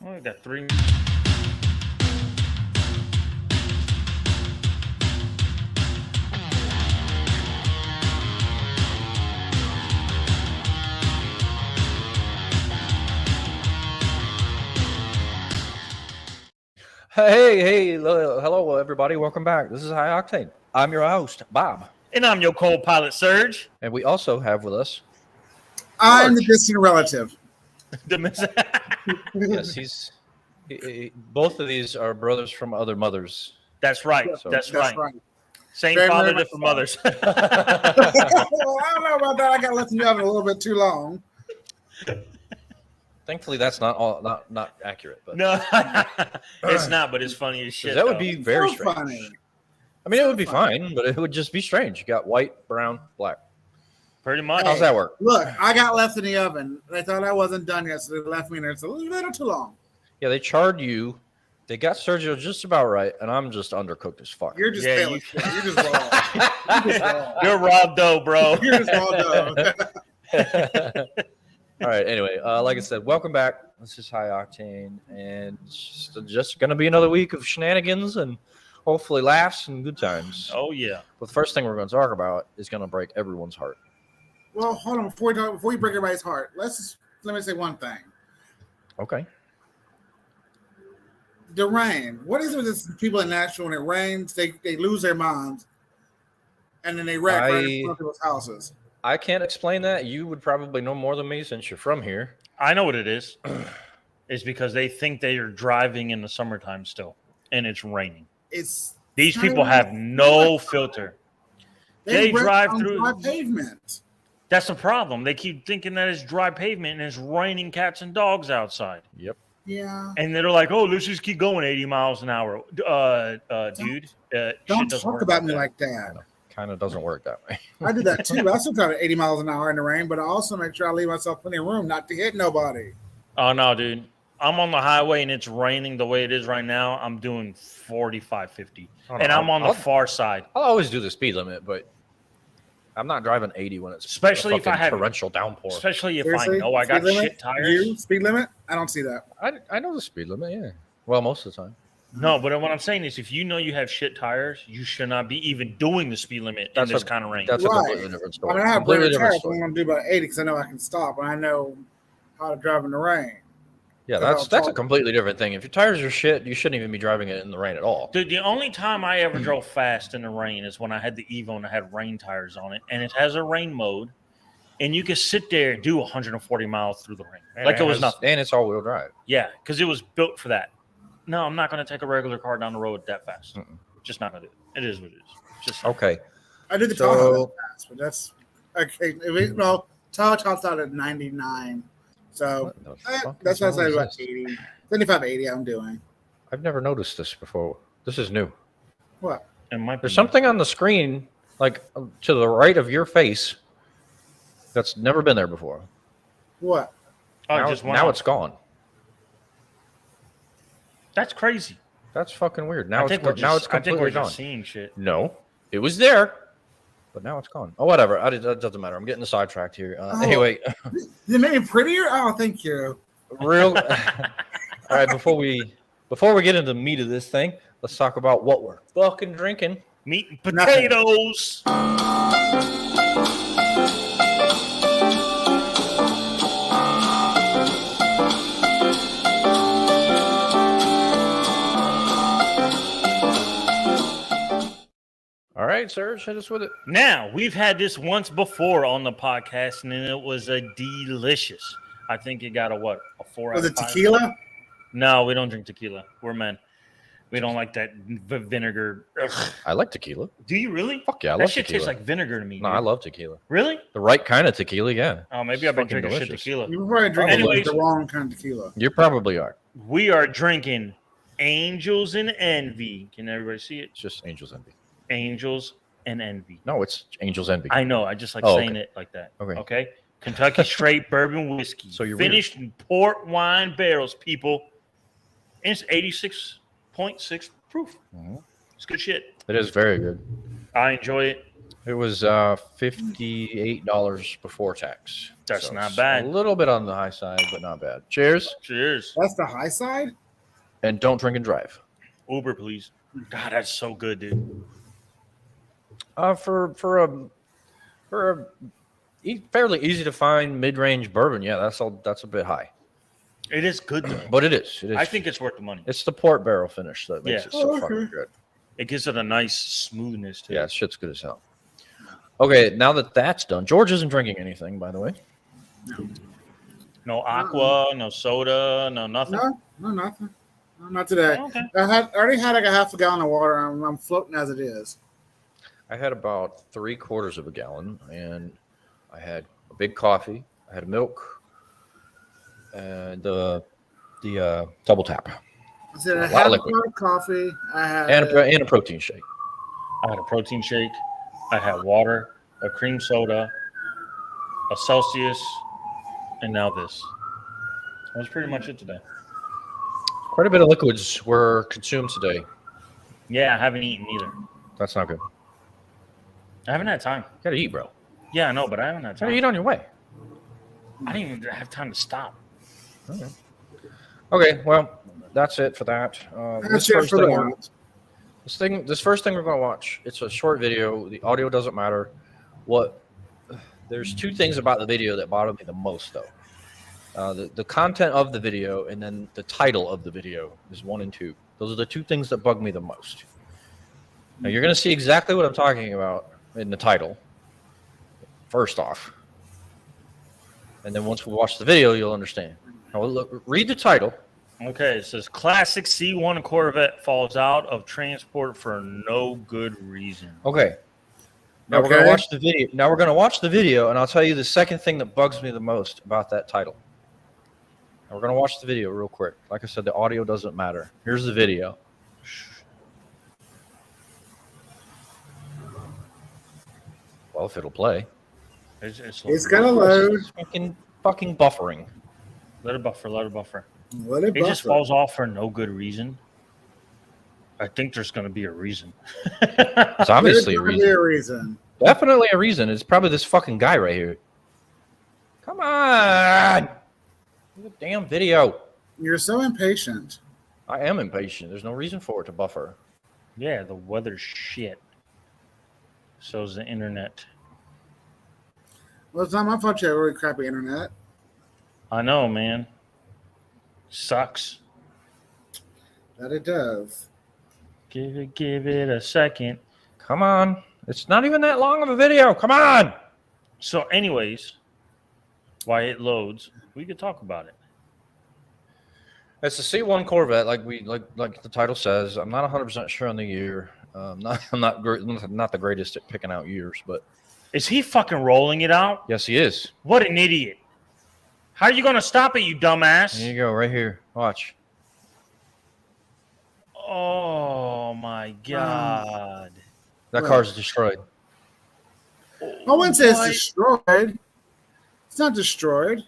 Oh, we got 3. Hey, hello, everybody. Welcome back. This is High Octane. I'm your host, Bob. And I'm your copilot, Sergio. And we also have with us... I'm the distant relative. Yes, both of these are brothers from other mothers. That's right. So, that's right. Same Very, father, very different mothers. Well, I don't know about that. I got to let you have it a little bit too long. Thankfully, that's not accurate. But No, it's not, but it's funny as shit. that would be very so strange. funny. I mean, it would be fine, but it would just be strange. You got white, brown, black. Pretty much. How's that work? Look, I got left in the oven. They thought I wasn't done yet, so they left me in there. It's a little too long. Yeah, they charred you. They got Sergio just about right, and I'm just undercooked as fuck. You're just Yeah, failing. You're just raw. You're raw dough, bro. You're just raw dough. All right. Anyway, like I said, welcome back. This is High Octane, and it's just going to be another week of shenanigans and hopefully laughs and good times. Oh, yeah. But the first thing we're going to talk about is going to break everyone's heart. Well, hold on. Before you break everybody's heart, let me say one thing. Okay. The rain. What is it with this people in Nashville when it rains? They lose their minds, and then they wreck right in front of people's houses. I can't explain that. You would probably know more than me since you're from here. I know what it is. It's because they think they are driving in the summertime still, and it's raining. These people have no filter. They drive through dry pavement. That's the problem. They keep thinking that it's dry pavement and it's raining cats and dogs outside. Yep. Yeah. And they're like, "Oh, let's just keep going 80 miles an hour, dude." Don't talk about me like that. Kind of doesn't work that way. I do that too. I still drive at 80 miles an hour in the rain, but I also make sure I leave myself plenty of room not to hit nobody. Oh no, dude. I'm on the highway and it's raining the way it is right now. I'm doing 45, 50. And I'm on the far side. I'll always do the speed limit, but I'm not driving 80 when it's especially if I have torrential downpour. Especially if Seriously? I know I got shit tires. Speed limit? I don't see that. I know the speed limit, yeah. Well, most of the time. No, but what I'm saying is if you know you have shit tires, you should not be even doing the speed limit in this kind of rain. That's a completely different story. I mean, I have completely brand tires. I'm going to do about 80 because I know I can stop and I know how to drive in the rain. Yeah, that's a completely different thing. If your tires are shit, you shouldn't even be driving it in the rain at all. Dude, the only time I ever drove fast in the rain is when I had the Evo and I had rain tires on it, and it has a rain mode, and you can sit there and do 140 miles through the rain like it was nothing. And it's all-wheel drive. Yeah, because it was built for that. No, I'm not going to take a regular car down the road that fast. Just not going to do it. It is what it is. Just okay. I did the Tahoe that fast, but that's okay. Well, Tahoe tops out at 99. So that's what I say about 80. 75, 80 I'm doing. I've never noticed this before. This is new. What? There's something on the screen, like to the right of your face, that's never been there before. What? Now it's gone. That's crazy. That's fucking weird. Now it's completely gone. Seeing shit. No, it was there, but now it's gone. Oh, whatever. It doesn't matter. I'm getting sidetracked here. Anyway, you made it prettier. Oh, thank you. All right. Before we get into the meat of this thing, let's talk about what we're fucking drinking. Meat and potatoes. All right, Serge, hit us with it. Now, we've had this once before on the podcast, and it was a delicious. I think it got a 4 out of 5. Was it tequila? No, we don't drink tequila. We're men. We don't like that vinegar. Ugh. I like tequila. Do you really? Fuck yeah, I that love shit tequila. Tastes like vinegar to me. No, dude. I love tequila. Really? The right kind of tequila, yeah. Oh, maybe I've been drinking shit tequila. You're probably drinking the wrong kind of tequila. You probably are. We are drinking Angels and Envy. Can everybody see it? It's just Angels Envy. Angels and Envy. No, it's Angels Envy. I know. I just like saying it like that. Okay. Kentucky straight bourbon whiskey. So you're finished in port wine barrels, people. And it's 86.6 proof. Mm-hmm. It's good shit. It is very good. I enjoy it. It was $58 before tax. That's not bad. A little bit on the high side, but not bad. Cheers. Cheers. That's the high side? And don't drink and drive. Uber, please. God, that's so good, dude. For a fairly easy to find mid-range bourbon, yeah, that's a bit high. It is good though. But it is. I think it's worth the money. It's the port barrel finish that makes it so fucking good. It gives it a nice smoothness too. Yeah, shit's good as hell. Okay, now that that's done, George isn't drinking anything, by the way. No aqua, no soda, no nothing. No, nothing. No, not today. Oh, okay. I already had like a half a gallon of water. I'm floating as it is. I had about 3/4 of a gallon, and I had a big coffee. I had milk, and the double tap. I said I had a cup of coffee. I had and a protein shake. I had a protein shake. I had water, a cream soda, a Celsius, and now this. That was pretty much it today. Quite a bit of liquids were consumed today. Yeah, I haven't eaten either. That's not good. I haven't had time. You gotta eat, bro. Yeah, I know, but I haven't had You gotta time. eat on your way. I didn't even have time to stop. Okay, well, that's it for that. This first thing we're gonna watch. It's a short video. The audio doesn't matter. There's two things about the video that bother me the most, though. The content of the video and then the title of the video is 1 and 2. Those are the two things that bug me the most. Now you're gonna see exactly what I'm talking about in the title. First off, and then once we watch the video, you'll understand. Now look, read the title. Okay, it says classic C1 Corvette falls out of transport for no good reason. Okay. Now we're gonna watch the video. Now we're gonna watch the video, and I'll tell you the second thing that bugs me the most about that title. Now we're gonna watch the video real quick. Like I said, the audio doesn't matter. Here's the video. Well, if it'll play. It's gonna load. It's fucking buffering. Let it buffer. It just falls off for no good reason. I think there's going to be a reason. It's obviously a reason. Definitely a reason. It's probably this fucking guy right here. Come on. Do the damn video. You're so impatient. I am impatient. There's no reason for it to buffer. Yeah, the weather's shit. So's the internet. Well, it's not my fault you have really crappy internet. I know, man. Sucks. That it does. Give it a second. Come on. It's not even that long of a video. Come on. So anyways, while it loads, we could talk about it. It's a C1 Corvette, like the title says. I'm not 100% sure on the year. I'm not the greatest at picking out years, but is he fucking rolling it out? Yes, he is. What an idiot. How are you going to stop it, you dumbass? There you go, right here. Watch. Oh, my God. That car's destroyed. I wouldn't say it's destroyed. It's not destroyed.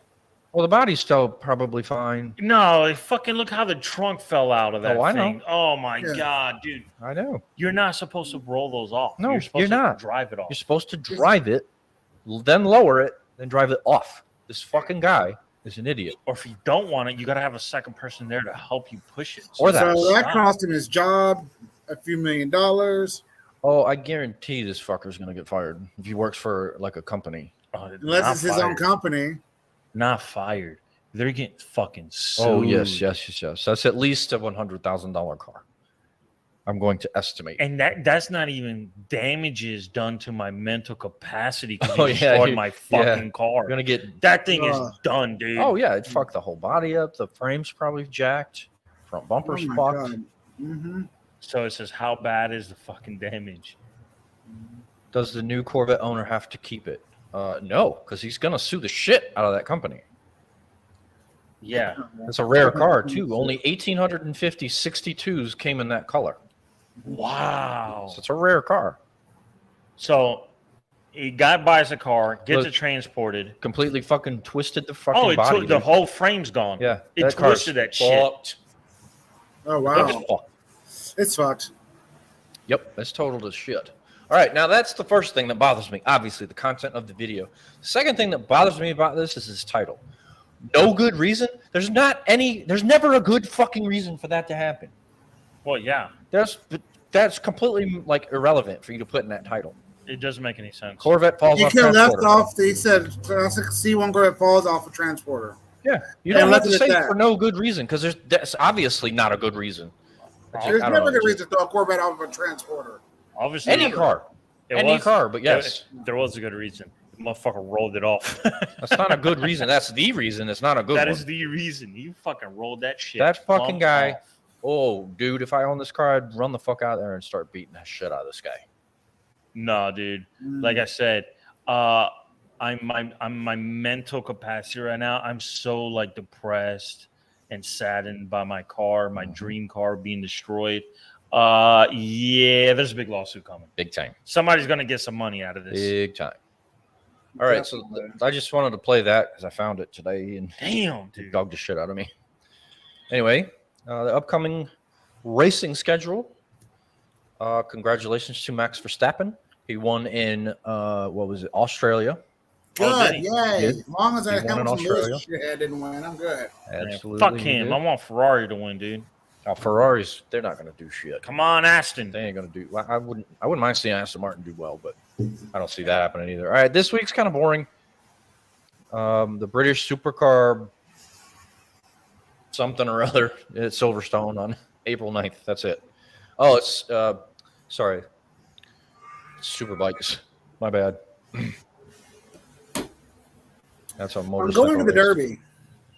Well, the body's still probably fine. No, fucking look how the trunk fell out of that I thing. know. Oh, my God, dude. I know. You're not supposed to roll those off. No, you're supposed not. To drive it off. You're supposed to drive it, then lower it, then drive it off. This fucking guy is an idiot. Or if you don't want it, you got to have a second person there to help you push it. Or that. So that cost him his job, a few $1 million. Oh, I guarantee this fucker's going to get fired if he works for like a company. Unless it's his own company. Not fired. They're getting fucking sued. Oh, yes. That's at least a $100,000 car. I'm going to estimate. And that's not even damages done to my mental capacity because you destroyed my fucking car. You're gonna get that thing is done, dude. Oh yeah, it fucked the whole body up. The frame's probably jacked. Front bumper's fucked. Mm-hmm. So it says, how bad is the fucking damage? Does the new Corvette owner have to keep it? No, because he's gonna sue the shit out of that company. Yeah. It's a rare car too. Only 1,850 62s came in that color. Wow. So it's a rare car. So a guy buys a car, gets it transported. Completely fucking twisted the fucking body. The whole frame's gone. Yeah. It twisted that shit. Oh, wow. It's fucked. Yep, that's total as shit. All right, now that's the first thing that bothers me. Obviously, the content of the video. The second thing that bothers me about this is his title. No good reason. There's never a good fucking reason for that to happen. Well, yeah. That's completely like irrelevant for you to put in that title. It doesn't make any sense. Corvette falls off transporter. Left off. He said C1 Corvette falls off a transporter. Yeah, you don't have to say it for no good reason because that's obviously not a good reason. There's never a good reason to throw a Corvette off of a transporter. Obviously, any car, but yes, there was a good reason. The motherfucker rolled it off. That's not a good reason. That's the reason. It's not a good one. That is the reason. You fucking rolled that shit. That fucking guy. Off. Oh, dude, if I owned this car, I'd run the fuck out there and start beating the shit out of this guy. No, dude. Like I said, I'm my mental capacity right now. I'm so like depressed and saddened by my car, my dream car being destroyed. Yeah, there's a big lawsuit coming. Big time. Somebody's gonna get some money out of this. Big time. All right, so I just wanted to play that because I found it today and damn, dude, it dogged the shit out of me. Anyway, the upcoming racing schedule. Congratulations to Max Verstappen. He won in what was it, Australia? Good, yay! As long as I have some Lewis shit didn't win, I'm good. Absolutely. Fuck him. I want Ferrari to win, dude. Oh, Ferraris, they're not going to do shit. Come on, Aston. They ain't going to do. I wouldn't mind seeing Aston Martin do well, but I don't see that happening either. All right, this week's kind of boring. The British supercar something or other at Silverstone on April 9th. That's it. Oh, it's sorry. Superbikes. My bad. That's a motorcycle. I'm going to the Derby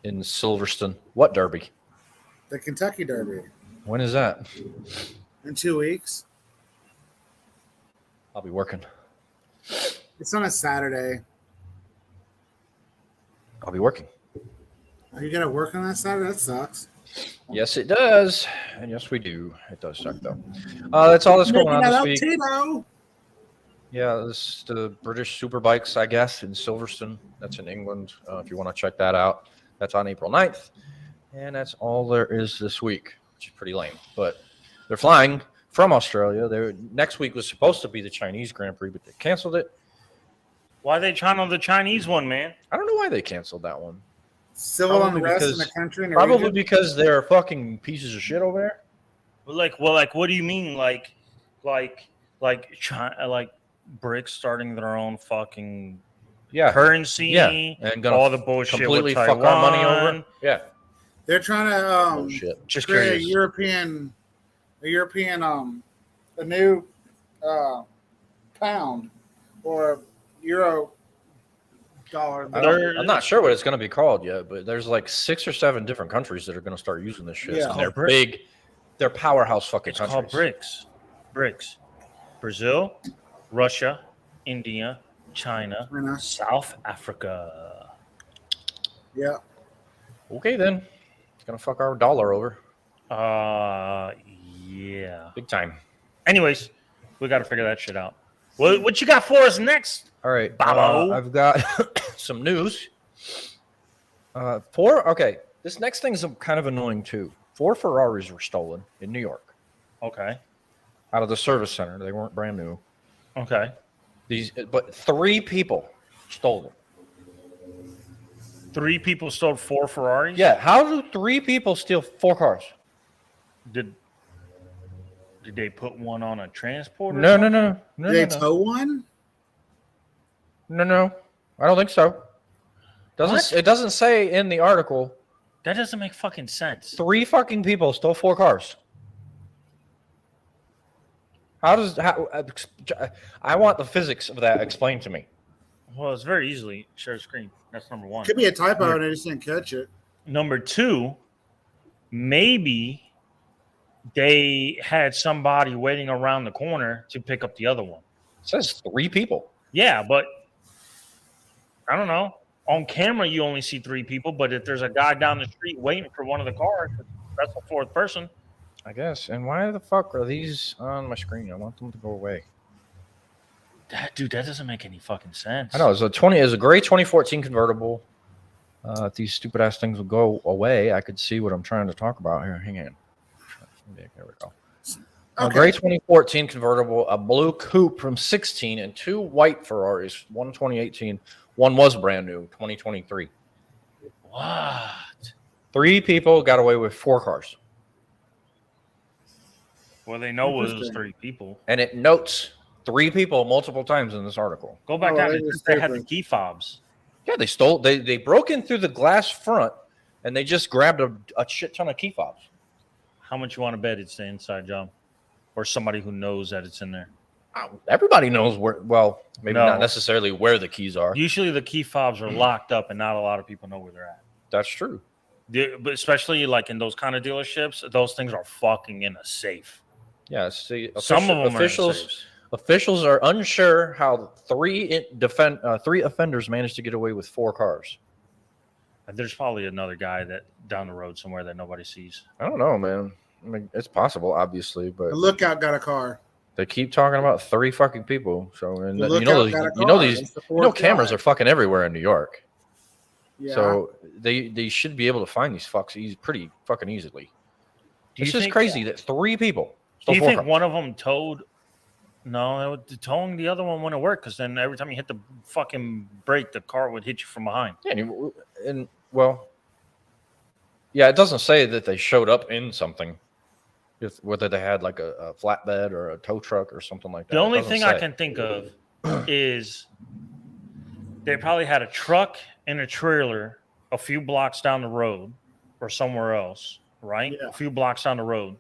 in Silverstone. What Derby? The Kentucky Derby. When is that? In 2 weeks. I'll be working. It's on a Saturday. I'll be working. Are you gonna work on that Saturday? That sucks. Yes, it does. And yes, we do. It does suck, though. That's all that's going on this week. Tito. Yeah, this is the British Superbikes, I guess, in Silverstone. That's in England. If you want to check that out, that's on April 9th. And that's all there is this week, which is pretty lame. But they're flying from Australia. Next week was supposed to be the Chinese Grand Prix, but they canceled it. Why are they trying on the Chinese one, man? I don't know why they canceled that one. Civil unrest in the country. Probably because they're fucking pieces of shit over there. Well, what do you mean? Like China, like BRICS starting their own fucking currency, and all the bullshit completely with fuck Taiwan. our money over. Yeah, they're trying to just create a new pound or euro dollar. I'm not sure what it's going to be called yet, but there's like 6 or 7 different countries that are going to start using this shit. Yeah. And they're big. They're powerhouse fucking it's countries. It's called BRICS. Brazil, Russia, India, China, South Africa. Yeah. Okay, then. It's going to fuck our dollar over. Yeah. Big time. Anyways, we got to figure that shit out. What you got for us next? All right. Babo? I've got some news. This next thing's kind of annoying, too. 4 Ferraris were stolen in New York. Okay. Out of the service center. They weren't brand new. Okay. But 3 people stole them. 3 people stole 4 Ferraris? Yeah. How do 3 people steal 4 cars? Did they put one on a transporter? No. Did they tow one? No. I don't think so. It doesn't say in the article. That doesn't make fucking sense. 3 fucking people stole 4 cars. I want the physics of that explained to me. Well, it's very easily share screen. That's number 1. Could be a typo and I just didn't catch it. Number 2, maybe they had somebody waiting around the corner to pick up the other one. It says 3 people. Yeah, but I don't know. On camera, you only see 3 people, but if there's a guy down the street waiting for one of the cars, that's the 4th person. I guess. And why the fuck are these on my screen? I want them to go away. Dude, that doesn't make any fucking sense. I know. It's a gray 2014 convertible. If these stupid ass things will go away, I could see what I'm trying to talk about here. Hang on. There we go. A gray 2014 convertible, a blue coupe from 16, and 2 white Ferraris. One 2018. One was brand new, 2023. What? 3 people got away with 4 cars. Well, they know it was 3 people. And it notes 3 people multiple times in this article. Go back down. They had the key fobs. Yeah, they broke in through the glass front, and they just grabbed a shit ton of key fobs. How much you want to bet it's the inside job? Or somebody who knows that it's in there? Everybody knows where, well, maybe not necessarily where the keys are. Usually the key fobs are locked up and not a lot of people know where they're at. That's true. But especially like in those kind of dealerships, those things are fucking in a safe. Yeah, see, some of them officials are unsure how 3 offenders managed to get away with 4 cars. There's probably another guy that down the road somewhere that nobody sees. I don't know, man. I mean, it's possible, obviously, but the lookout got a car. They keep talking about 3 fucking people. So, and cameras are fucking everywhere in New York. Yeah. So they should be able to find these fucks pretty fucking easily. It's just crazy that 3 people. Do you think one of them towed? No, towing the other one wouldn't work because then every time you hit the fucking brake, the car would hit you from behind. Yeah, it doesn't say that they showed up in something. Whether they had like a flatbed or a tow truck or something like that. The only thing I can think of is they probably had a truck and a trailer a few blocks down the road or somewhere else, right? Yeah. A few blocks down the road.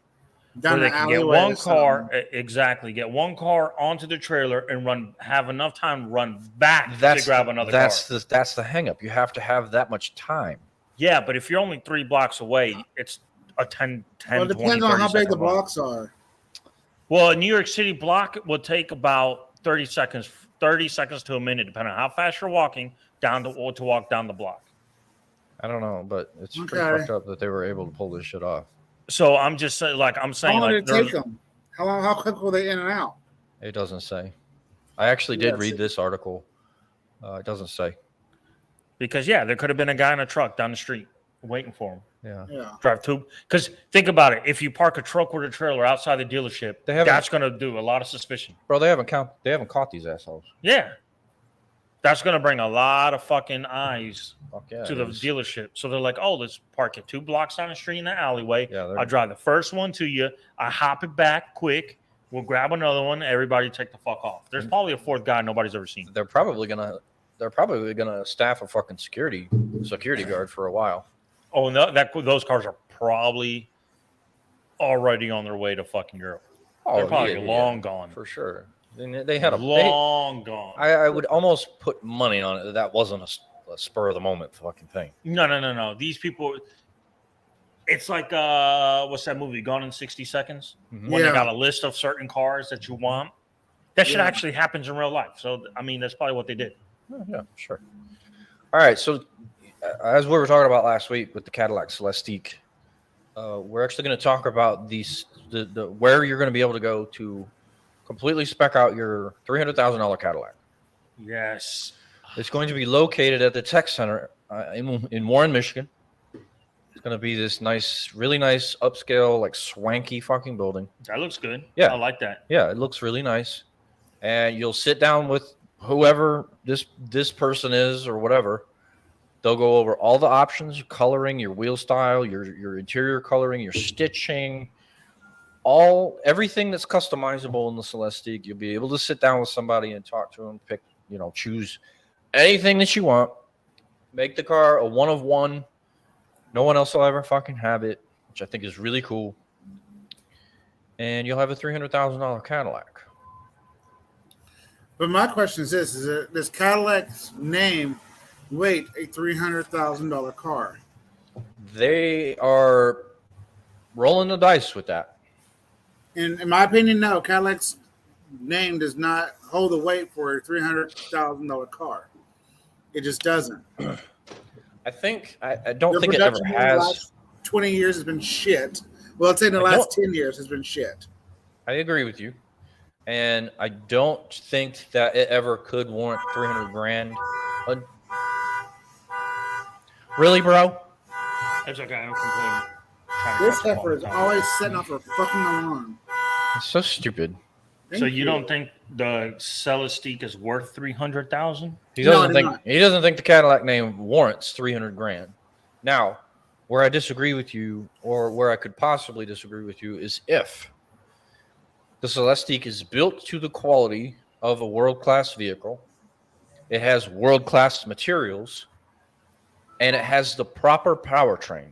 Where they can get one car, get one car onto the trailer and have enough time to run back to grab another car. That's the hang up. You have to have that much time. Yeah, but if you're only 3 blocks away, it's a 10 well, it depends on how big the blocks are. Well, a New York City block will take about 30 seconds to a minute, depending on how fast you're walking to walk down the block. I don't know, but it's pretty fucked up that they were able to pull this shit off. So I'm just saying, how long did it take them? How quick were they in and out? It doesn't say. I actually did read this article. It doesn't say. Because there could have been a guy in a truck down the street waiting for him. Yeah. Drive 2. Because think about it. If you park a truck with a trailer outside the dealership, that's going to do a lot of suspicion. Bro, they haven't caught these assholes. Yeah. That's going to bring a lot of fucking eyes to the dealership. So they're like, oh, let's park it 2 blocks down the street in the alleyway. Yeah, I'll drive the first one to you. I hop it back quick. We'll grab another one. Everybody take the fuck off. There's probably a 4th guy nobody's ever seen. They're probably gonna staff a fucking security guard for a while. Oh, no, those cars are probably already on their way to fucking Europe. Oh, they're probably long gone for sure. They had gone. I would almost put money on it that wasn't a spur of the moment fucking thing. No. These people, it's like what's that movie? Gone in 60 Seconds. Mm-hmm. When they got a list of certain cars that you want. That shit actually happens in real life. So I mean, that's probably what they did. Oh, yeah, sure. All right, so as we were talking about last week with the Cadillac Celestiq, we're actually going to talk about the where you're going to be able to go to completely spec out your $300,000 Cadillac. Yes. It's going to be located at the Tech Center in Warren, Michigan. It's going to be this really nice, upscale, like swanky fucking building. That looks good. Yeah. I like that. Yeah, it looks really nice. And you'll sit down with whoever this person is or whatever. They'll go over all the options, coloring, your wheel style, your interior coloring, your stitching, everything that's customizable in the Celestiq. You'll be able to sit down with somebody and talk to them, choose anything that you want. Make the car a one of one. No one else will ever fucking have it, which I think is really cool. And you'll have a $300,000 Cadillac. But my question is this: does Cadillac's name weight a $300,000 car? They are rolling the dice with that. In my opinion, no. Cadillac's name does not hold the weight for a $300,000 car. It just doesn't. I think I don't think it ever has. The last 20 years has been shit. Well, I'd say in the last 10 years has been shit. I agree with you. And I don't think that it ever could warrant $300,000. Really, bro? It's okay. I'm complaining. This heifer is always setting off her fucking alarm. It's so stupid. So you don't think the Celestiq is worth $300,000? He doesn't think the Cadillac name warrants $300,000. Now, where I disagree with you, or where I could possibly disagree with you, is if the Celestiq is built to the quality of a world-class vehicle, it has world-class materials, and it has the proper powertrain.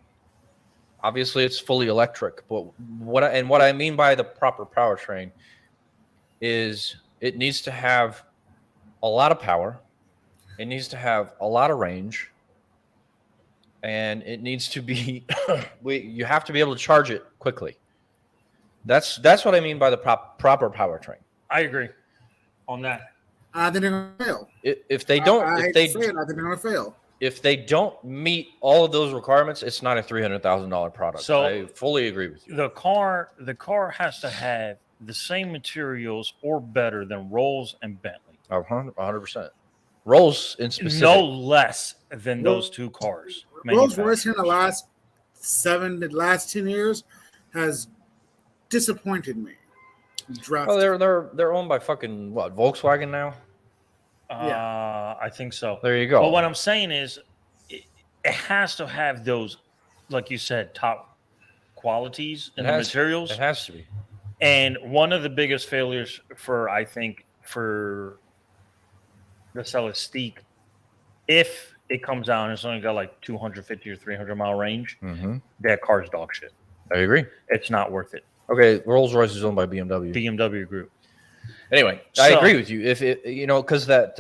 Obviously, it's fully electric, but what I mean by the proper powertrain is it needs to have a lot of power, it needs to have a lot of range, and it needs to be you have to be able to charge it quickly. That's what I mean by the proper powertrain. I agree on that. I think they're gonna fail. If they don't, I think they're gonna fail. If they don't meet all of those requirements, it's not a $300,000 product. So I fully agree with you. The car has to have the same materials or better than Rolls and Bentley. 100%. Rolls in specific. No less than those two cars. Rolls Royce in the last 10 years has disappointed me. Oh, they're owned by fucking what, Volkswagen now? I think so. There you go. But what I'm saying is, it has to have those, like you said, top qualities in the materials. It has to be. And one of the biggest failures for the Celestiq, if it comes out and it's only got like 250 or 300 mile range, that car's dog shit. I agree. It's not worth it. Okay, Rolls Royce is owned by BMW. BMW Group. Anyway, I agree with you. If it, because that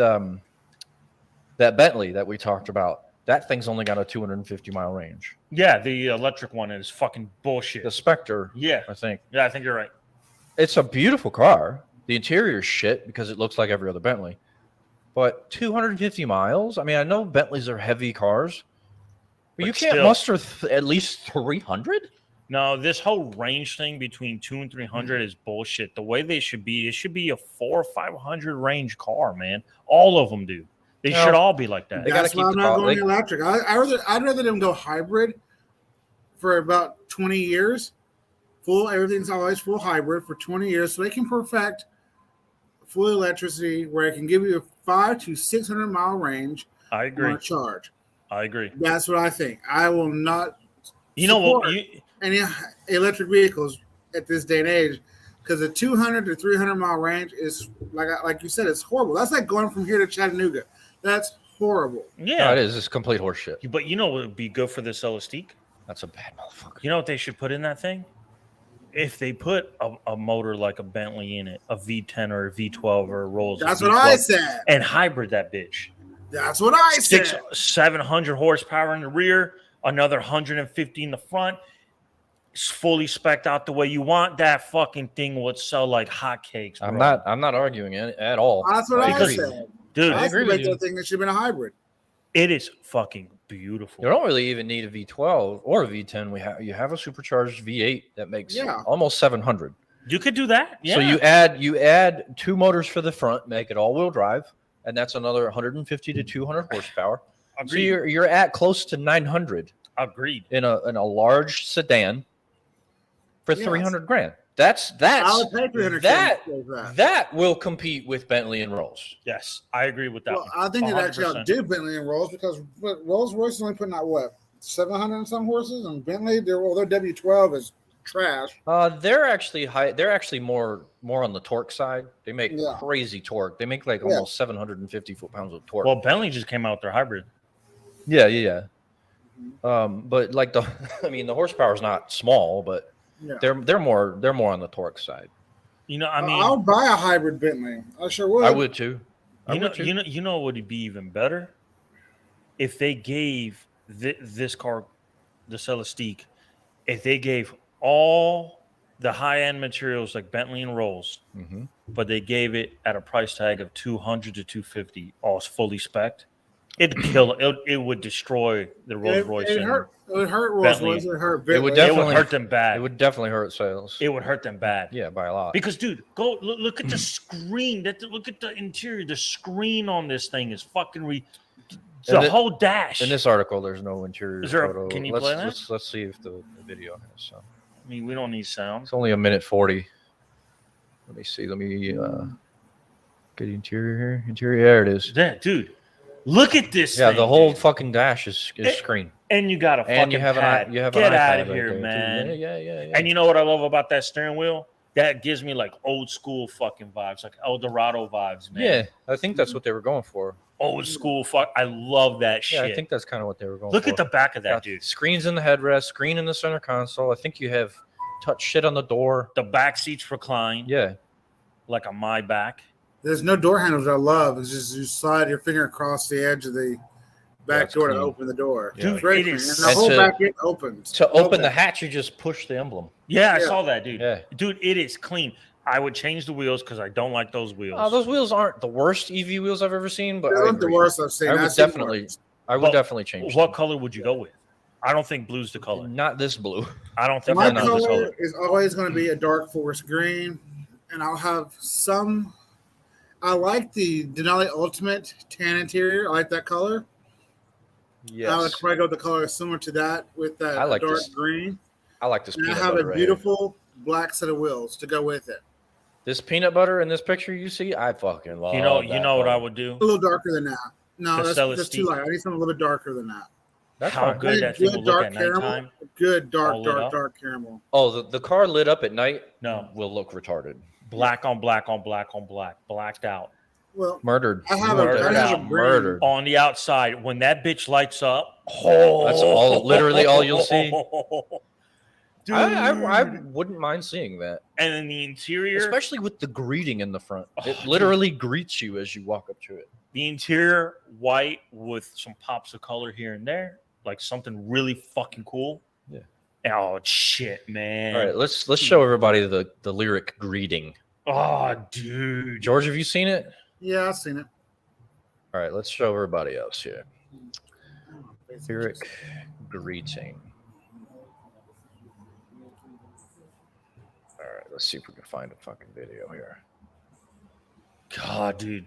Bentley that we talked about, that thing's only got a 250 mile range. Yeah, the electric one is fucking bullshit. The Spectre. Yeah, I think. Yeah, I think you're right. It's a beautiful car. The interior is shit because it looks like every other Bentley. But 250 miles? I mean, I know Bentleys are heavy cars, but you can't muster at least 300? No, this whole range thing between 200 and 300 is bullshit. The way they should be, it should be a 400 or 500 range car, man. All of them do. They should all be like that. That's why I'm not going electric. I'd rather them go hybrid for about 20 years. Everything's always full hybrid for 20 years, so they can perfect full electricity where it can give you a 500 to 600 mile range. I agree. On a charge. I agree. That's what I think. I will not. You know what? Any electric vehicles at this day and age, because a 200 to 300 mile range is like you said, it's horrible. That's like going from here to Chattanooga. That's horrible. Yeah, no, it is. It's complete horseshit. But you know what would be good for the Celestiq? That's a bad motherfucker. You know what they should put in that thing? If they put a motor like a Bentley in it, a V10 or a V12 or a Rolls. That's what I said. And hybrid that bitch. That's what I said. 700 horsepower in the rear, another 150 in the front. It's fully spec'd out the way you want. That fucking thing would sell like hotcakes. I'm not arguing it at all. That's what I said. Dude, I agree with you. Thing that should have been a hybrid. It is fucking beautiful. You don't really even need a V12 or a V10. You have a supercharged V8 that makes almost 700. You could do that. Yeah. So you add two motors for the front, make it all-wheel drive, and that's another 150 to 200 horsepower. Agreed. So you're at close to 900. Agreed. In a large sedan for $300,000. That will compete with Bentley and Rolls. Yes, I agree with that. Well, I think it actually outdid Bentley and Rolls because Rolls Royce is only putting out 700 and some horses, and Bentley their W12 is trash. They're actually high. They're actually more on the torque side. They make crazy torque. They make like almost 750 foot-pounds of torque. Well, Bentley just came out with their hybrid. Yeah. But like the horsepower is not small, but they're more on the torque side. You know, I mean, I'll buy a hybrid Bentley. I sure would. I would too. You know what would be even better if they gave this car, the Celestiq, if they gave all the high-end materials like Bentley and Rolls, but they gave it at a price tag of $200 to $250, all fully spec'd. It'd kill it. It would destroy the Rolls Royce. It would hurt Rolls Royce. It would hurt Bentley. It would hurt them bad. It would definitely hurt sales. It would hurt them bad. Yeah, by a lot. Because, dude, go look at the screen. Look at the interior. The screen on this thing is fucking whole dash. In this article, there's no interior photo. Can you play that? Let's see if the video has some. I mean, we don't need sound. It's only a minute 40. Let me see. Let me get the interior here. Interior, there it is. Yeah, dude. Look at this. Yeah, thing, the whole dude. fucking dash is screen. And you got a fucking And you have pad. an Get iPad out of right here, there, man. too. Yeah. And you know what I love about that steering wheel? That gives me like old school fucking vibes, like El Dorado vibes, man. Yeah, I think that's what they were going for. Old school fuck. I love that shit. Yeah, I think that's kind of what they were going Look for. at the back of that, dude. Screens in the headrest, screen in the center console. I think you have touch shit on the door. The back seats recline. Yeah. Like on my back. There's no door handles I love. It's just you slide your finger across the edge of the back door clean. to open the door. Dude, It's very it clean. is- And the whole back end opens. To open the hatch, you just push the emblem. Yeah, I Yeah. saw that, dude. Yeah. Dude, it is clean. I would change the wheels because I don't like those wheels. Those wheels aren't the worst EV wheels I've ever seen, but They're not the worst I've seen. I would I've seen definitely, worse. I would Well, definitely change. What them. color would you go with? I don't think blue's the color. Not this blue. I don't think My I know this color color. is always going to be a dark forest green, and I'll have some. I like the Denali Ultimate tan interior. I like that color. I would Yes, probably go with the color similar to that with that I like dark this. green. I like this And I peanut have butter. a right here. beautiful black set of wheels to go with it. This peanut butter in this picture you see, I fucking love. You know that what I color. would do? A little darker than that. No, Castelli that's too Steak. light. I need something a little bit darker than that. That's How fine. good that thing will look at caramel. nighttime. Good dark, All lit dark, up. dark caramel. Oh, the car lit up at night No, will look retarded. black on black on black on black, blacked out. Well, Murdered. I have Murdered. I have a green. Murdered. On the outside, when that bitch lights up, oh, That's all- literally all you'll see. Dude. I wouldn't mind seeing that, And in the interior, especially with the greeting in the front. It Oh, literally greets you as you walk up to it. the interior white with some pops of color here and there, like something really fucking cool. Yeah. Oh shit, man. All right, let's show everybody the lyric greeting. Oh, dude. George, have you seen it? Yeah, I've seen it. All right, let's show everybody else here. Lyric greeting. All right, let's see if we can find a fucking video here. God, dude.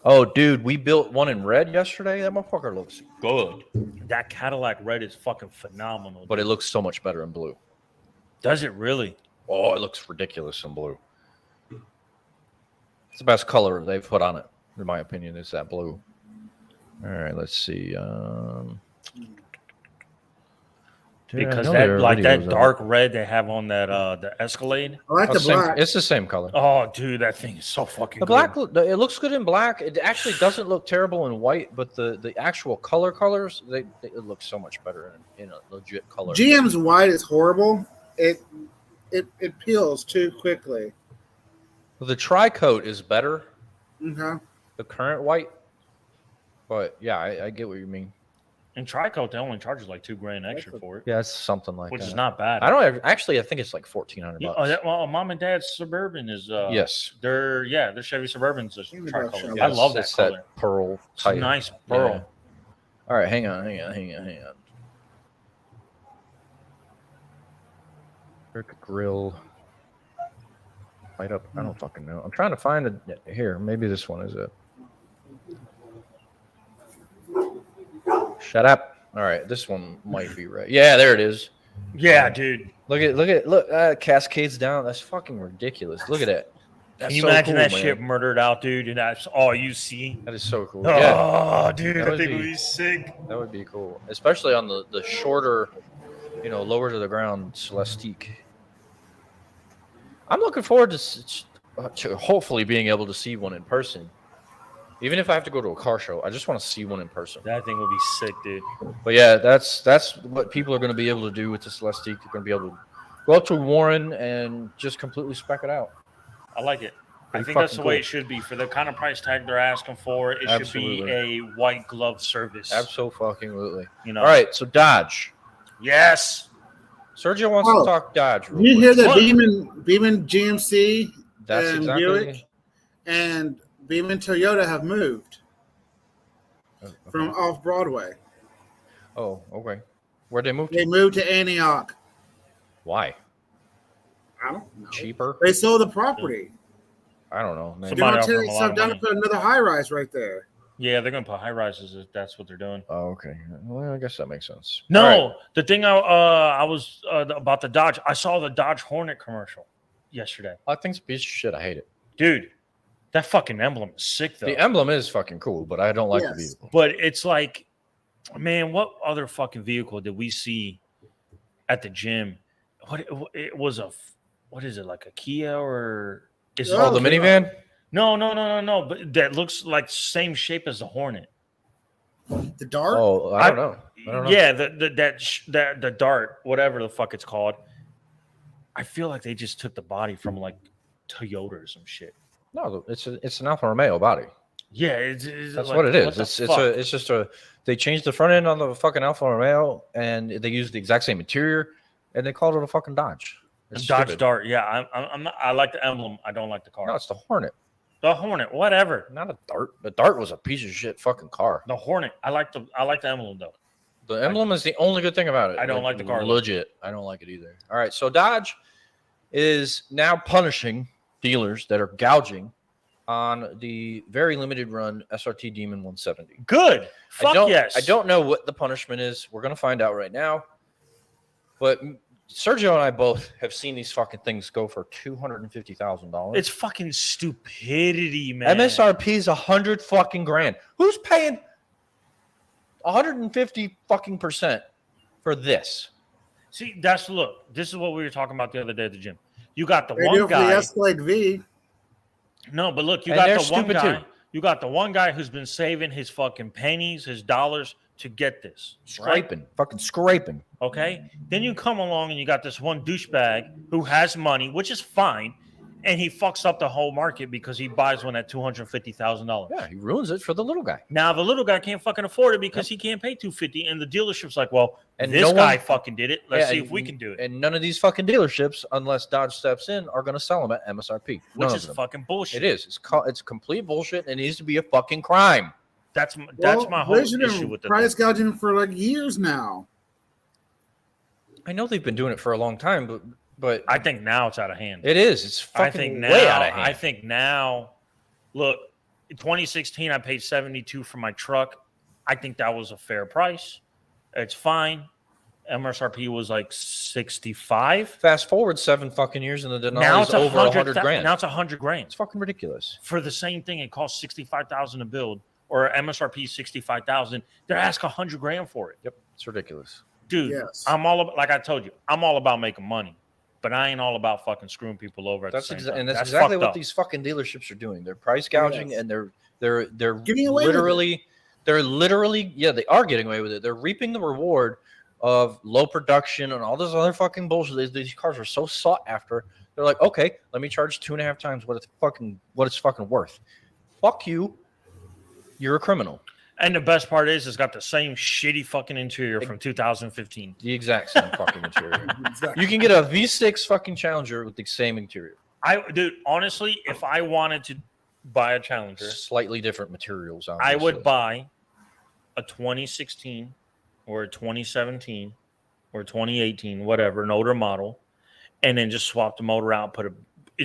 Oh, dude, we built one in red yesterday. That motherfucker looks good, That Cadillac red is fucking phenomenal. but it looks so much better in blue. Does it really? Oh, it looks ridiculous in blue. It's the best color they've put on it, in my opinion, is that blue. All right, let's see. Dude, I Because know there that are like that videos of dark red they have on that the Escalade. I like it. the Same- black. it's the same color. Oh, dude, that thing is so fucking The good. black, it looks good in black. It actually doesn't look terrible in white, but the actual colors, it looks so much better in a legit color. GM's white is horrible. It peels too quickly. The tri-coat is better, Okay. the current white, but yeah, I get what you mean. In Tricoat, they only charges like $2,000 extra for it, Yeah, it's something like which that. is not bad. I don't actually. I think it's like $1,400. Yeah, oh, well, Mom and Dad's Suburban is Yes. Their Chevy Suburbans is Maybe tricolor. that's I Yes, love that it's color. pearl It's type. nice pearl. Yeah. All right, hang on. Brick grill. Light up. I don't fucking know. I'm trying to find it here. Maybe this one is it. Shut up. All right, this one might be right. Yeah, there it is. Yeah, dude. Look, cascades down. That's fucking ridiculous. Look at that. That's Can you so imagine cool, that man. shit murdered out, dude? And that's all you see. That is so cool. Yeah, Oh, dude, That I would think be- it would be sick. that would be cool, especially on the shorter, lower to the ground Celestique. I'm looking forward to hopefully being able to see one in person. Even if I have to go to a car show, I just want to see one in person. That thing would be sick, dude. But yeah, that's what people are going to be able to do with the Celestique. They're going to be able to go up to Warren and just completely spec it out. I like it. I Pretty think that's the fucking way cool. it should be. For the kind of price tag they're asking for, it should Absolutely. be a white glove service. Absolutely. You know. All right, so Dodge. Yes. Sergio wants Oh, to talk Dodge. Real You quick. hear that What? Beeman GMC That's and exactly. Buick and Beeman Toyota have moved from off Broadway. Oh, okay. Where'd they move to? They moved to Antioch. Why? I don't know. Cheaper? They sold the property. I don't know. They're Somebody gonna offered tear them a lot stuff of down money. and put another high rise right there. Yeah, they're gonna put high rises if that's what they're doing. Oh, okay. Well, I guess that makes sense. No, All right. the thing I was about the Dodge. I saw the Dodge Hornet commercial. yesterday. I think it's a piece of shit. I hate it. Dude, that fucking emblem is sick though. The emblem is fucking cool, but I don't like the vehicle. But it's like, man, what other fucking vehicle did we see at the gym? It was what is it, like a Kia or is it the minivan? No. But that looks like same shape as the Hornet. The Dart? Oh, I don't know. Yeah, the Dart, whatever the fuck it's called. I feel like they just took the body from like Toyota or some shit. No, it's an Alfa Romeo body. Yeah, that's like, what it is. It's just they changed the front end on the fucking Alfa Romeo and they used the exact same interior and they called it a fucking Dodge. It's Dodge stupid. Dart. Yeah, I'm not, I like the emblem. I don't like the car. No, it's the Hornet. The Hornet, whatever. Not a Dart. The Dart was a piece of shit fucking car. The Hornet. I like the emblem though. The emblem is the only good thing about it. I don't like the car. Legit. I don't like it either. All right, so Dodge is now punishing dealers that are gouging on the very limited run SRT Demon 170. Good. Fuck yes. I don't know what the punishment is. We're going to find out right now. But Sergio and I both have seen these fucking things go for $250,000. It's fucking stupidity, man. MSRP is $100 fucking grand. Who's paying 150 fucking % for this? See, this is what we were talking about the other day at the gym. You got the they one do guy. The Escalade V. No, but look, you And got they're the one stupid guy. too. You got the one guy who's been saving his fucking pennies, his dollars to get this. Scraping. Fucking scraping. Okay. Then you come along and you got this one douchebag who has money, which is fine, and he fucks up the whole market because he buys one at $250,000. Yeah, he ruins it for the little guy. Now the little guy can't fucking afford it because he can't pay $250, and the dealership's like, well, And this guy fucking did it. Let's see if we can do it. And none of these fucking dealerships, unless Dodge steps in, are going to sell them at MSRP. Which is fucking bullshit. It is. It's complete bullshit. And it needs to be a fucking crime. That's my whole issue with the price gouging for like years now. I know they've been doing it for a long time, but I think now it's out of hand. it is. It's fucking way out of hand. I think now, look, in 2016, I paid $72 for my truck. I think that was a fair price. It's fine. MSRP was like 65. Fast forward 7 fucking years and the Now Denali it's is over 100 grand. Now it's $100,000 It's fucking ridiculous. for the same thing. It costs $65,000 to build, or MSRP $65,000. They're asking $100,000 for it. Yep, it's ridiculous. Dude, Yes. I'm all about, like I told you, I'm all about making money, but I ain't all about fucking screwing people over at That's the same time. and that's That's exactly fucked what up. these fucking dealerships are doing. They're price gouging and they're Getting away with literally they are getting away with it. They're reaping the reward of low production and all this other fucking bullshit. These cars are so sought after. They're like, okay, let me charge 2.5 times what it's fucking worth. Fuck you. You're a criminal. And the best part is, it's got the same shitty fucking interior from 2015. The exact same fucking interior. Exactly. You can get a V6 fucking Challenger with the same interior. Dude, honestly, if I wanted to buy a Challenger, Slightly different materials. I Obviously. would buy a 2016 or a 2017 or 2018, whatever, an older model, and then just swap the motor out,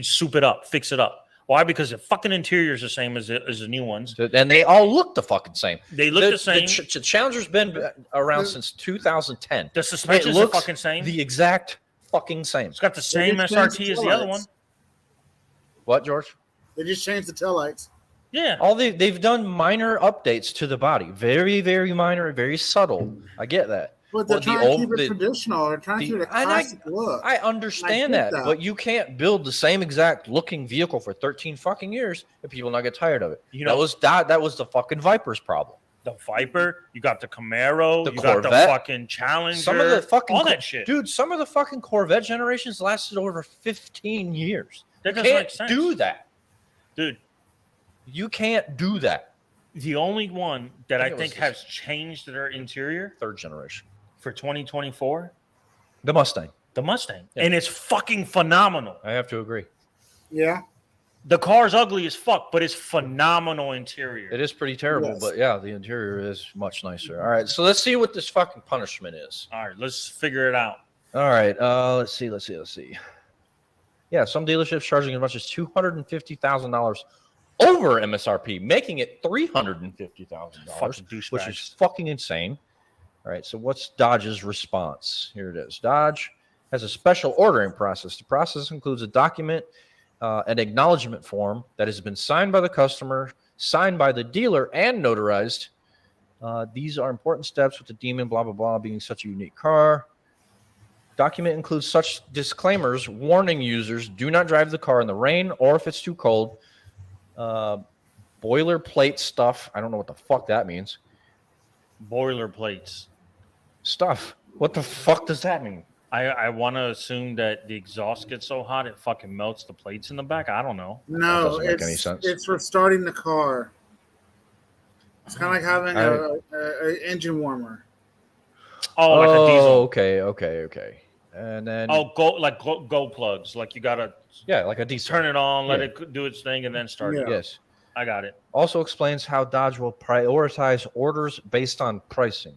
soup it up, fix it up. Why? Because the fucking interior is the same as the new ones. And they all look the fucking same. They look the same. The Challenger's been around since 2010. The suspension's It the looks fucking same. The exact fucking same. It's got the same just SRT changed as the the other taillights. one. What, George? They just changed the taillights. Yeah. They've done minor updates to the body. Very, very minor, very subtle. I get that. But they're Well, trying to keep it traditional. They're trying to keep it a classic look. I understand I get that, but you can't build the same exact looking vehicle for 13 fucking years and people not get tired of it. That was the fucking Viper's problem. The Viper, you got the Camaro, The you got the Corvette. fucking Challenger, Some of the fucking all that shit. Dude, some of the fucking Corvette generations lasted over 15 years. That You doesn't can't make sense. do that. Dude, You can't do that. the only one that I think it think was has changed their interior Third generation. for 2024, The Mustang. the Mustang. Yeah. And it's fucking phenomenal. I have to agree. Yeah. The car's ugly as fuck, but it's phenomenal interior. It is pretty terrible, Yes. but yeah, the interior is much nicer. All right, so let's see what this fucking punishment is. All right, let's figure it out. All right, let's see. Yeah, some dealerships charging as much as $250,000 over MSRP, making it $350,000, Fucking which douchebags. is fucking insane. All right, so what's Dodge's response? Here it is. Dodge has a special ordering process. The process includes a document, an acknowledgement form that has been signed by the customer, signed by the dealer, and notarized. These are important steps with the Demon, blah, blah, blah, being such a unique car. Document includes such disclaimers warning users do not drive the car in the rain or if it's too cold. Boilerplate stuff. I don't know what the fuck that means. Boilerplates. Stuff. What the fuck does that mean? I want to assume that the exhaust gets so hot it fucking melts the plates in the back. I don't know. No, doesn't make any sense. It's for starting the car. It's kind of like having a engine warmer. Oh, like a diesel. Okay. And then go plugs. Like you gotta like a diesel. turn it on, let it do its thing, and then start it. Yes. I got it. Also explains how Dodge will prioritize orders based on pricing.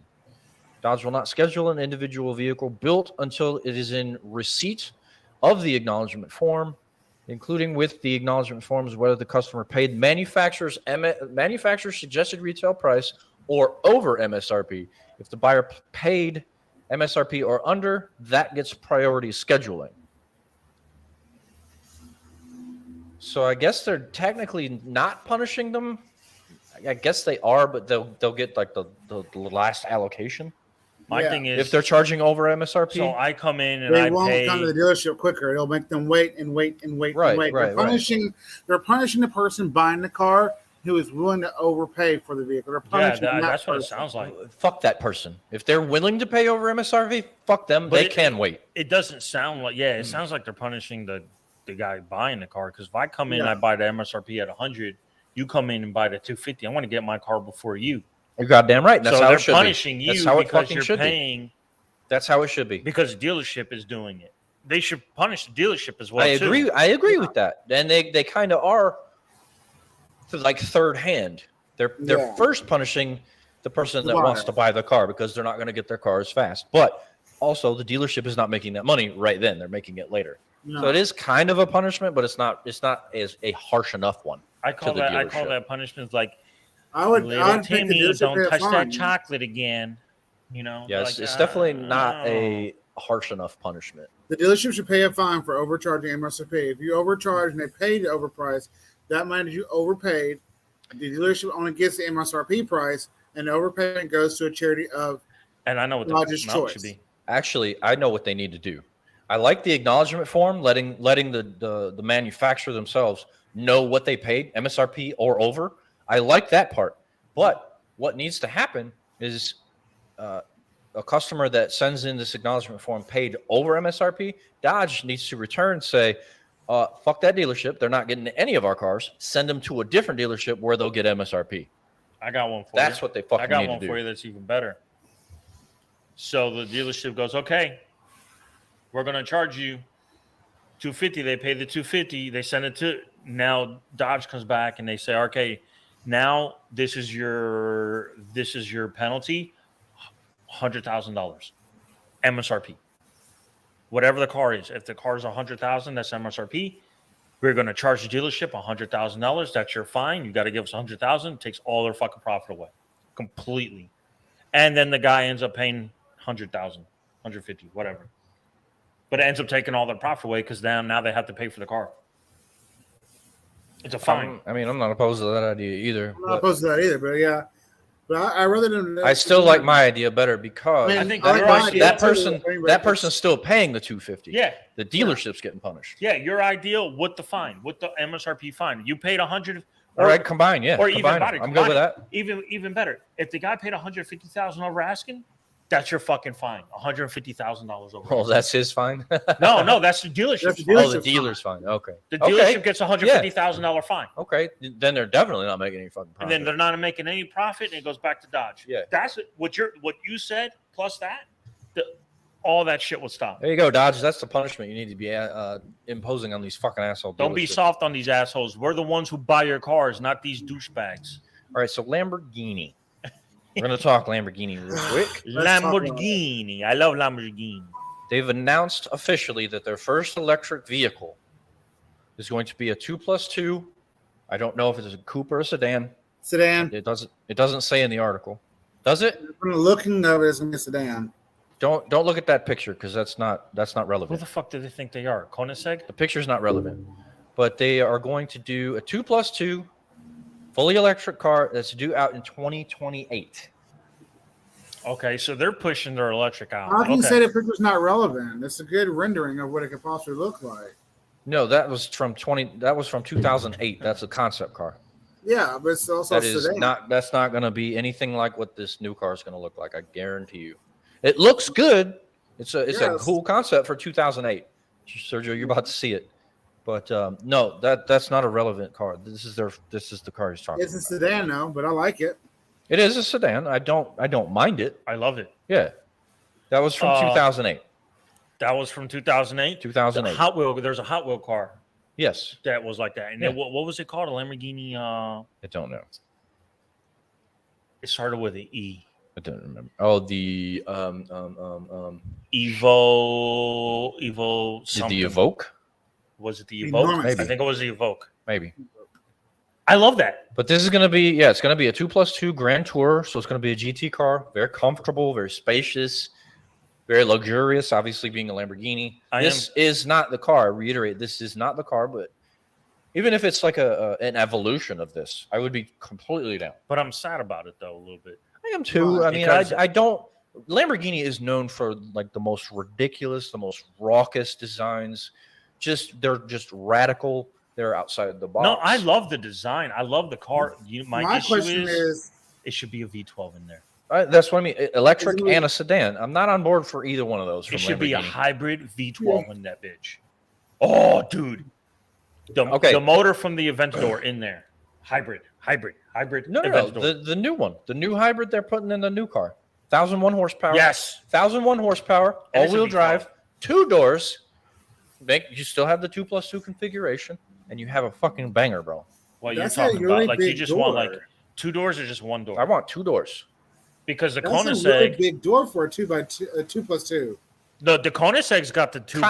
Dodge will not schedule an individual vehicle built until it is in receipt of the acknowledgement form, including with the acknowledgement forms whether the customer paid manufacturer's suggested retail price or over MSRP. If the buyer paid MSRP or under, that gets priority scheduling. So I guess they're technically not punishing them. I guess they are, but they'll get like the last allocation. My thing is, if they're charging over MSRP, so I come in and they I won't pay. come to the dealership quicker. It'll make them wait and wait and wait and wait. They're punishing the person buying the car who is willing to overpay for the vehicle. They're punishing that's what it sounds like. Fuck that person. If they're willing to pay over MSRP, fuck them. They can wait. It doesn't sound like it sounds like they're punishing the guy buying the car. Because if I come in and I buy the MSRP at 100, you come in and buy the 250. I want to get my car before you. You're goddamn right. That's so how they're it should punishing be. you That's how it because fucking you're should paying. Be. That's how it should be. Because the dealership is doing it. They should punish the dealership as well. I agree with that. And they kind of are like third hand. They're first punishing the person that wants to buy the car because they're not going to get their car as fast. But also the dealership is not making that money right then. They're making it later. No. So it is kind of a punishment, but it's not as a harsh enough one. I call that punishment like I'd Timmy, don't touch that chocolate again. You know? Yes, it's definitely not a harsh enough punishment. The dealership should pay a fine for overcharging MSRP. If you overcharge and they pay the overprice, that means you overpaid. The dealership only gets the MSRP price, and the overpayment goes to a charity of and I know what Dodge's the amount choice. Should be. Actually, I know what they need to do. I like the acknowledgement form, letting the manufacturer themselves know what they paid, MSRP or over. I like that part. But what needs to happen is a customer that sends in this acknowledgement form paid over MSRP, Dodge needs to return, say, fuck that dealership. They're not getting any of our cars. Send them to a different dealership where they'll get MSRP. I got one for you. That's what they fucking need to do. I got one for you that's even better. So the dealership goes, okay, we're going to charge you $250. They pay the $250. They send it to now. Dodge comes back and they say, okay, now this is your penalty, $100,000 MSRP. Whatever the car is, if the car is $100,000, that's MSRP. We're going to charge the dealership $100,000. That's your fine. You got to give us $100,000. It takes all their fucking profit away, completely. And then the guy ends up paying $100,000, $150,000, whatever. But it ends up taking all their profit away because now they have to pay for the car. It's a fine. I'm not opposed to that idea either. I'm not opposed to that either, but yeah. But I rather than I still like my idea better because I think that person's still paying the $250. Yeah. The dealership's getting punished. Yeah, your ideal with the fine, with the MSRP fine. You paid $100. All right, combine, yeah. Or even better. I'm good with that. Even better. If the guy paid $150,000 over asking, that's your fucking fine. $150,000 over. Oh, that's his fine? No, that's the dealership. The dealer's fine. Okay. The dealership gets $150,000 fine. Okay. Then they're definitely not making any fucking profit. And then they're not making any profit, and it goes back to Dodge. Yeah. That's what you said plus that. All that shit will stop. There you go, Dodge. That's the punishment you need to be imposing on these fucking assholes. Don't be soft on these assholes. We're the ones who buy your cars, not these douchebags. All right, so Lamborghini. We're going to talk Lamborghini real quick. Lamborghini. I love Lamborghini. They've announced officially that their first electric vehicle is going to be a 2+2. I don't know if it's a coupe or a sedan. Sedan. It doesn't say in the article. Does it? From the looking of it, it's going to be a sedan. Don't look at that picture because that's not Who relevant. the fuck do they think they are? Koenigsegg? The picture's not relevant. But they are going to do a 2+2 fully electric car that's due out in 2028. Okay, so they're pushing their electric out. How can you Okay. say the picture's not relevant? It's a good rendering of what it could possibly look like. No, that was from 2008. That's a concept car. Yeah, but it's also That a is sedan. that's not going to be anything like what this new car is going to look like. I guarantee you. It looks good. It's a Yes. cool concept for 2008. Sergio, you're about to see it. But no, that's not a relevant car. This is the car he's talking It's a about. sedan now, but I like it. It is a sedan. I don't mind it. I love it. Yeah. That was from 2008. That was from 2008? 2008. There's a Hot Wheel car Yes. that was like that. And Yeah. then what was it called? A Lamborghini? I don't know. It started with an E. I don't remember. Oh, the Evo did something. the Evoque? Was it the Evoque? Enormous. Maybe. I think it was the Evoque. Maybe. I love that. But this is going to be, it's going to be a 2+2 Grand Tour. So it's going to be a GT car, very comfortable, very spacious, very luxurious, obviously being a Lamborghini. This is not the car. I reiterate, this is not the car, but even if it's like an evolution of this, I would be completely down. But I'm sad about it, though, a little bit. I am too. Why? I mean, I don't. Lamborghini is known for like the most ridiculous, the most raucous designs. They're just radical. They're outside the box. No, I love the design. I love the car. My issue question is, it should be a V12 in there. That's what I mean. Electric Isn't it- and a sedan. I'm not on board for either one of those. From It should be a Lamborghini. hybrid V12 in that bitch. Oh, dude. The motor from the Aventador in there. Hybrid. No. Aventador. The new one. The new hybrid they're putting in the new car. 1,001 horsepower. Yes. 1,001 horsepower. And it's a All-wheel V12. drive. 2 doors. You still have the 2+2 configuration, and you have a fucking banger, bro. What you're That's a talking really about? Like you big just want like door. 2 doors or just 1 door? I want 2 doors. Because the that's a Koenigsegg, really big door for a 2+2. the Koenigsegg's got the 2x2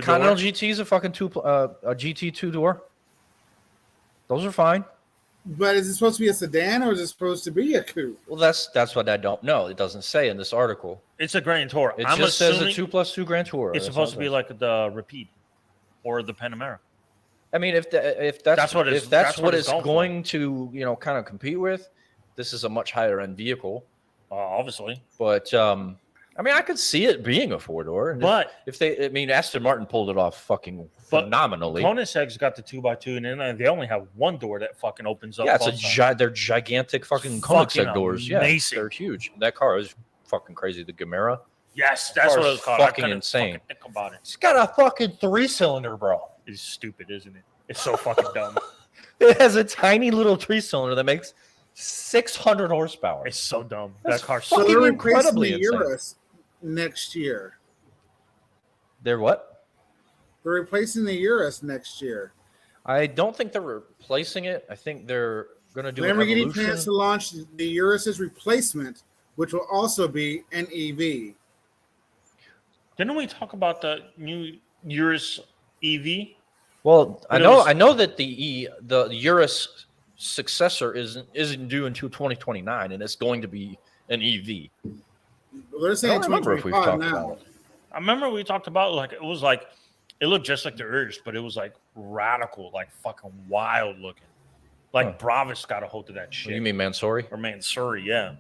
Continental door. GT is a fucking a GT 2-door. Those are fine. But is it supposed to be a sedan or is it supposed to be a coupe? Well, that's what I don't know. It doesn't say in this article. It's a Grand Tour. It I'm just says a assuming 2+2 Grand Tour. it's That's supposed all to be it says. like the Rapide or the Panamera. I mean, if that's That's what it's- if that's what what it's it's going for. going to kind of compete with, this is a much higher end vehicle. Obviously. But I mean, I could see it being a 4-door. And But Aston Martin pulled it off fucking But phenomenally. Koenigsegg's got the 2x2, and then they only have 1 door that fucking opens up. Yeah, both sides. they're gigantic fucking Fucking Koenigsegg doors. Yeah, amazing. they're huge. That car is fucking crazy. The Gemera. Yes, that's car what it is was called. fucking I couldn't insane. fucking think about it. It's got a fucking 3-cylinder, bro. It's stupid, isn't it? It's so fucking dumb. It has a tiny little 3-cylinder that makes 600 horsepower. It's so dumb. That's That car's So so fucking they're dumb. replacing incredibly the insane. Urus next year. They're what? They're replacing the Urus next year. I don't think they're replacing it. I think they're going to do an Lamborghini evolution. plans to launch the Urus's replacement, which will also be an EV. Didn't we talk about the new Urus EV? Well, But it was- I know that the Urus successor isn't due until 2029, and it's going to be an EV. Well, they're I saying don't remember if we've 2025 talked now. about it. I remember we talked about it looked just like the Urus, but it was like radical, like fucking wild looking. Like Huh. Bravis got a hold of that shit. You mean Mansouri? Or Mansouri, yeah.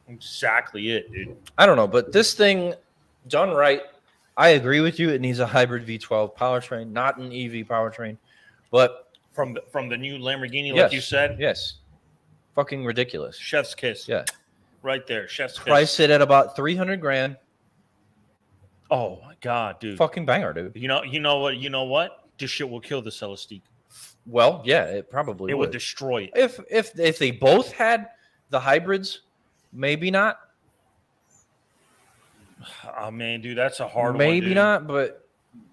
Exactly it, dude. I don't know, but this thing done right, I agree with you. It needs a hybrid V12 powertrain, not an EV powertrain. But From the new Lamborghini, yes, like you said, yes, fucking ridiculous. chef's kiss. Yeah, Right there, chef's kiss. price it at about 300 grand. Oh my god, dude. Fucking banger, dude. You know what? This shit will kill the Celestique. Well, yeah, it probably It would would. destroy it. If they both had the hybrids, maybe not. Oh man, dude, that's a hard one. Maybe Dude. not, but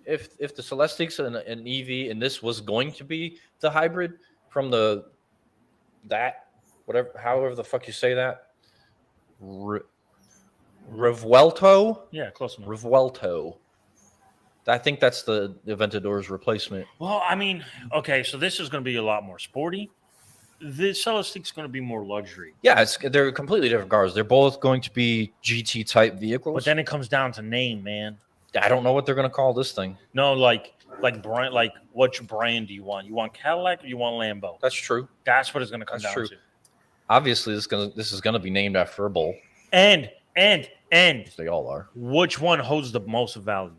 if the Celestique's an EV and this was going to be the hybrid from however the fuck you say that, Revuelto, Yeah, close enough. Revuelto. I think that's the Aventador's replacement. Well, I mean, okay, so this is going to be a lot more sporty. the Celestique's going to be more luxury. Yeah, they're completely different cars. They're both going to be GT type vehicles. But then it comes down to name, man. I don't know what they're going to call this thing. No, like brand, like which brand do you want? You want Cadillac or you want Lambo? That's true. That's what it's going to come down to. Obviously, this is going to be named after a bull. And They all are. which one holds the most value?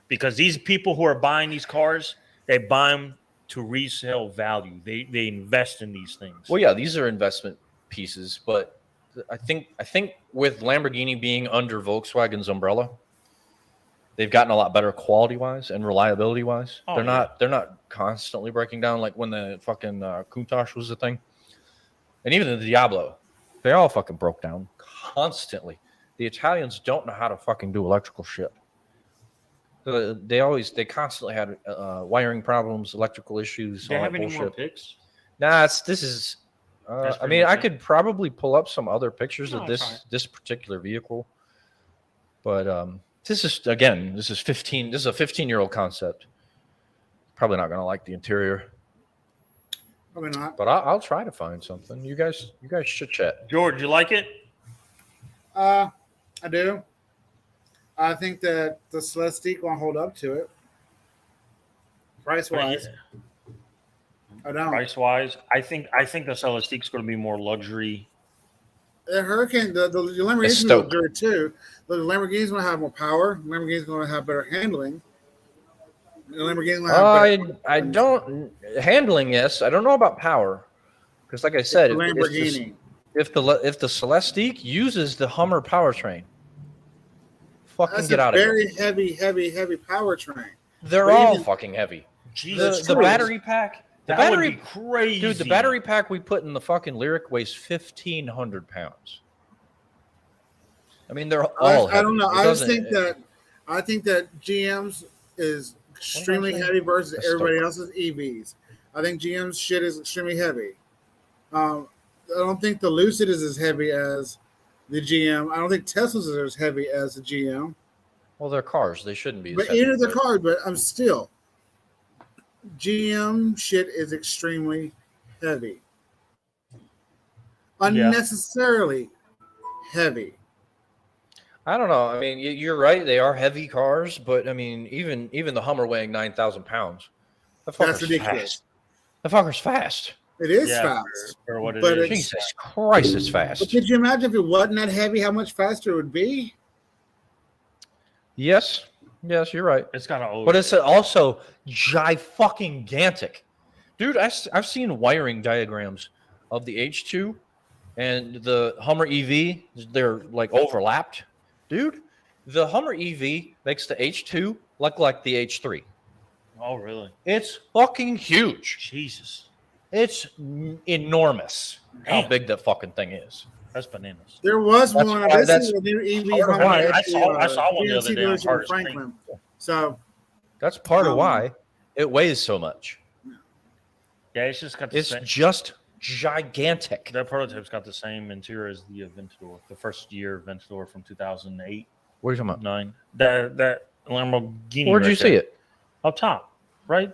Because these people who are buying these cars, they buy them to resale value. They invest in these things. Well, yeah, these are investment pieces, but I think with Lamborghini being under Volkswagen's umbrella, they've gotten a lot better quality wise and reliability wise. Oh, They're not constantly breaking down like when the fucking Countach was a thing, and even the Diablo, they all fucking broke down constantly. The Italians don't know how to fucking do electrical shit. They constantly had wiring problems, electrical issues. Do they all have that any bullshit. more picks? Nah, this is. I mean, I could probably pull up some other pictures of this particular vehicle, but this is 15. This is a 15-year-old concept. Probably not going to like the interior. Probably not. But I'll try to find something. You guys should chat. George, you like it? I do. I think that the Celestiq won't hold up to it. Price wise. I don't. Price wise, I think the Celestique's going to be more luxury. The Hurricane, the Lamborghini's going to do it too. The Lamborghini's going to have more power. The Lamborghini's going to have better handling. The Lamborghini's going to have better I don't handling. Yes, I don't know about power because, like I said, the Lamborghini. If the Celestiq uses the Hummer powertrain, fucking get out of here. That's a very heavy powertrain. They're all fucking heavy. Jesus, the battery pack. That would be crazy, dude. The battery pack we put in the fucking Lyric weighs 1,500 pounds. I mean, they're all. I don't know. I think that GM's is extremely heavy versus everybody else's EVs. I think GM's shit is extremely heavy. I don't think the Lucid is as heavy as the GM. I don't think Tesla's are as heavy as the GM. Well, they're cars. They shouldn't be. But either the cars, but I'm still. GM shit is extremely heavy. Unnecessarily heavy. I don't know. I mean, you're right. They are heavy cars, but I mean, even the Hummer weighing 9,000 pounds. That's ridiculous. Fast. The fucker's fast. It is fast. For what it is. Jesus Christ, it's fast. But could you imagine if it wasn't that heavy, how much faster it would be? Yes, you're right. It's kind of, but it's also gigantic, dude. I've seen wiring diagrams of the H2 and the Hummer EV. They're like overlapped, dude. The Hummer EV makes the H2 look like the H3. Oh, really? It's fucking huge. Jesus, it's enormous. Damn. How big that fucking thing is. That's bananas. There was one. This is a new EV. I saw one the other day on Franklin. So that's part of why it weighs so much. Yeah, it's just got. It's just gigantic. That prototype's got the same interior as the Aventador, the first year Aventador from 2008. What are you talking about? 9. That Lamborghini. Where'd you see it? Up top, right?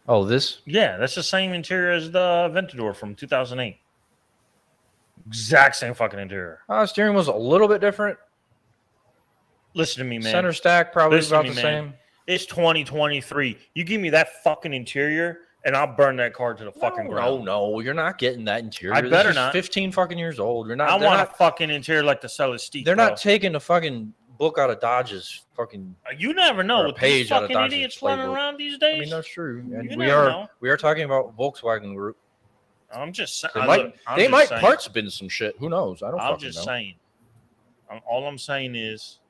Oh, this? Yeah, that's the same interior as the Aventador from 2008. Exact same fucking interior. Steering was a little bit different. Listen to me, man. Center stack probably about the same. It's 2023. You give me that fucking interior, and I'll burn that car to the fucking ground. No, you're not getting that interior. I better not. 15 fucking years old. You're not. I want a fucking interior like the Celestiq. They're not taking the fucking book out of Dodge's fucking. You never know with these fucking idiots running around these days. I mean, that's true. And we are talking about Volkswagen Group. I'm just saying. They might parts bin some shit. Who knows? I'm just saying. All I'm saying is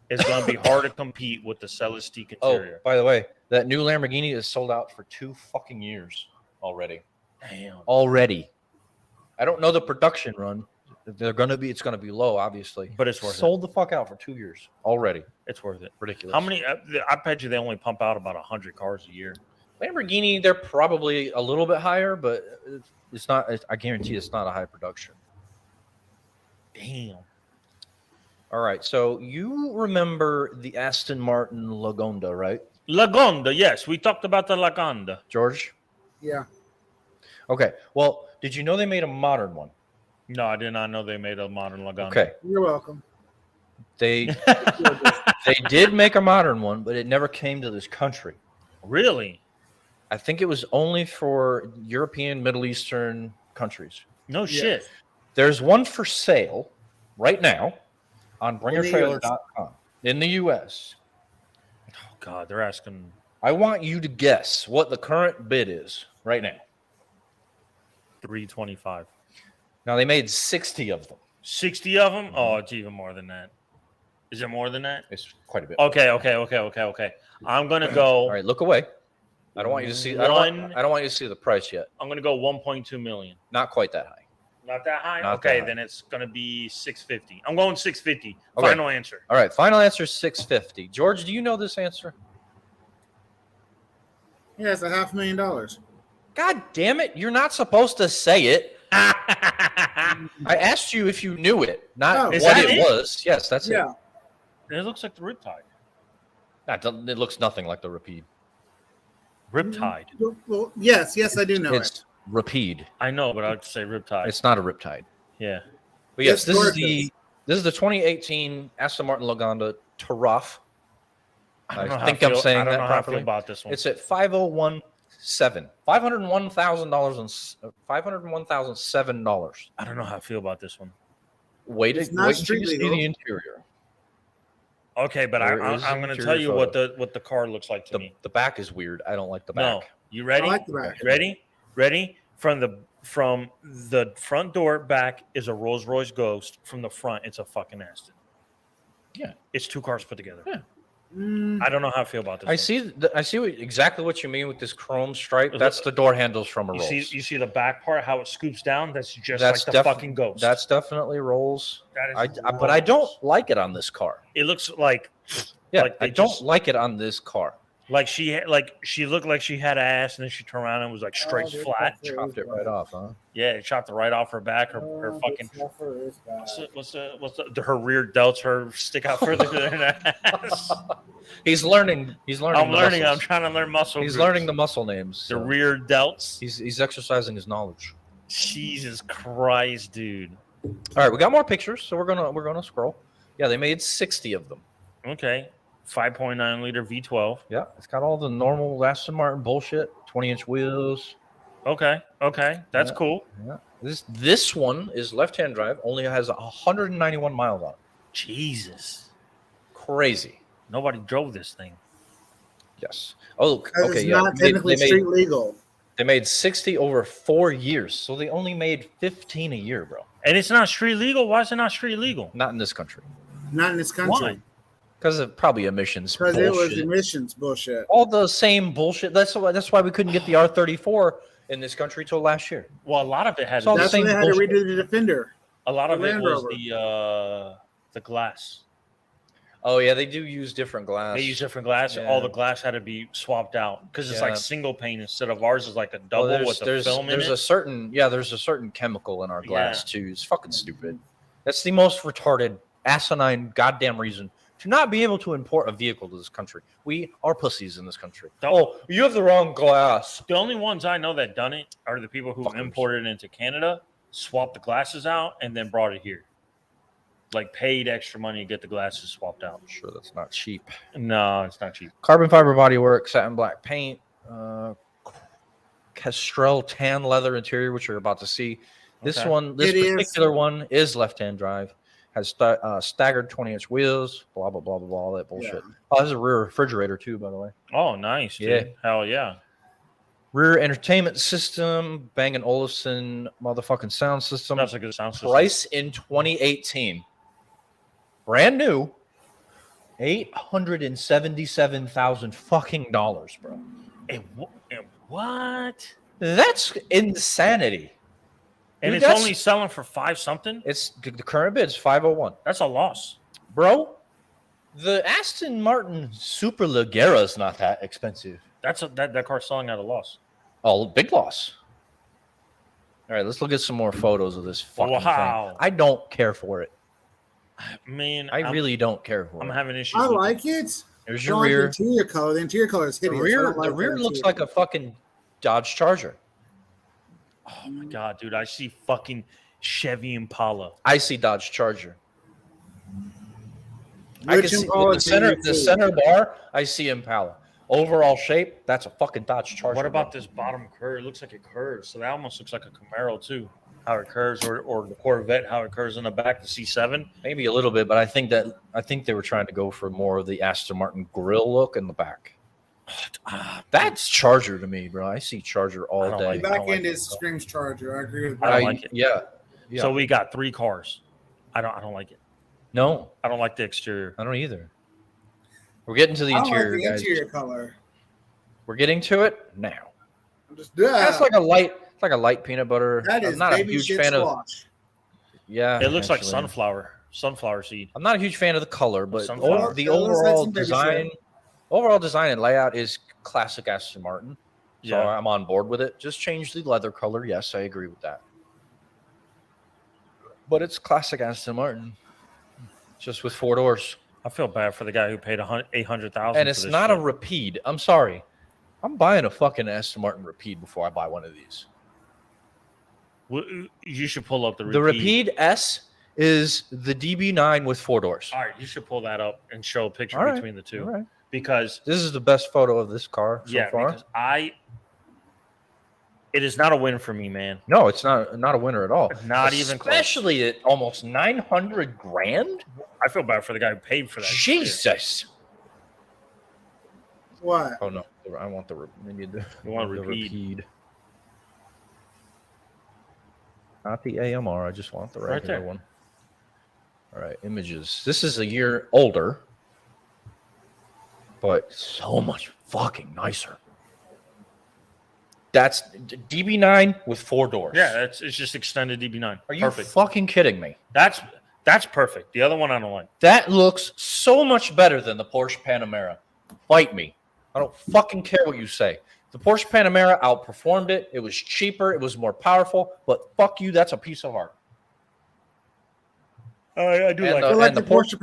it's going to be hard to compete with the Celestiq interior. Oh, by the way, that new Lamborghini is sold out for 2 fucking years already. Damn. Already. I don't know the production run. It's going to be low, obviously. But it's worth it. Sold the fuck out for 2 years already. It's worth it. Ridiculous. How many? I bet you they only pump out about 100 cars a year. Lamborghini, they're probably a little bit higher, but it's not. I guarantee it's not a high production. Damn. All right. So you remember the Aston Martin Lagonda, right? Lagonda, yes. We talked about the Lagonda. George? Yeah. Okay. Well, Did you know they made a modern one? No, I did not know they made a modern Laguna. Okay. You're welcome. They did make a modern one, but it never came to this country. Really? I think it was only for European, Middle Eastern countries. No shit. There's one for sale right now on In the bringertrailer.com in the U.S. Oh God, they're asking. I want you to guess what the current bid is right now. $325. Now, they made 60 of them. 60 of them? Oh, it's even more than that. Is it more than that? It's quite a bit. Okay. I'm gonna go. All right, look away. I don't want you to see. I don't want you to see the price yet. I'm gonna go 1.2 million. Not quite that high. Not that high. Not okay, that high. then it's gonna be 650. I'm going 650. Okay. Final answer. All right, final answer is 650. George, do you know this answer? Yeah, it's $500,000. God damn it! You're not supposed to say it. I asked you if you knew it, not Oh, what is that it it? was. Yes, that's it. Yeah. It looks like the Riptide. It looks nothing like the Rapide. Riptide. Well, yes, I do know It's Rapide. I know, but I like to say Riptide. It's not a Riptide. Yeah. But yes, It's this is gorgeous. the 2018 Aston Martin Lagonda Taraf. I don't know how think I I'm feel- saying I don't that know how I feel properly. about this one. It's at 501,700. $501,007. I don't know how I feel about this one. Wait It's until not you street see legal. the interior. Okay, but There I'm is going to interior tell you photo. what the car looks like to me. The back is weird. I don't like the No, back. you ready? I like the back. Ready? From the front door back is a Rolls Royce Ghost. From the front, it's a fucking Aston. Yeah. It's two cars put together. Yeah. Mm, I don't know how I feel about this. I one. see exactly what you mean with this chrome stripe. Look- That's the door handles from a You Rolls. see the back part, how it scoops down. That's just That's like the fucking Ghost. That's definitely Rolls. That is But I don't Rolls. like it on this car. It looks like Yeah, Like they I don't just- like it on this car. she looked like she had ass, and then she turned around and was like straight flat. Chopped it right off, huh? Yeah, it chopped it right off her back. Her fucking what's the her rear delts her stick out further than her ass. He's learning. I'm learning. I'm muscles. trying to learn muscle. He's groups. learning the muscle names. the so rear delts. He's exercising his knowledge. Jesus Christ, dude. All right, we got more pictures, so we're gonna scroll. Yeah, they made 60 of them. Okay, 5.9 liter V12. Yeah, it's got all the normal Aston Martin bullshit. 20-inch wheels. Okay, that's Yeah. cool. Yeah, this one is left-hand drive. Only has 191 miles on it. Jesus, Crazy. nobody drove this thing. Yes. Oh, because okay. it's Yeah. not technically street legal. They made 60 over 4 years, so they only made 15 a year, bro. And it's not street legal. Why is it not street legal? Not in this country, Not in this country. Why? because of probably emissions. Because it was bullshit. emissions bullshit. All the same bullshit. That's why we couldn't get the R34 in this country till last year. Well, a lot of it had. It's all the That's when same they had to bullshit. redo the Defender. A lot of the it Land was Rover. the glass. Oh yeah, they do use different glass. They use different glass. Yeah. All the glass had to be swapped out because it's like Yeah. single pane instead of ours is like a double with the film in there's it. a certain chemical in our glass too. It's fucking stupid. That's the most retarded, asinine, goddamn reason to not be able to import a vehicle to this country. We are pussies in this country. Oh, you have the wrong glass. The only ones I know that done it are the people who Fuckers. imported it into Canada, swapped the glasses out, and then brought it here. Like paid extra money to get the glasses swapped out. I'm sure that's not cheap. No, it's not cheap. Carbon fiber bodywork, satin black paint, Castrol tan leather interior, which you're about to see. This Okay. this It is. particular one is left-hand drive. Has staggered 20-inch wheels. Blah blah blah blah blah. All that bullshit. Yeah. Oh, there's a rear refrigerator too, by the way. Oh, nice. Dude. Yeah. Hell yeah. Rear entertainment system, Bang & Olufsen motherfucking sound system. That's a good sound system. Price in 2018, brand new, $877,000 fucking dollars, bro. And what? That's insanity. And Dude, it's that's- only selling for $5 something? It's the current bid's 501, That's a loss. bro. The Aston Martin Superleggera is not that expensive. That car's selling at a loss. Oh, big loss. All right, let's look at some more photos of this fucking Wow. thing. I don't care for it. Man, I really don't care for I'm it. having issues. I with like it. There's I your don't like rear. the interior color. The interior color is The hideous. I rear, don't like the rear that looks interior. like a fucking Dodge Charger. Oh my god, dude! I see fucking Chevy Impala. I see Dodge Charger. I can Which see Impala the center bar. I see Impala. Overall shape, that's a fucking Dodge Charger. What about this bottom curve? It looks like it curves, so that almost looks like a Camaro too. How it curves, or the Corvette, how it curves in the back, the C7. Maybe a little bit, but I think they were trying to go for more of the Aston Martin grill look in the back. That's Charger to me, bro. I see Charger all day. The back end is screams Charger. I agree with that. I don't like it. Yeah. So we got 3 cars. I don't like it. No, I don't like the exterior. I don't either. We're getting to the I don't interior, like the guys. interior color. We're getting to it now. I'm just That's like a light peanut butter. that is I'm not a baby huge shit fan of. squash. Yeah, It looks like actually. sunflower seed. I'm not a huge fan of the color, but Sunflower. the That looks like overall some baby design, and layout is classic Aston Martin. So Yeah. I'm on board with it. Just change the leather color. Yes, I agree with that. But it's classic Aston Martin, just with 4 doors. I feel bad for the guy who paid $800,000. And it's not a Rapide. I'm sorry. I'm buying a fucking Aston Martin Rapide before I buy one of these. You should pull up the Rapide. The Rapide S is the DB9 with 4 doors. All right, you should pull that up and show a picture All right. between the two. All right. Because This is the best photo of this car so far. because it is not a win for me, man. No, it's not a winner at all. Not even close. Especially at almost 900 grand. I feel bad for the guy who paid for that. Jesus. What? Oh no, I want the maybe the, You want the Rapide. Rapide. Not the AMR. I just want the Right regular there. one. All right, images. This is a year older, but so much fucking nicer. That's DB9 with 4 doors. Yeah, it's just extended DB9. Are you perfect? fucking kidding me? That's perfect. The other one I don't like. That looks so much better than the Porsche Panamera. Fight me. I don't fucking care what you say. The Porsche Panamera outperformed it. It was cheaper. It was more powerful. But fuck you, that's a piece of art. I do And like the, it. and the Porsche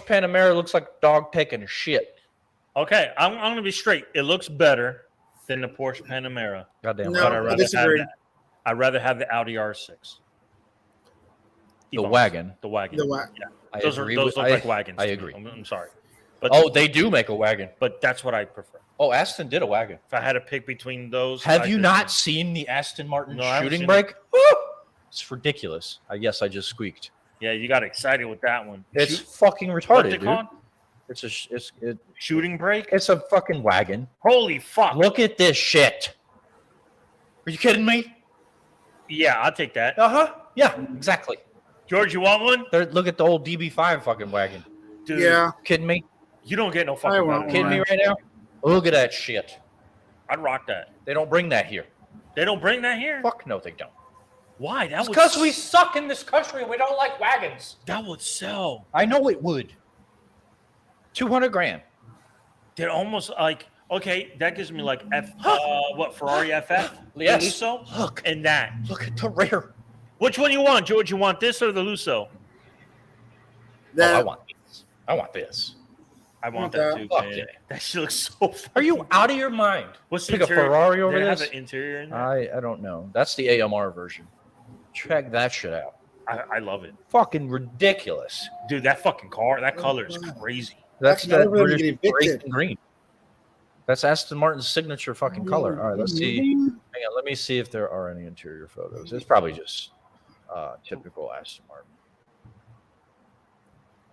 Panamera looks like a dog taking a shit. Okay, I'm going to be straight. It looks better than the Porsche Panamera. Goddamn No, right. But I disagree. I'd rather have the Audi R6. The wagon. The wagon. The wa- Yeah. I Those agree look with- like wagons. I to me. agree. I'm sorry. But, Oh, they do make a wagon. but that's what I prefer. Oh, Aston did a wagon. If I had to pick between those. Have I you just- not seen the Aston Martin No, I haven't shooting seen brake? Woo! It's ridiculous. I guess I just squeaked. Yeah, you got excited with that one. It's fucking retarded, What's it dude. called? Shooting Shooting brake? It's a fucking wagon. Holy fuck. Look at this shit. Are you kidding me? Yeah, I'll take that. Uh-huh. Yeah, exactly. George, you want one? Look at the old DB5 fucking wagon. Dude, Yeah. Kidding me? you don't get no I fucking want better. Kidding me right now? Look at that shit. I'd rock that. They don't bring that here. They don't bring that here? Fuck no, they don't. Why? That It's would because we suck in this country and we don't like wagons. that would sell. I know it would. 200 grand. They're almost like, okay, that gives me like Ferrari FF? Yes. The Lusso? Look. And that. Look at the rear. Which one you want, George? You want this or the Lusso? That, I want this. I want this. I want Want that that? too. Fuck man. yeah. That shit looks so fun. Are you out of your mind? What's the Pick a interior? Ferrari over Did it have this? an interior in there? I don't know. That's the AMR version. Check that shit out. I love it. Fucking ridiculous. Dude, that fucking car, that color is crazy. That's Actually, that I really British get race evicted. and green. That's Aston Martin's signature fucking color. All right, let's see. Hang on, let me see if there are any interior photos. It's probably just typical Aston Martin.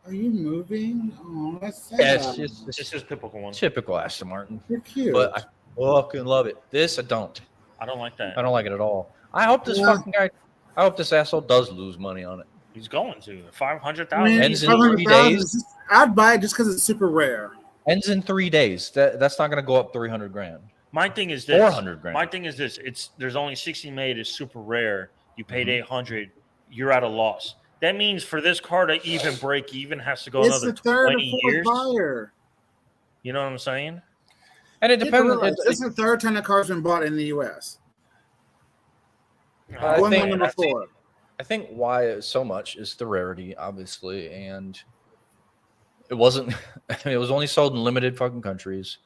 Are you moving? Oh, that's sad. Yeah, it's just It's just typical one. typical Aston Martin. You're cute. But I fucking love it. This I don't. I don't like that. I don't like it at all. I hope this Yeah. fucking guy. I hope this asshole does lose money on it. He's going to I 500,000. mean, Ends in 500,000 3 is just- I'd buy it just because it's super rare. Ends in 3 days. That's not going to go up 300 grand. My thing is this. 400 grand. My thing is this. There's only 60 made. It's super rare. You paid Mm-hmm. 800. You're at a loss. That means for this car to even break even has to go It's another the third or 20 fourth years. buyer. You know what I'm saying? And it People depends. realize It's the third time the car's been bought in the U.S. I One think- number four. I think why it's so much is the rarity, obviously, and it wasn't. It was only sold in limited fucking countries.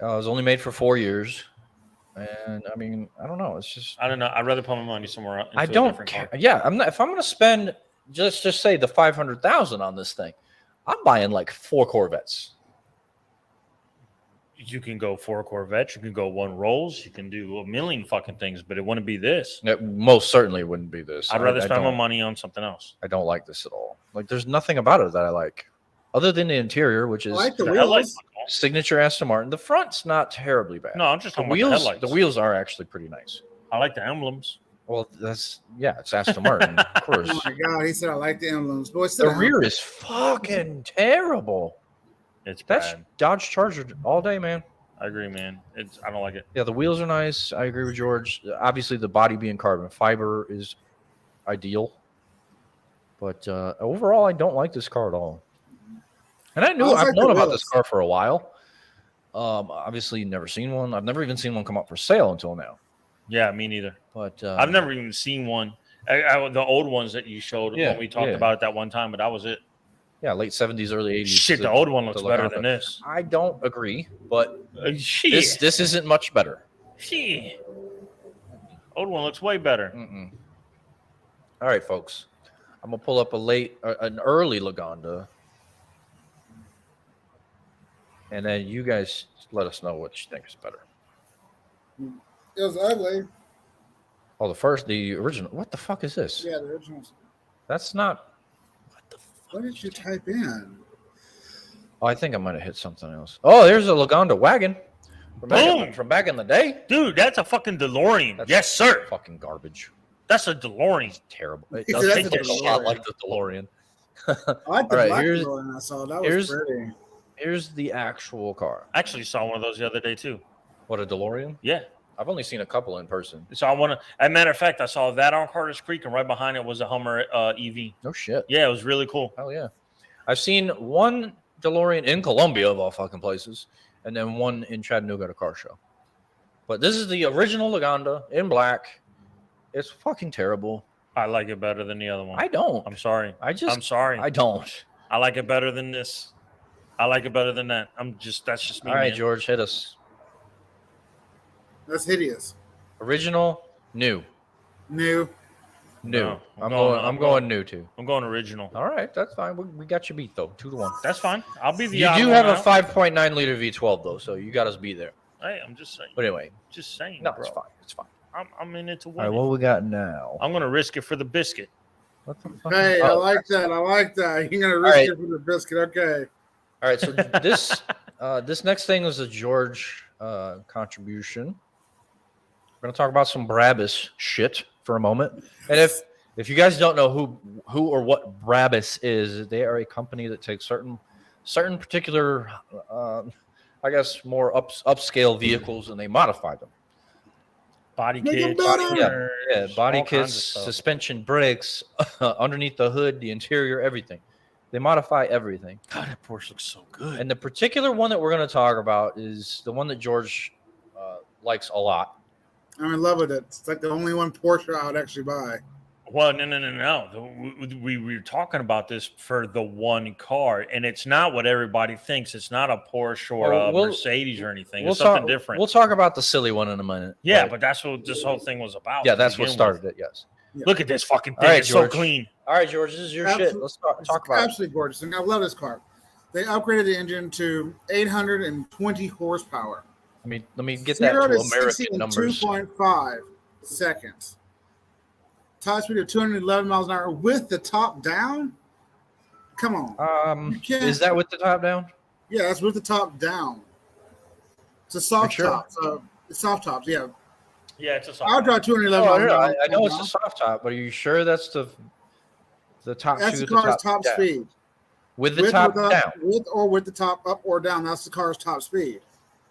It was only made for 4 years. And I mean, I don't know. It's just I don't know. I'd rather put my money somewhere else. I don't care. Yeah, I'm not. If I'm going to spend just say the 500,000 on this thing, I'm buying like 4 Corvettes. You can go 4 Corvettes. You can go 1 Rolls. You can do a million fucking things, but it wouldn't be this. It most certainly wouldn't be this. I'd rather spend my money on something else. I don't like this at all. Like, there's nothing about it that I like, other than the interior, which is I like the headlights. wheels. signature Aston Martin. The front's not terribly bad. No, I'm just the talking about the wheels. headlights. The wheels are actually pretty nice. I like the emblems. Well, it's Aston Martin, of course. Oh my god, he said I like the emblems. Boy, The rear is fucking terrible. It's That's bad. Dodge Charger all day, man. I agree, man. I don't like it. Yeah, the wheels are nice. I agree with George. Obviously, the body being carbon fiber is ideal. But overall, I don't like this car at all. And I've known about this car for a while. Obviously, never seen one. I've never even seen one come up for sale until now. Yeah, me neither. But I've never even seen one. The old ones that you showed when we talked about it that one time, but that was it. Yeah, late 70s, early 80s. Shit, the old one looks better than this. I don't agree, but Shit. this isn't much better. Shit. Old one looks way better. Mm-mm. All right, folks. I'm going to pull up an early Lagonda. And then you guys let us know what you think is better. It was ugly. Oh, the original. What the fuck is this? Yeah, the originals. That's not. What did you type in? Oh, I think I might have hit something else. Oh, there's a Lagonda wagon from back in the day. Dude, that's a fucking DeLorean. Yes, sir. Fucking garbage. That's a DeLorean. It's terrible. It He does said look that's a a lot DeLorean. like the DeLorean. I like the All right, black here's- one I saw. That was pretty. Here's the actual car. I actually saw one of those the other day, too. What, a DeLorean? Yeah. I've only seen a couple in person. So as a matter of fact, I saw that on Carter's Creek, and right behind it was a Hummer EV. No shit. Yeah, it was really cool. Hell yeah. I've seen one DeLorean in Columbia, of all fucking places, and then one in Chattanooga at a car show. But this is the original Lagonda in black. It's fucking terrible. I like it better than the other one. I don't. I'm sorry. I'm sorry. I don't. I like it better than this. I like it better than that. That's just me. All right, man. George, hit us. That's hideous. Original, new. New. No, I'm going new too. I'm going original. All right, that's fine. We got you beat though, 2-1. That's fine. I'll be the. You odd do one have a out. 5.9 liter V12 though, so you got us beat there. Hey, I'm just saying. But anyway, Just saying. no, bro. it's fine. It's fine. I'm in it to All win. right, what we got now? I'm gonna risk it for the biscuit. What the fuck? Hey, I Oh, like that. I like that. You're gonna risk right. it for the biscuit. Okay. All right, so this next thing was a George contribution. We're gonna talk about some Brabus shit for a moment, and if you guys don't know who or what Brabus is, they are a company that takes certain particular, I guess, more upscale vehicles and they modify them. Body Make 'em kits. better. Yeah, body all kinds kits, of stuff. suspension, brakes, underneath the hood, the interior, everything. They modify everything. God, that Porsche looks so good. And the particular one that we're going to talk about is the one that George likes a lot. I'm in love with it. It's like the only one Porsche I would actually buy. Well, no. We were talking about this for the one car, and it's not what everybody thinks. It's not a Porsche or a Mercedes or anything. It's something different. We'll talk about the silly one in a minute. Yeah, but that's what this whole thing was about. Yeah, to that's what begin started with. it, yes. Yeah. Look at this fucking All thing. right, It's so George. clean. All right, George, this is your shit. Let's talk about it. Absolutely gorgeous. And I love this car. They upgraded the engine to 820 horsepower. Let me get that 0 to to 60 American in numbers. 2.5 seconds. Top speed of 211 miles an hour with the top down. Come on. You can't- Is that with the top down? Yeah, that's with the top down. It's a soft Sure? top. So it's soft tops. Yeah, Yeah, it's a soft. I'll drive 211 Oh, miles an yeah, hour. I know it's a soft top, but are you sure that's the top That's two? the car's top yeah. speed. With the top without- down? with the top up or down. That's the car's top speed.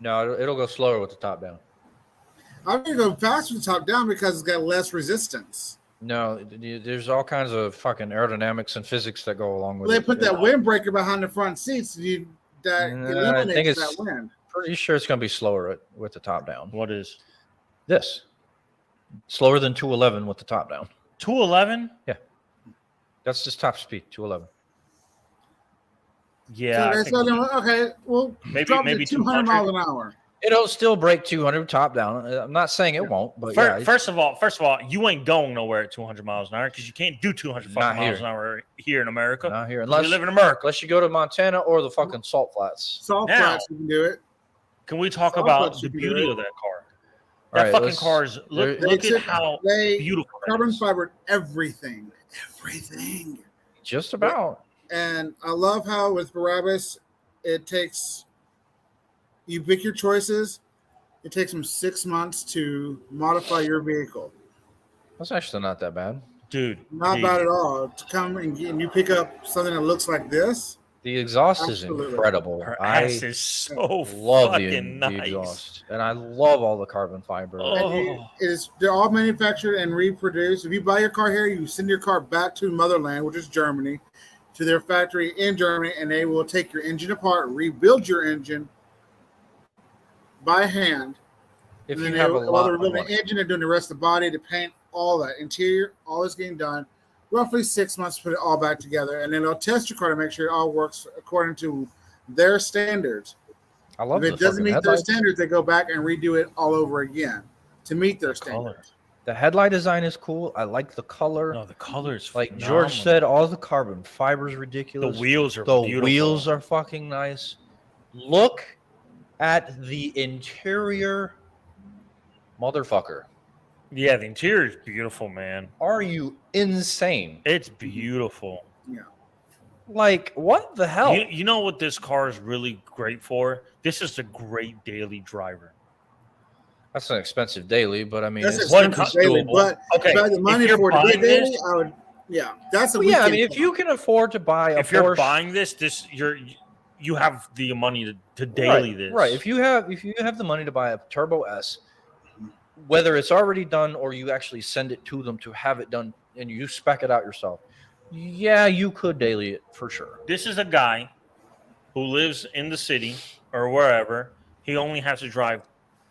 No, it'll go slower with the top down. I'm going to go faster with the top down because it's got less resistance. No, there's all kinds of fucking aerodynamics and physics that go along with They it. put that windbreaker behind the front seats that I think eliminates it's that wind. pretty sure it's going to be slower with the top down. What is This slower than 211 with the top down. 211? That's just top speed, 211. Yeah, I think Okay, well, maybe drop it maybe to 200 miles 200. an hour. It'll still break 200 top down. I'm not saying it won't, but First of all, you ain't going nowhere at 200 miles an hour because you can't do 200 fucking miles an hour here in America. Not here, unless we live in America. Unless you go to Montana or the fucking Salt Flats. Salt Flats, you can do it. Can we talk about the beauty of that car? That fucking car is look at how beautiful. Carbon fiber, everything. Just about. And I love how with Barabbas, you pick your choices. It takes them 6 months to modify your vehicle. That's actually not that bad, dude. Not bad at all. To come and you pick up something that looks like this. the exhaust is incredible. Her ass is so love fucking the nice. exhaust, and I love all the carbon fiber. They're all manufactured and reproduced. If you buy your car here, you send your car back to motherland, which is Germany, to their factory in Germany, and they will take your engine apart, rebuild your engine by hand. If and you then have a lot they're rebuilding the engine, they're doing the rest of the body, the paint, all that interior, all is getting done. Roughly 6 months to put it all back together, and then they'll test your car to make sure it all works according to their standards. I love if it doesn't meet their standards, they go back and redo it all over again to meet their standards. The headlight design is cool. I like the color. No, the color is like phenomenal. George said. All the carbon fiber is ridiculous. The wheels are beautiful. The wheels are fucking nice. Look at the interior, motherfucker. Yeah, the interior is beautiful, man. Are you insane? It's beautiful. Yeah. Like, what the hell? You know what this car is really great for? This is a great daily driver. That's an expensive daily, but I mean, that's it's expensive daily. But okay, if I had the money for the daily, I would. Yeah, that's a. Well, yeah, I mean, if you can afford to buy a if you're Porsche, buying this, you have the money to daily this. Right. If you have the money to buy a Turbo S, whether it's already done or you actually send it to them to have it done and you spec it out yourself, yeah, you could daily it for sure. This is a guy who lives in the city or wherever. He only has to drive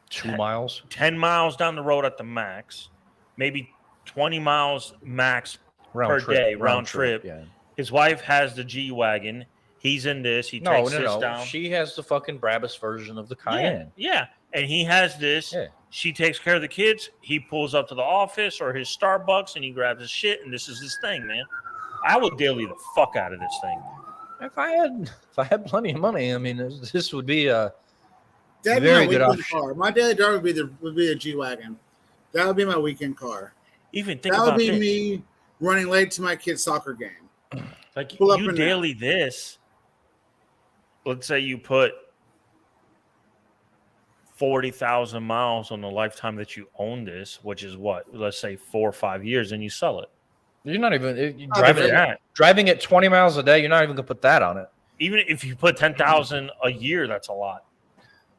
2 miles, 10 miles down the road at the max, maybe 20 miles max per day, round trip. Yeah. His wife has the G-Wagon. He's in this. He takes this down. She has the fucking Brabus version of the Cayenne. Yeah. And he has this. Yeah. She takes care of the kids. He pulls up to the office or his Starbucks and he grabs his shit, and this is his thing, man. I would daily the fuck out of this thing. If I had plenty of money, I mean, this would be a that'd very be good my option. car. My daily driver would be a G-Wagon. That would be my weekend car. Even think that about would be this. me running late to my kid's soccer game. Like you daily this. Let's say you put 40,000 miles on the lifetime that you own this, which is what? Let's say 4 or 5 years, and you sell it. You're not even driving at 20 miles a day. You're not even gonna put that on it. Even if you put 10,000 a year, that's a lot.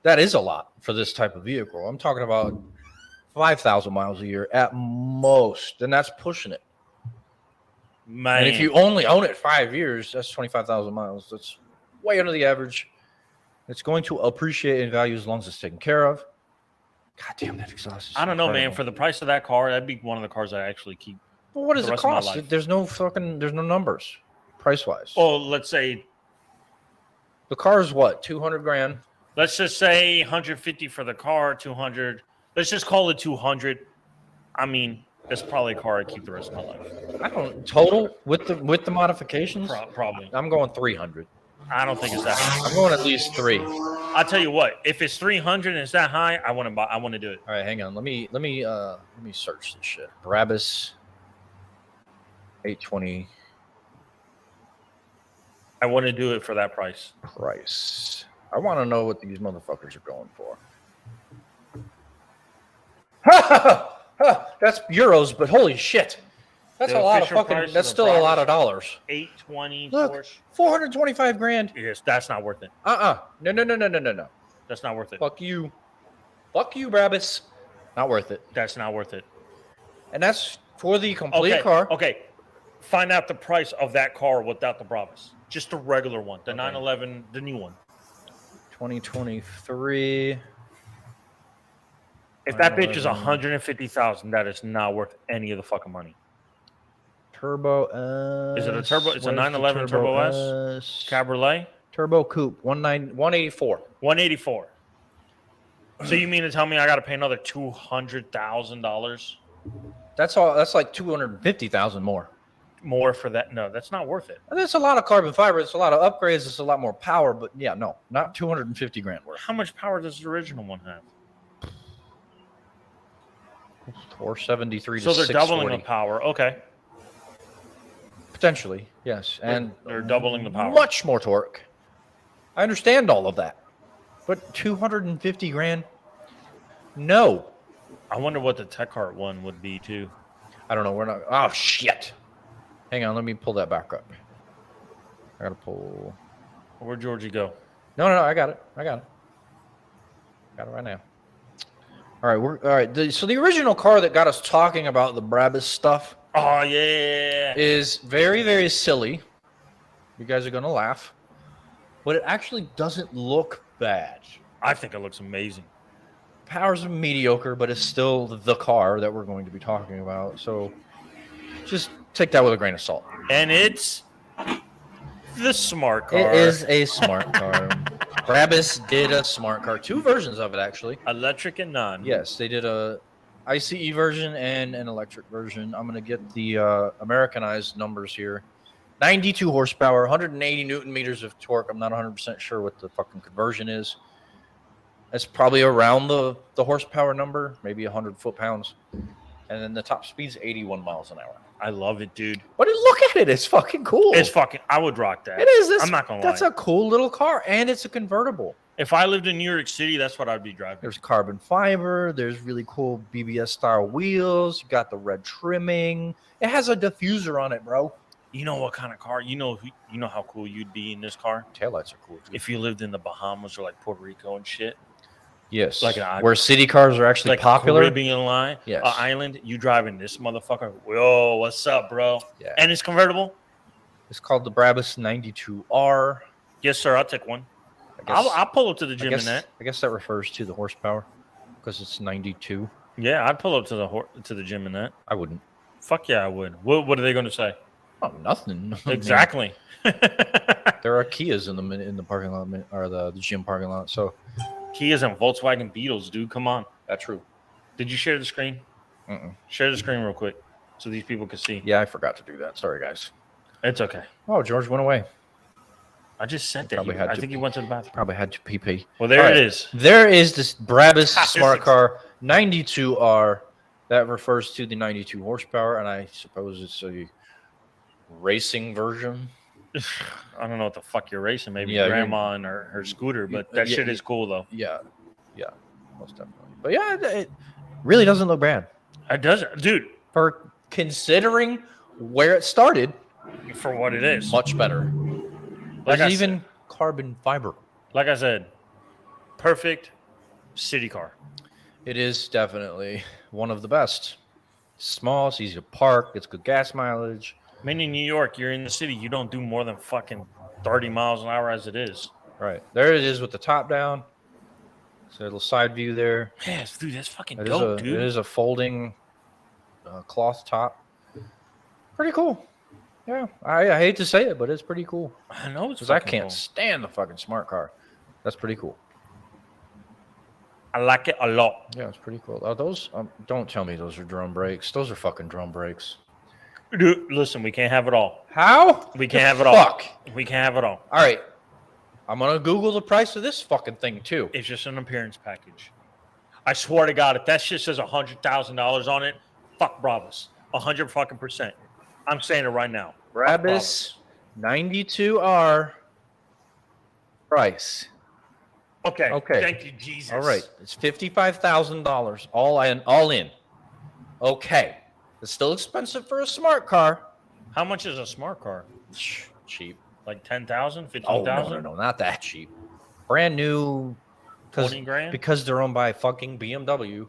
That is a lot for this type of vehicle. I'm talking about 5,000 miles a year at most, and that's pushing it. Man. And if you only own it 5 years, that's 25,000 miles. That's way under the average. It's going to appreciate in value as long as it's taken care of. God damn, that exhaust is I don't know, incredible. man. For the price of that car, that'd be one of the cars I actually keep. Well, what does the it rest of my cost? life. There's no numbers price wise. Oh, let's say the car is what, 200 grand? Let's just say 150 for the car, 200. Let's just call it 200. I mean, it's probably a car I keep the rest of my life. I don't total with the modifications. Probably. I'm going 300. I don't think it's that high. I'm going at least 3. I'll tell you what. If it's 300 and it's that high, I want to buy. I want to do it. All right, hang on. Let me search this shit. Brabus 820. I want to do it for that price. I want to know what these motherfuckers are going for. That's euros, but holy shit. That's a lot of fucking. That's still a lot of dollars. 820. Look, Porsche. 425 grand. Yes, that's not worth it. No. That's not worth it. Fuck you, Brabus. Not worth it. That's not worth it. And that's for the complete car. Okay. Find out the price of that car without the Brabus. Just the regular one, the 911, the new one. 2023. If that bitch is 150,000, that is not worth any of the fucking money. Turbo S. Is it a turbo? It's a 911 Turbo S. Cabriolet. Turbo Coupe. 184. 184. So you mean to tell me I got to pay another $200,000 That's all. That's like 250,000 more. more for that? No, that's not worth it. And it's a lot of carbon fiber. It's a lot of upgrades. It's a lot more power. But yeah, no, not 250 grand worth. How much power does the original one have? 473 So to they're doubling 640. the power. Okay. Potentially, yes, and They're doubling the power. much more torque. I understand all of that, but 250 grand? No, I wonder what the Tech Heart one would be too. I don't know. We're not. Oh shit! Hang on, let me pull that back up. I gotta pull. Where'd Georgie go? No, I got it. Got it right now. All right, all right. So the original car that got us talking about the Brabus stuff. Oh yeah. Is very, very silly. You guys are going to laugh. But it actually doesn't look bad. I think it looks amazing. Power's mediocre, but it's still the car that we're going to be talking about. So just take that with a grain of salt. And it's the smart car. It is a smart car. Brabus did a smart car. 2 versions of it, actually. Electric and non. Yes, they did a ICE version and an electric version. I'm going to get the Americanized numbers here. 92 horsepower, 180 newton meters of torque. I'm not 100% sure what the fucking conversion is. That's probably around the horsepower number, maybe 100 foot-pounds. And then the top speed's 81 miles an hour. I love it, dude. But look at it. It's fucking cool. It's fucking, I would rock that. It is. I'm not going to lie. That's a cool little car, and it's a convertible. If I lived in New York City, that's what I'd be driving. There's carbon fiber. There's really cool BBS-style wheels. You got the red trimming. It has a diffuser on it, bro. You know what kind of car? You know how cool you'd be in this car? Taillights are cool, too. If you lived in the Bahamas or like Puerto Rico and shit. Yes. Like where city cars are actually like popular. Caribbean line, Yes. island, you driving this motherfucker. Whoa, what's up, bro? Yeah. And it's convertible? It's called the Brabus 92R. Yes, sir. I'll take one. I guess, I'll pull up to the gym in that. I guess that refers to the horsepower because it's 92. Yeah, I'd pull up to the gym in that. I wouldn't. Fuck yeah, I would. What are they going to say? Oh, nothing. Exactly. There are Kias in the parking lot or the gym parking lot. So Kias and Volkswagen Beetles, dude. Come on. that's true. Did you share the screen? Share the screen real quick so these people can see. Yeah, I forgot to do that. Sorry, guys. It's okay. Oh, George went away. I just said that. Probably had I to think he pee. went to the bathroom. Probably had to pee. Well, there it is. There is this Brabus Smart is- Car 92R that refers to the 92 horsepower, and I suppose it's a racing version. I don't know what the fuck you're racing. Maybe Yeah, grandma and her scooter, but that yeah, shit is cool though. Yeah, most definitely. But yeah, it really doesn't look bad It doesn't, dude. for considering where it started. For what it is, Much better. Like There's I even carbon fiber. like I said, perfect city car. It is definitely one of the best. It's small, it's easy to park, it's good gas mileage. I mean, in New York, you're in the city. You don't do more than fucking 30 miles an hour as it is. Right. There it is with the top down. It's a little side view there. Yes, dude, that's fucking It dope, is dude. It is a folding cloth top. Pretty cool. Yeah. I hate to say it, but it's pretty cool. I know it's Because I fucking can't cool. stand the fucking smart car. That's pretty cool. I like it a lot. Yeah, it's pretty cool. Are those? Don't tell me those are drum brakes. Those are fucking drum brakes. Dude, listen, we can't have it all. How? We can't have it all. Fuck. We can't have it all. All right. I'm going to Google the price of this fucking thing, too. It's just an appearance package. I swear to God, if that shit says $100,000 on it, fuck Brabus. 100 fucking %. I'm saying it right now. Fuck Brabus 92R price. Okay. Okay. Thank you, Jesus. All right. It's $55,000 all in. Okay. It's still expensive for a smart car. How much is a smart car? Cheap. Like 10,000, Oh, 15,000? no, not that cheap. Brand new. 20 grand? Because they're owned by fucking BMW.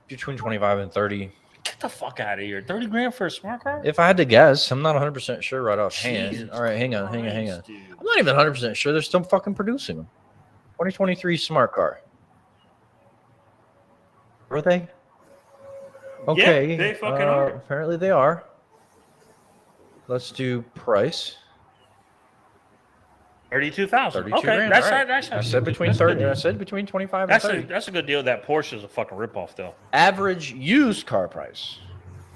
Between 25 and 30. Get the fuck out of here. 30 grand for a smart car? If I had to guess, I'm not 100% sure right offhand. Jesus All right, hang on. Christ, dude. I'm not even 100% sure. They're still fucking producing them. 2023 smart car. Are they? Okay. they fucking are. Apparently they are. Let's do price. 32,000. 32 Okay, grand. that's all right. that's I said between that's a good 30. I deal. said between 25 That's and a 30. that's a good deal. That Porsche is a fucking ripoff, though. Average used car price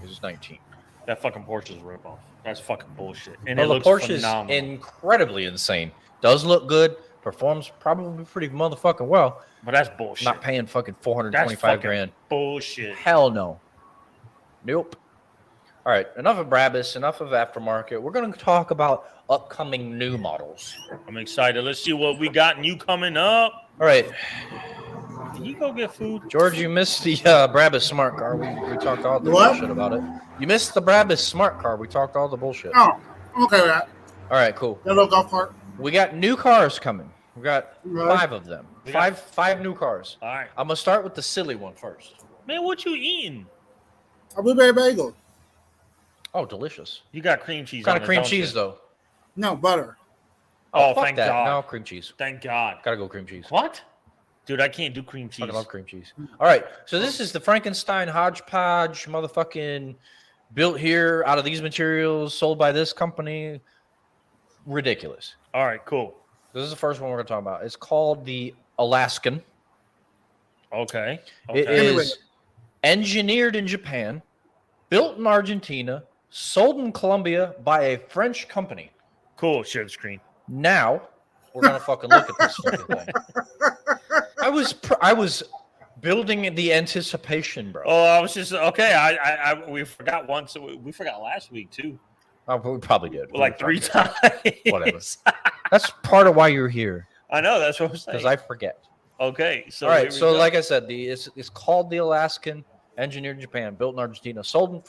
is 19. That fucking Porsche is a ripoff. That's fucking bullshit, and Well, it the looks Porsche is phenomenal. incredibly insane. Does look good. Performs probably pretty motherfucking well. But that's bullshit. Not paying fucking That's 425 fucking grand. bullshit. Hell no. Nope. All right. Enough of Brabus. Enough of aftermarket. We're going to talk about upcoming new models. I'm excited. Let's see what we got new coming up. All right. Can you go get food? George, you missed the Brabus smart car. We talked all the bullshit about it. You missed the Brabus smart car. We talked all the bullshit. Oh, okay with that. All right, cool. That little golf cart. We got new cars coming. We got Really? 5 of them. We got- Five new cars. All right, I'm gonna start with the silly one first. man. What you eating? A blueberry bagel. Oh, delicious. You got cream cheese. What kind on of it, cream don't cheese you? though? No, butter. Oh, fuck thank that. God. No cream cheese. Thank God. Gotta go cream cheese. What? Dude, I can't do cream cheese. I love cream cheese. All right, so this is the Frankenstein hodgepodge motherfucking built here out of these materials, sold by this company. Ridiculous. All right, cool. This is the first one we're gonna talk about. It's called the Alaskan. Okay. It Okay. is engineered in Japan, built in Argentina, sold in Colombia by a French company. Cool. Share the screen. Now we're gonna fucking look at this fucking thing. I was building the anticipation, bro. Oh, I was just okay. We forgot once. We forgot last week too. Oh, we probably did. Like 3 times. Whatever. That's part of why you're here, I know. That's what I'm saying. because I forget. Okay. So All here right. we So, go. like I said, it's called the Alaskan, engineered in Japan, built in Argentina, sold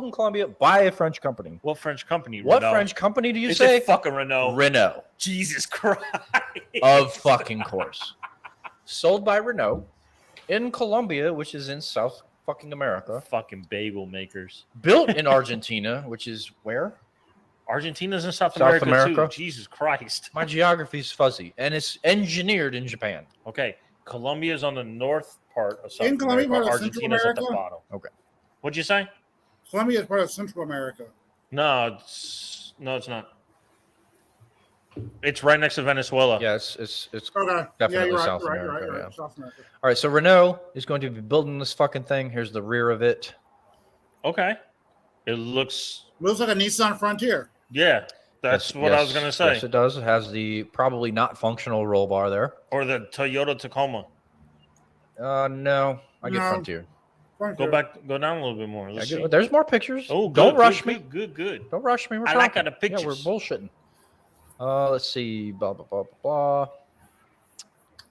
in Colombia by a French company. What French company? What Renault? French company do you Is say? it fucking Renault? Renault. Jesus Christ. Of fucking course. Sold by Renault in Colombia, which is in South fucking America. Fucking bagel makers. Built in Argentina, which is where? Argentina's in South South America America? too. Jesus Christ. My geography's fuzzy. And it's engineered in Japan. Okay. Colombia's on the north part of South Isn't Colombia America. part of Central Argentina's at the America? bottom. Okay. What'd you say? Colombia is part of Central America. No, it's not. It's right next to Venezuela. Yeah, it's Okay. Definitely you're right, South right, America, right, yeah. right. South America. all right. So Renault is going to be building this fucking thing. Here's the rear of it. Okay. It looks. Looks like a Nissan Frontier. Yeah, that's Yes, what I was gonna say. Yes, it does. It has the probably not functional roll bar there. Or the Toyota Tacoma. No, I get No. Frontier. Frontier. Go down a little bit more. I Let's get- see. there's more pictures. Oh, good, don't rush good, me. Good. Don't rush me. We're I like talking. how the Yeah, we're pictures. bullshitting. Let's see. Blah blah blah blah blah.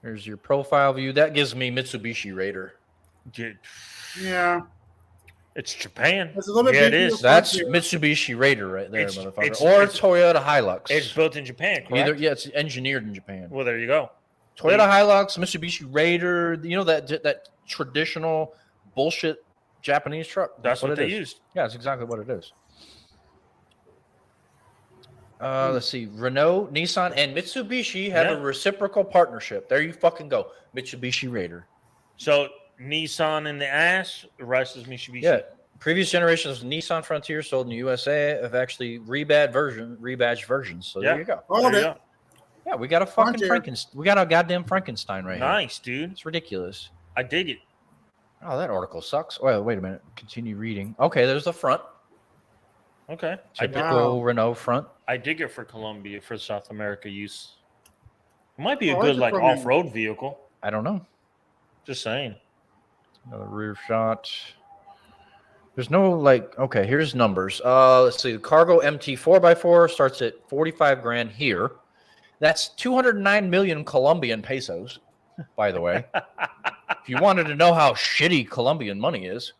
Here's your profile view. That gives me Mitsubishi Raider. Dude, Yeah. it's Japan. It's a little bit Yeah, it bigger. is. That's Frontier. Mitsubishi Raider right there, It's- motherfucker. it's- or it's- Toyota Hilux. It's built in Japan, correct? Either, yeah, it's engineered in Japan. Well, there you go. Toyota Hilux, Mitsubishi Raider. You know that traditional bullshit Japanese truck. That's what they it is. used. Yeah, that's exactly what it is. Let's see. Renault, Nissan, and Mitsubishi have Yeah. a reciprocal partnership. There you fucking go. Mitsubishi Raider. So Nissan in the ass, the rest is Mitsubishi. Yeah. Previous generations of Nissan Frontier sold in the USA have actually rebadged versions. So Yeah. there you go. Hold There you it. go. Yeah, we got a fucking Frontier. Frankenstein. We got a goddamn Frankenstein right here. Nice, dude. It's ridiculous. I dig it. Oh, that article sucks. Well, wait a minute. Continue reading. Okay, there's the front. Okay. Typical Renault front. I dig it for Colombia, for South America use. It might be a I good like it like from- off-road vehicle. I don't know. Just saying. Another rear shot. There's no like. Okay, here's numbers. Let's see. The Cargo MT 4x4 starts at 45 grand here. That's 209 million Colombian pesos. By the way, if you wanted to know how shitty Colombian money is,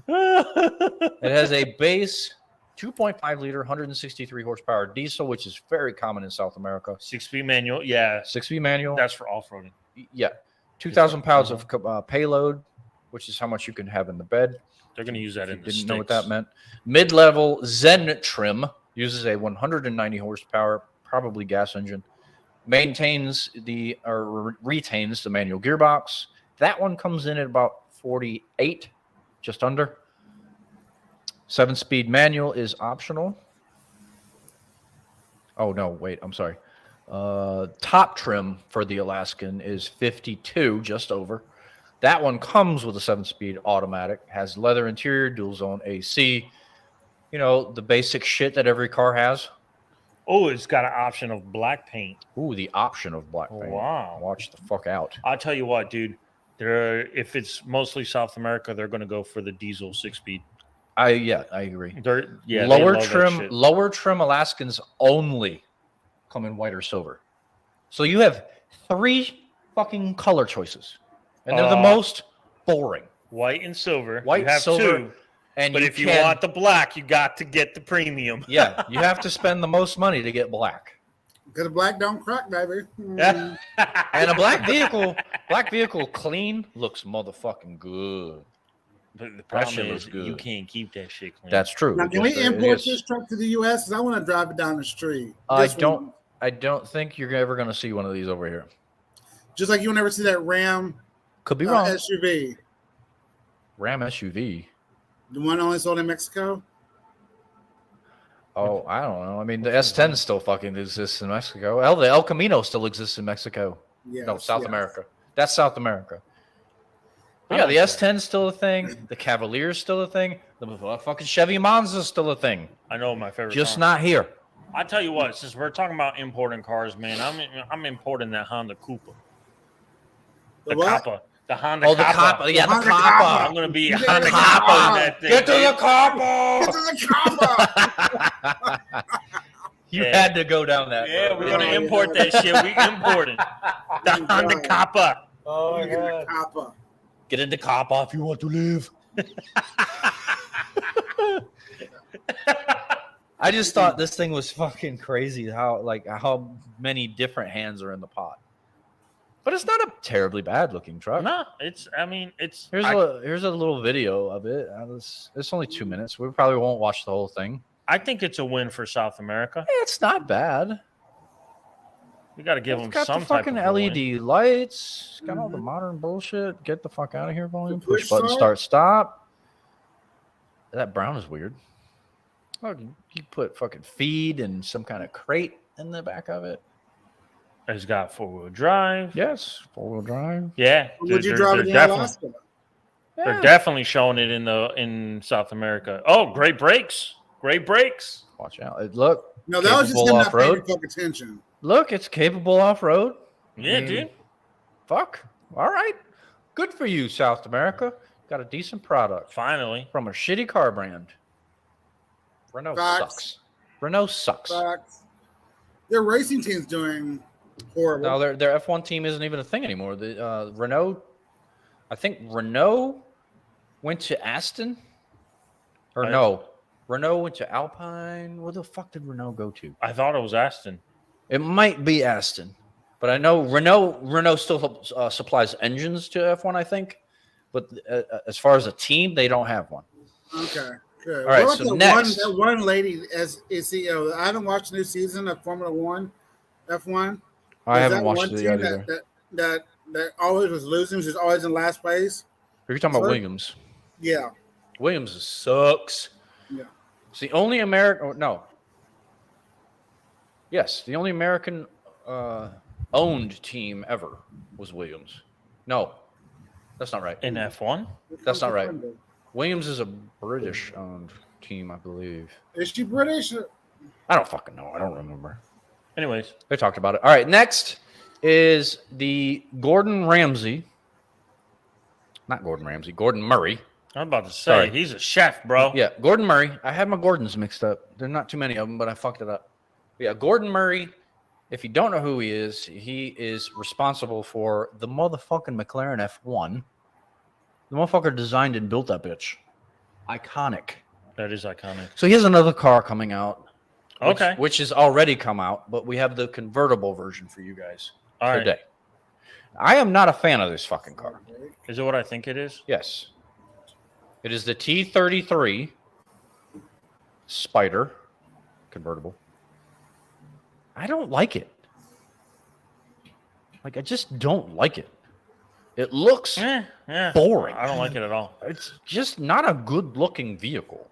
it has a base 2.5 liter, 163 horsepower diesel, which is very common in South America. 6-speed manual. Yeah. 6V manual. That's for off-roading. Yeah. 2,000 pounds of payload, which is how much you can have in the bed. They're going to use that If in you the didn't know what States. that meant. Mid-level Zen trim uses a 190 horsepower, probably gas engine. Retains the manual gearbox. That one comes in at about 48, just under. 7-speed manual is optional. Oh no, wait, I'm sorry. Top trim for the Alaskan is 52, just over. That one comes with a 7-speed automatic, has leather interior, dual zone AC. You know, the basic shit that every car has. Oh, it's got an option of black paint. Ooh, the option of black paint. Wow. Watch the fuck out. I'll tell you what, dude. If it's mostly South America, they're going to go for the diesel 6-speed. I agree. Lower trim Alaskans only come in white or silver. So you have 3 fucking color choices, and they're the most boring. White and silver. White, you have silver, 2. And but if you want the black, you got to get the premium. Yeah, you have to spend the most money to get black. Because black don't crack, baby. And a black vehicle clean looks motherfucking good. But the problem is you can't keep that shit clean. That's true. Now, can we import this truck to the U.S.? Because I want to drive it down the street. I don't think you're ever going to see one of these over here. Just like you'll never see that Ram. Could be wrong. SUV. Ram SUV. The one only sold in Mexico. Oh, I don't know. I mean, the S10 still fucking exists in Mexico. Hell, the El Camino still exists in Mexico. Yes, no, South America. That's South America. But yeah, the S10 is still a thing. The Cavalier is still a thing. The fucking Chevy Monza is still a thing. I know my favorite. Just not here. I tell you what, since we're talking about importing cars, man, I'm importing that Honda Cooper. The Kappa. The Honda Kappa. The Kappa. Yeah, the Kappa. I'm going to be Honda Kappa in that thing. Get to the Kappa. Get to the Kappa. You had to go down that. Yeah, we're going to import that shit. We imported the Honda Kappa. Oh, my God. Kappa. Get into Kappa if you want to live. I just thought this thing was fucking crazy how many different hands are in the pot. But it's not a terribly bad looking truck. No, it's. Here's a little video of it. It's only 2 minutes. We probably won't watch the whole thing. I think it's a win for South America. It's not bad. We got to give them some type of fucking LED win. lights. It's got all the modern bullshit. Get the fuck out of here, volume. Push button, start, stop. That brown is weird. Oh, you put fucking feed and some kind of crate in the back of it. It's got 4-wheel drive. Yes, 4-wheel drive. Yeah. Would you drive it in Alaska? Yeah. They're definitely showing it in South America. Oh, great brakes. Great brakes. Watch out. Look. No, that was just him not paying fucking attention. Look, it's capable off-road. Yeah, dude. Fuck. All right. Good for you, South America. Got a decent product. Finally. From a shitty car brand. Renault sucks. Renault sucks. Facts. Their racing team's doing horrible. No, their F1 team isn't even a thing anymore. The Renault, I think Renault went to Aston. Or no, Renault went to Alpine. Where the fuck did Renault go to? I thought it was Aston. It might be Aston, but I know Renault still supplies engines to F1, I think. But as far as a team, they don't have one. Okay, good. All right, so next. That one lady as CEO. I haven't watched the new season of Formula One, F1. I haven't watched it yet either. That always was losing. She was always in last place. Are you talking about Williams? Yeah. Williams sucks. Yeah. It's the only American. No. Yes, the only American owned team ever was Williams. No, that's not right. In F1? That's not right. Williams is a British-owned team, I believe. Is she British? I don't fucking know. I don't remember. Anyways. They talked about it. All right, next is the Gordon Ramsay. Not Gordon Ramsay, Gordon Murray. I'm about to say, he's a chef, bro. Yeah, Gordon Murray. I had my Gordons mixed up. There's not too many of them, but I fucked it up. But yeah, Gordon Murray, if you don't know who he is responsible for the motherfucking McLaren F1. The motherfucker designed and built that bitch. Iconic. That is iconic. So he has another car coming out. Okay. Which has already come out, but we have the convertible version for you guys today. Right. I am not a fan of this fucking car. Is it what I think it is? Yes. It is the T33 Spider convertible. I don't like it. Like, I just don't like it. It looks boring. I don't like it at all. It's just not a good-looking vehicle.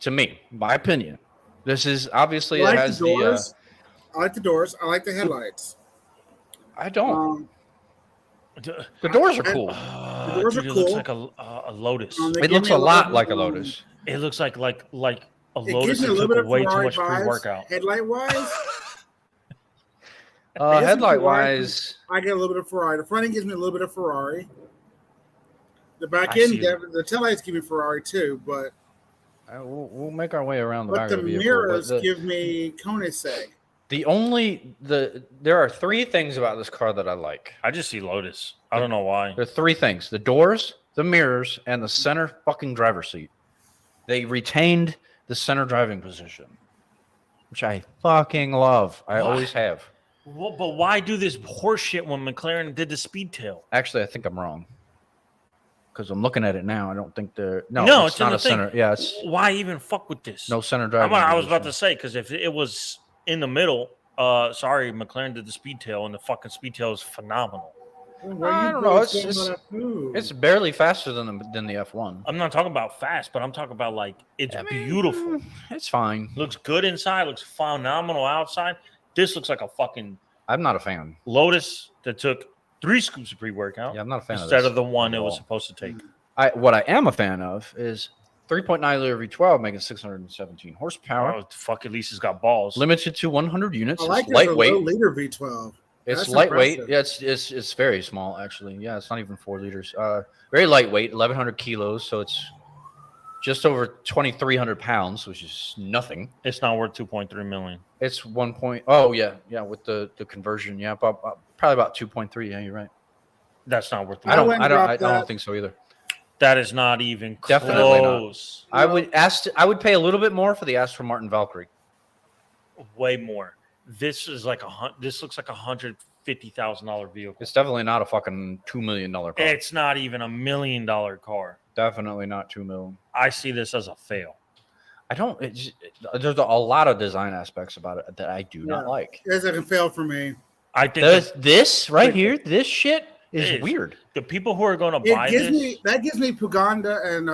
To me, my opinion. This is obviously it has the. I like the doors. I like the headlights. I don't. Um, The doors are cool. The doors dude, are it looks cool. like a Lotus. They It give looks me a little lot bit, like a Lotus. It looks like a It Lotus gives me that a little took bit of way too Ferrari much vibes, pre-workout. headlight wise. Headlight wise, I get a little bit of Ferrari. The front end gives me a little bit of Ferrari. The back I end, see. the taillights give me Ferrari too, but we'll make our way around the back the of the vehicle. mirrors But give me Koenigsegg. there are three things about this car that I like. I just see Lotus. I don't know why. There are three things: the doors, the mirrors, and the center fucking driver's seat. They retained the center driving position, which I fucking love. I always have. Well, but why do this horse shit when McLaren did the speed tail? Actually, I think I'm wrong. Because I'm looking at it now. I don't think No, it's not in the a thing. center. Yeah, it's Why even fuck with this? no center driving. I was about position. to say, because if it was in the middle, McLaren did the speed tail, and the fucking speed tail is phenomenal. I don't know. It's barely faster than the F1. I'm not talking about fast, but I'm talking about like it's beautiful. It's fine. Looks good inside, looks phenomenal outside. This looks like a fucking I'm not a fan. Lotus that took 3 scoops of pre-workout Yeah, I'm not a fan instead of of the one at it was all. supposed to take. What I am a fan of is 3.9 liter V12 making 617 horsepower. Oh, fuck! At least it's got balls. Limited to 100 units. I like It's lightweight. a liter V12. It's That's lightweight. impressive. Yeah, it's very small actually. Yeah, it's not even 4 liters. Very lightweight, 1,100 kilos. So it's just over 2,300 pounds, which is nothing. It's not worth 2.3 million. It's 1 point. Oh yeah, with the conversion. Yeah, probably about 2.3. Yeah, you're right. That's not worth. I wouldn't drop don't that. think so either. That is not even Definitely not. close. I would pay a little bit more for the Aston Martin Valkyrie. Way more. This is like this looks like $150,000 vehicle. It's definitely not a fucking $2 million car. It's not even $1 million car. Definitely not $2 million. I see this as a fail. I don't. There's a lot of design aspects about it that I do not like. It's like a fail for me. I think This right here, this shit is It is. weird. the people who are going to It buy gives this, me Puganda and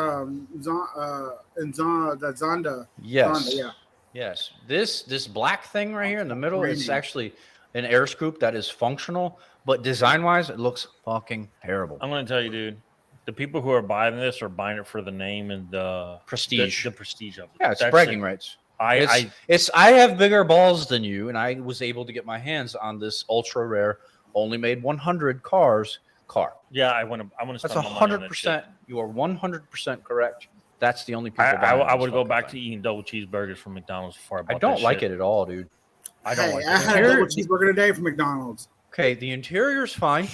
Zonda. Yes. Zonda, yeah. Yes. This black thing right here in the middle is Crazy. actually an air scoop that is functional, but design-wise, it looks fucking terrible. I'm going to tell you, dude, the people who are buying this are buying it for the name and the Prestige. the prestige of it. Yeah, it's That's bragging it. rights. I I have bigger balls than you, and I was able to get my hands on this ultra rare, only made 100 car. yeah, I want to That's spend my money on that shit. 100%. You are 100% correct. That's the only people. I would go back to eating double cheeseburgers from McDonald's before I bought I don't that like shit. it at all, dude. I don't Hey, like I it. had a double cheeseburger today from McDonald's. Okay, the interior's fine.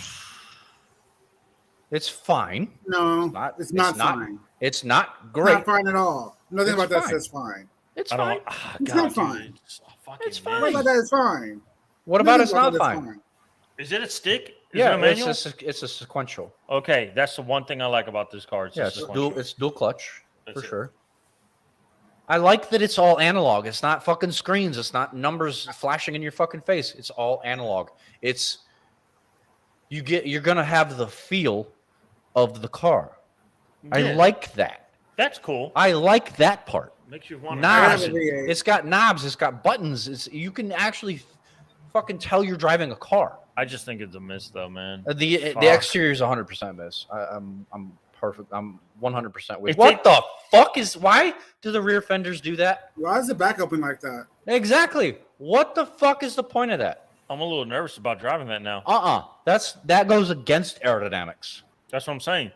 It's fine. No, it's not fine. It's not It's great. not fine at all. Nothing It's about that fine. says fine. It's I fine. don't. Ah, It's God, not dude, fine. It's a fucking It's mess. What about that is fine. What about it's Nothing not about that is fine? Is it a stick? Is Yeah, it a manual? it's a sequential. Okay, that's the one thing I like about this car. It's Yeah, a it's sequential. dual clutch That's for it. sure. I like that it's all analog. It's not fucking screens. It's not numbers flashing in your fucking face. It's all analog. You're gonna have the feel of the car. I Yeah, like that. that's cool. I like that part. Makes you want to. Knobs. have a V8. It's got knobs. It's got buttons. You can actually fucking tell you're driving a car. I just think it's a miss, though, man. The Fuck. exterior is 100% miss. I'm perfect. I'm 100% with. If What the fuck is? Why do the rear fenders do that? Why is the back open like that? Exactly. What the fuck is the point of that? I'm a little nervous about driving that now. That goes against aerodynamics. That's what I'm saying.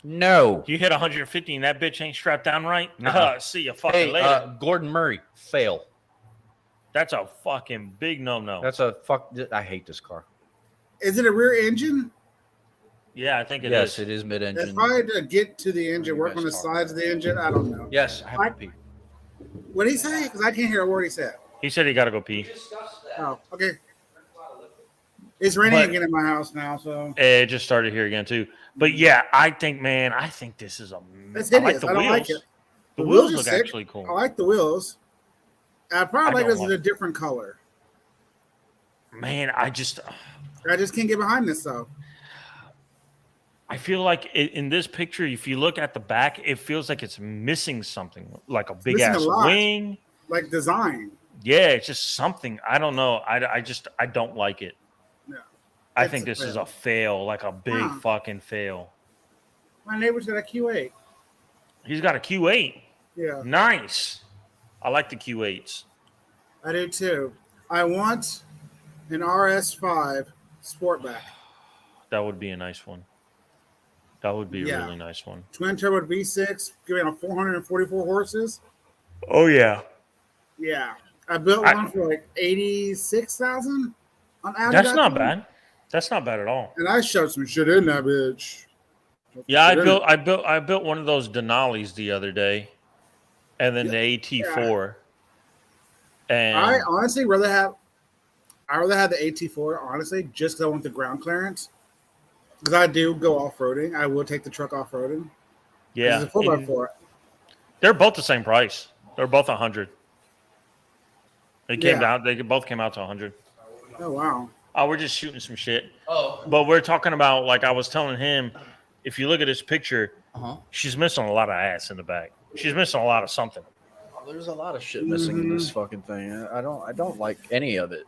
No. You hit 150 and that bitch ain't strapped down right. Nuh-uh. See you fucking Hey, later. Gordon Murray, fail. That's a fucking big no-no. That's a fuck. I hate this car. Is it a rear engine? Yeah, I think it is. Yes, it is That's mid-engine. probably to get to the engine, You work guys on the talk sides of about the engine. I don't know. Yes, I have to pee. What did he say? Because I can't hear a word he said. He said he got to go pee. Oh, okay. It's raining But- again in my house now, so It just started here again too. But yeah, I think this is a. it's I hideous. like the I don't wheels. like it. The The wheels wheels are look sick. actually cool. I like the wheels. I probably I like don't this in like a different color. Man, I just can't get behind this though. I feel like in this picture, if you look at the back, it feels like it's missing something, like a big missing ass a lot. wing. Like design. Yeah, it's just something. I don't know. I don't like it. No. I It's think a this is fail. a fail, like a big Huh. fucking fail. My neighbor's got a Q8. He's got a Q8. Yeah, Nice. I like the Q8s. I do too. I want an RS5 Sportback. That would be a nice one. That would be a Yeah. really nice one. Twin turbo V6, giving a 444 horses. Oh yeah. Yeah. I built one for like 86,000 on That's not Audi.com. bad. That's not bad at all. And I shoved some shit in that bitch. Yeah, Shit in it. I built one of those Denali's the other day, and then the AT4. And I honestly rather have the AT4, honestly, just because I want the ground clearance. Because I do go off-roading. I will take the truck off-roading. yeah, It's a 4x4. they're both the same price. They're both 100. They came Yeah. down. They both came out to 100. Oh, wow. Oh, we're just shooting some shit. Oh. But we're talking about, like I was telling him, if you look at this picture, she's missing a lot of ass in the back. She's missing a lot of something. There's a lot of shit missing in this fucking thing. I don't like any of it.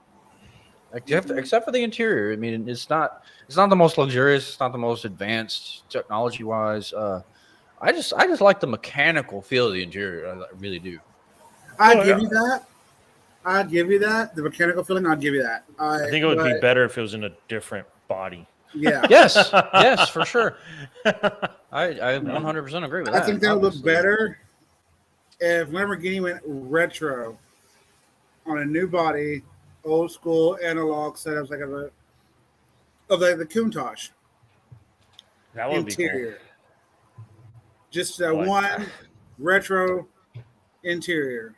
Except for the interior. I mean, it's not the most luxurious, it's not the most advanced technology wise. I just like the mechanical feel of the interior. I really do. I'd give you that. I'd give you that. The mechanical feeling, I'd give you that. I think it would be better if it was in a different body. Yeah. Yes, for sure. I 100% agree with that. I think that would look obviously. better if Lamborghini went retro on a new body, old school analog setups like the Countach That would be cool. interior. Just one retro interior.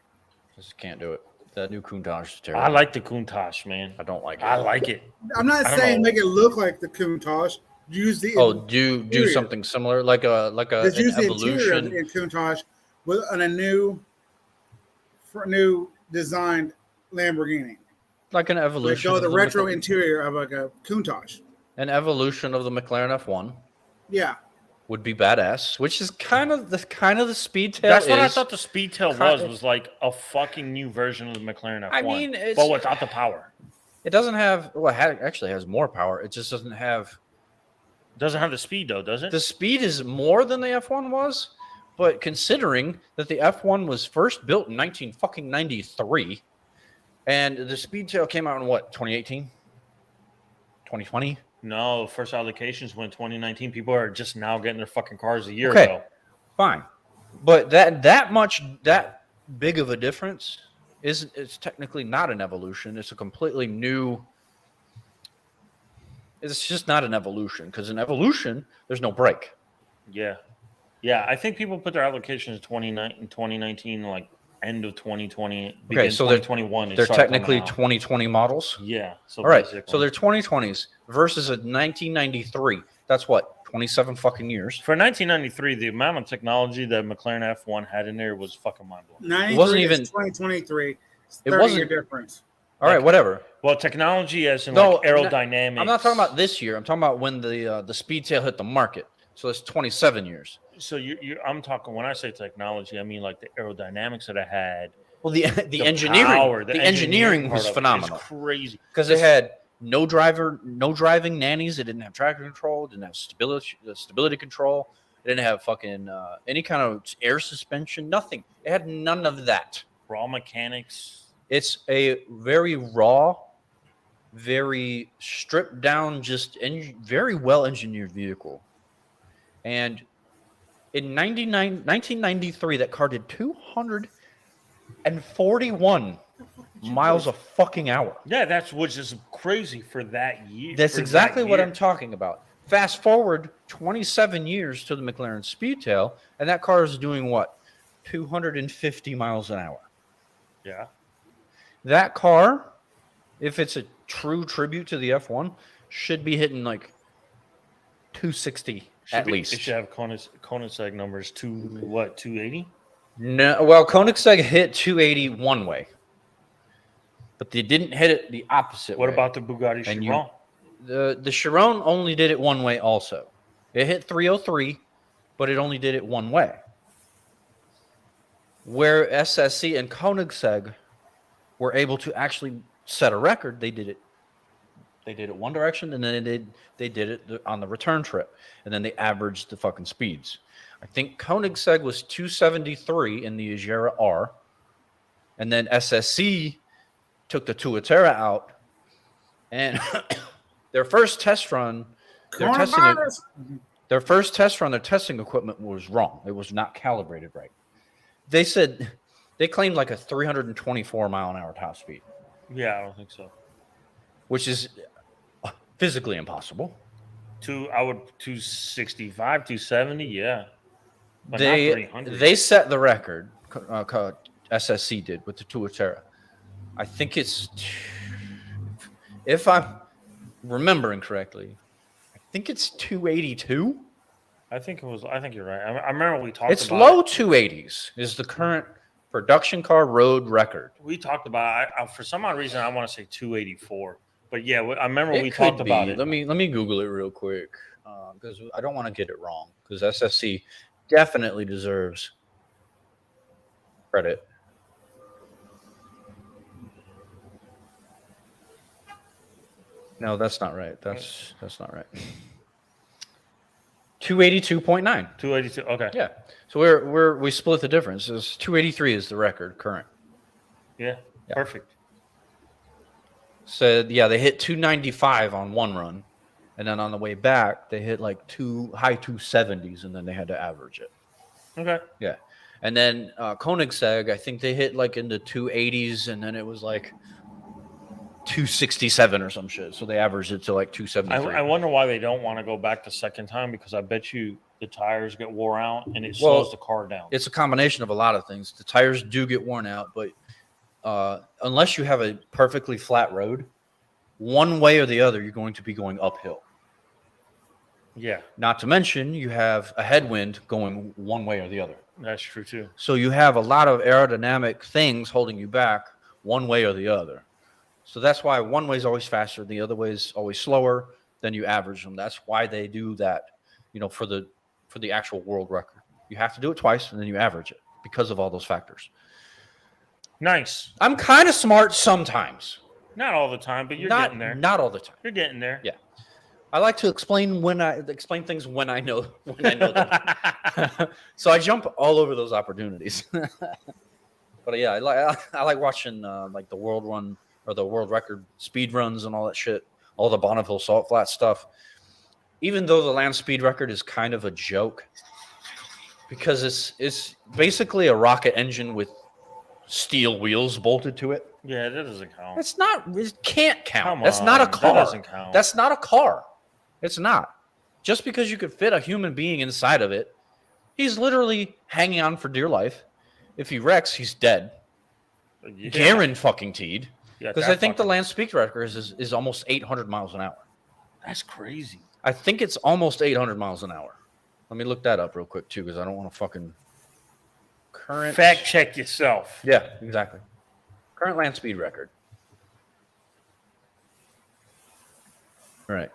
Just can't do it. That new Countach is terrible. I like the Countach, man. I don't like it. I like it. I'm not I don't saying know. make it look like the Countach. Use the do interior. something similar, like a Just use an the interior evolution. in Countach with on a new designed Lamborghini. Like an Like evolution. go of the the retro Mc- interior of like a Countach. An evolution of the McLaren F1 Yeah. would be badass, which is kind of the Speedtail. That's what I is. thought the Speedtail kind- was like a fucking new version of the McLaren F1. I mean, it's- but without the power. It doesn't have. Well, it actually has more power. It just doesn't have. It doesn't have the speed though, does it? The speed is more than the F1 was, but considering that the F1 was first built in 1993, and the Speedtail came out in what, 2018, 2020. No, first allocations went 2019. People are just now getting their fucking cars a year Okay. ago. Fine, but that big of a difference it's technically not an evolution. It's a completely new. It's just not an evolution, because in evolution there's no brake. Yeah. Yeah, I think people put their allocations in 2019, like end of 2020. Okay, so they're 2021. They're technically 2020 models. Yeah. So All right, basically. so they're 2020s versus a 1993. That's what, 27 fucking years. For 1993, the amount of technology that McLaren F1 had in there was fucking mind blowing. 93 wasn't is even- 2023. It's It 30 wasn't- year difference. All right, whatever. Well, technology as in No, like aerodynamics. I'm not talking about this year. I'm talking about when the Speedtail hit the market. So it's 27 years. So I'm talking when I say technology, I mean like the aerodynamics that I had. Well, the engineering, power, the engineering part was of it is phenomenal crazy. because it had no driving nannies. It didn't have traction control. It didn't have stability control. It didn't have fucking any kind of air suspension. Nothing. It had none of that. Raw mechanics. It's a very raw, very stripped down, just very well engineered vehicle. And in 1993, that car did 241 miles a fucking hour. Yeah, that's which is crazy for that year. That's for exactly that what year. I'm talking about. Fast forward 27 years to the McLaren Speedtail, and that car is doing what? 250 miles an hour. Yeah. That car, if it's a true tribute to the F1, should be hitting like 260 at least. It should have Koenigsegg numbers 280? No, well, Koenigsegg hit 280 one way, but they didn't hit it the opposite way. What about the Bugatti And Chiron? The Chiron only did it one way also. It hit 303, but it only did it one way. Where SSC and Koenigsegg were able to actually set a record. They did it. They did it one direction, and then they did it on the return trip, and then they averaged the fucking speeds. I think Koenigsegg was 273 in the Agera R, and then SSC took the Tuatera out, and their first test run, their testing equipment was wrong. It was not calibrated right. They said they claimed like a 324 mile an hour top speed. Yeah, I don't think so. Which is physically impossible. 265, 270, yeah. But They not 300. They set the record. SSC did with the Tuatera. I think it's, if I'm remembering correctly, I think it's 282. I think you're right. I remember we talked. It's about low 280s is the current production car road record. We talked about. For some odd reason, I want to say 284. But yeah, I remember It we could talked about be. it. Let me Google it real quick because I don't want to get it wrong. Because SSC definitely deserves credit. No, that's not right. That's not right. 282.9. 282. Okay. Yeah. So we split the difference. It's 283 is the record current. Yeah. Perfect. So yeah, they hit 295 on one run, and then on the way back they hit like high 270s, and then they had to average it. Okay. Yeah. And then Koenigsegg, I think they hit like in the 280s, and then it was like 267 or some shit. So they averaged it to like 273. I wonder why they don't want to go back the second time, because I bet you the tires get wore out and it slows the car down. It's a combination of a lot of things. The tires do get worn out, but unless you have a perfectly flat road, one way or the other, you're going to be going uphill. Yeah. Not to mention, you have a headwind going one way or the other. That's true too. So you have a lot of aerodynamic things holding you back one way or the other. So that's why one way is always faster, the other way is always slower. Then you average them. That's why they do that, for the actual world record. You have to do it twice, and then you average it because of all those factors. Nice. I'm kind of smart sometimes. Not all the time, but you're getting there. Not all the time. You're getting there. Yeah. I like to explain things when I know them. So I jump all over those opportunities. But yeah, I like watching like the world run or the world record speed runs and all that shit, all the Bonneville Salt Flat stuff. Even though the land speed record is kind of a joke, because it's basically a rocket engine with steel wheels bolted to it. Yeah, that doesn't count. It can't count. Come That's not a on, car. that doesn't count. That's not a car. It's not. Just because you could fit a human being inside of it, he's literally hanging on for dear life. If he wrecks, he's dead. Yeah. Guaranteed. Yeah, because I think the land speed record is almost 800 miles an hour. That's crazy. I think it's almost 800 miles an hour. Let me look that up real quick, too, because I don't want to fucking... Current... Fact check yourself. Yeah, exactly. Current land speed record. All right.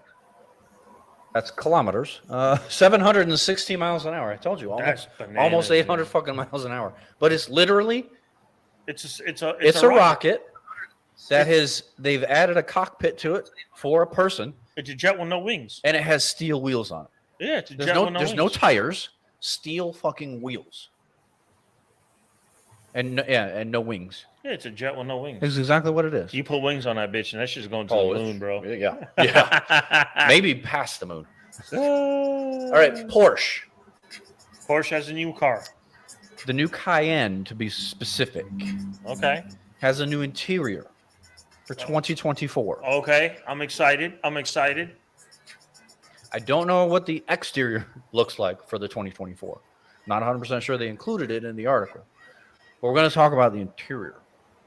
That's kilometers. 760 miles an hour. I told you. Almost 800 fucking miles an hour. But it's literally... It's a rocket that they've added a cockpit to it for a person. It's a jet with no wings. And it has steel wheels on it. Yeah, it's a jet with no wings. There's no tires, steel fucking wheels. And no wings. Yeah, it's a jet with no wings. It's exactly what it is. You put wings on that bitch, and that shit's going to the moon, bro. Yeah. Yeah. Maybe past the moon. All right, Porsche. Porsche has a new car. The new Cayenne, to be specific. Okay. Has a new interior for 2024. Okay, I'm excited. I don't know what the exterior looks like for the 2024. Not 100% sure they included it in the article. But we're going to talk about the interior,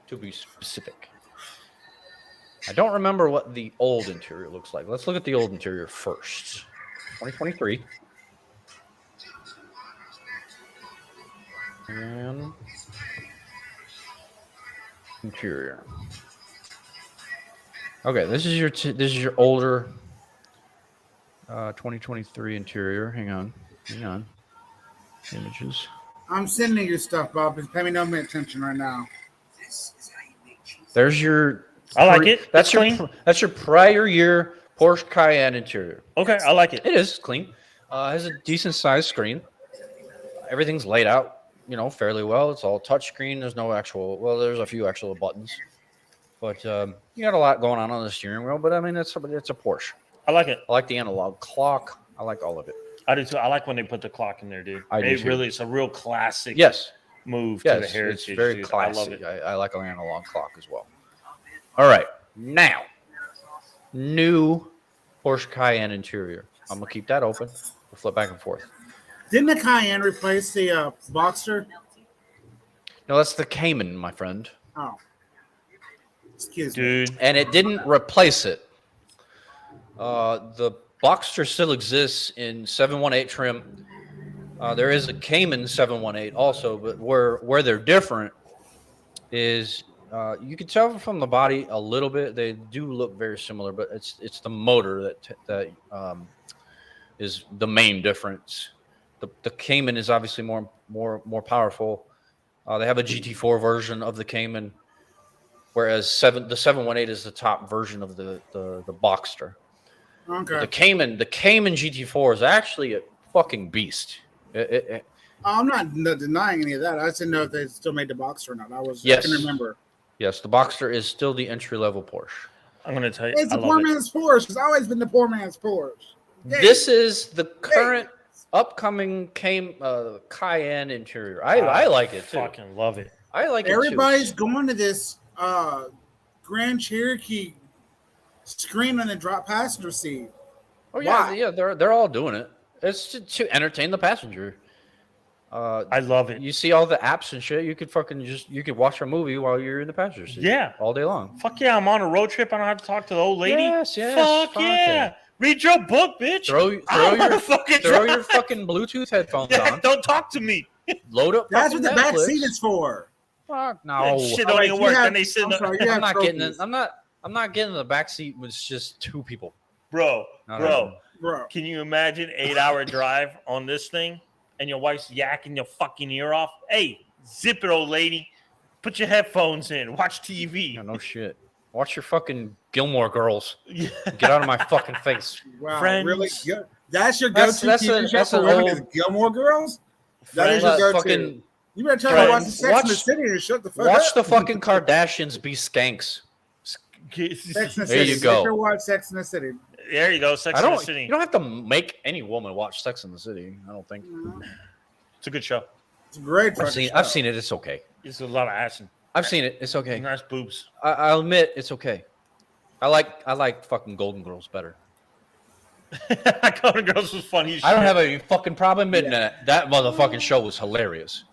to be specific. I don't remember what the old interior looks like. Let's look at the old interior first. 2023. And interior. Okay, this is your older 2023 interior. Hang on. Images. I'm sending you stuff, Bob. Just pay me no attention right now. There's your. I like it. That's It's your clean. That's your prior year Porsche Cayenne interior. Okay, I like it. It is clean. Has a decent sized screen. Everything's laid out, fairly well. It's all touchscreen. There's no actual. Well, there's a few actual buttons, but you got a lot going on the steering wheel. But I mean, it's a Porsche. I like it. I like the analog clock. I like all of it. I do too. I like when they put the clock in there, dude. I do too. It's a real classic. Yes. Move to the heritage. It's very dude. classy. I love it. I like an analog clock as well. All right, now new Porsche Cayenne interior. I'm gonna keep that open. We'll flip back and forth. Didn't the Cayenne replace the Boxster? No, that's the Cayman, my friend. Oh, excuse me. Dude. And it didn't replace it. The Boxster still exists in 718 trim. There is a Cayman 718 also, but where they're different is you can tell from the body a little bit. They do look very similar, but it's the motor that is the main difference. The Cayman is obviously more powerful. They have a GT4 version of the Cayman, whereas the 718 is the top version of the Boxster. Okay. The Cayman GT4 is actually a fucking beast. I'm not denying any of that. I just didn't know if they still made the Boxster or not. I can remember. Yes, the Boxster is still the entry-level Porsche. I'm going to tell you. It's a poor man's Porsche. It's always been the poor man's Porsche. Hey. This is the current upcoming Cayenne interior. I like it too. Fucking love it. I like Everybody's it too. going to this Grand Cherokee screen on the drop passenger seat. Oh yeah, Why? yeah, they're all doing it. It's to entertain the passenger. I love it. You see all the apps and shit. You could watch a movie while you're in the passenger seat. Yeah. all day long. Fuck yeah, I'm on a road trip. I don't have to talk to the old lady. Yes. Fuck yeah. Read your book, bitch. Throw your your fucking fucking Bluetooth headphones Yeah, on. Don't talk to me. Load up. That's what the fucking back Netflix. seat is for. Fuck no. That shit don't even work. Then they sit in I'm sorry, you I'm have not getting it. trophies. I'm not getting in the back seat with just two people. Bro. Bro. Can you imagine 8-hour drive on this thing and your wife's yakking your fucking ear off? Hey, zip it, old lady. Put your headphones in. Watch TV. No shit. Watch your fucking Gilmore Girls. Yeah. Get out of my fucking face. Wow, Friends. really? That's your go-to TV show for women is Gilmore Girls? That is your go-to. Fucking You better tell her to watch the Friends. Sex in the City and shut the fuck up. watch the fucking Kardashians be skanks. Sex in the There City. you go. Make her watch Sex in the City. There you go. Sex in the City. You don't have to make any woman watch Sex in the City. I don't think. It's a good show. It's a great fucking show. I've seen it. It's okay. It's a lot of action. I've seen it. It's okay. Nice boobs. I'll admit it's okay. I like fucking Golden Girls better. Golden Girls was funny as I don't shit. have any fucking problem admitting that motherfucking show was hilarious.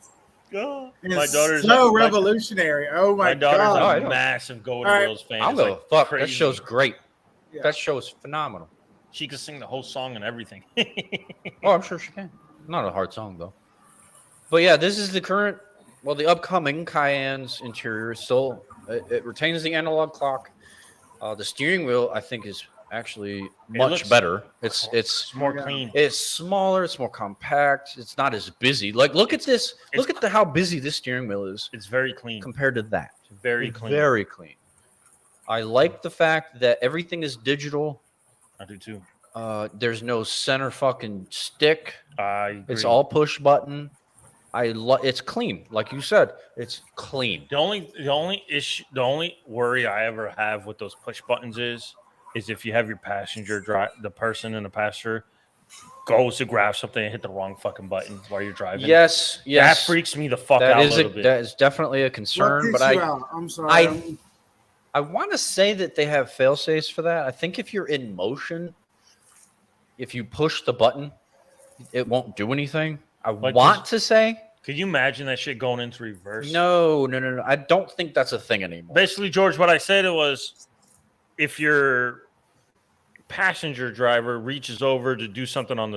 Oh, It's my daughter's so revolutionary. Oh my daughter's god. I a know. massive Golden All right. Girls fan. I'm It's gonna like fuck. crazy. That show's great. Yeah. That show is phenomenal. She could sing the whole song and everything. Oh, I'm sure she can. Not a hard song though. But yeah, this is the upcoming Cayenne's interior is still. It retains the analog clock. The steering wheel, I think, is actually much better. It's more clean. It's smaller. It's more compact. It's not as busy. Like, look at this. Look at how busy this steering wheel is It's very clean. compared to that. Very clean. Very clean. I like the fact that everything is digital. I do too. There's no center fucking stick. I agree. It's all push button. It's clean, like you said. It's clean. The only worry I ever have with those push buttons is if you have your passenger the person in the passenger goes to grab something and hit the wrong fucking button while you're driving. Yes. That freaks me the fuck out a little bit. That is definitely a What concern. freaks But you out? I'm sorry. I want to say that they have fail safes for that. I think if you're in motion, if you push the button, it won't do anything. To say. Could you imagine that shit going into reverse? No. I don't think that's a thing anymore. Basically, George, what I said was if your passenger driver reaches over to do something on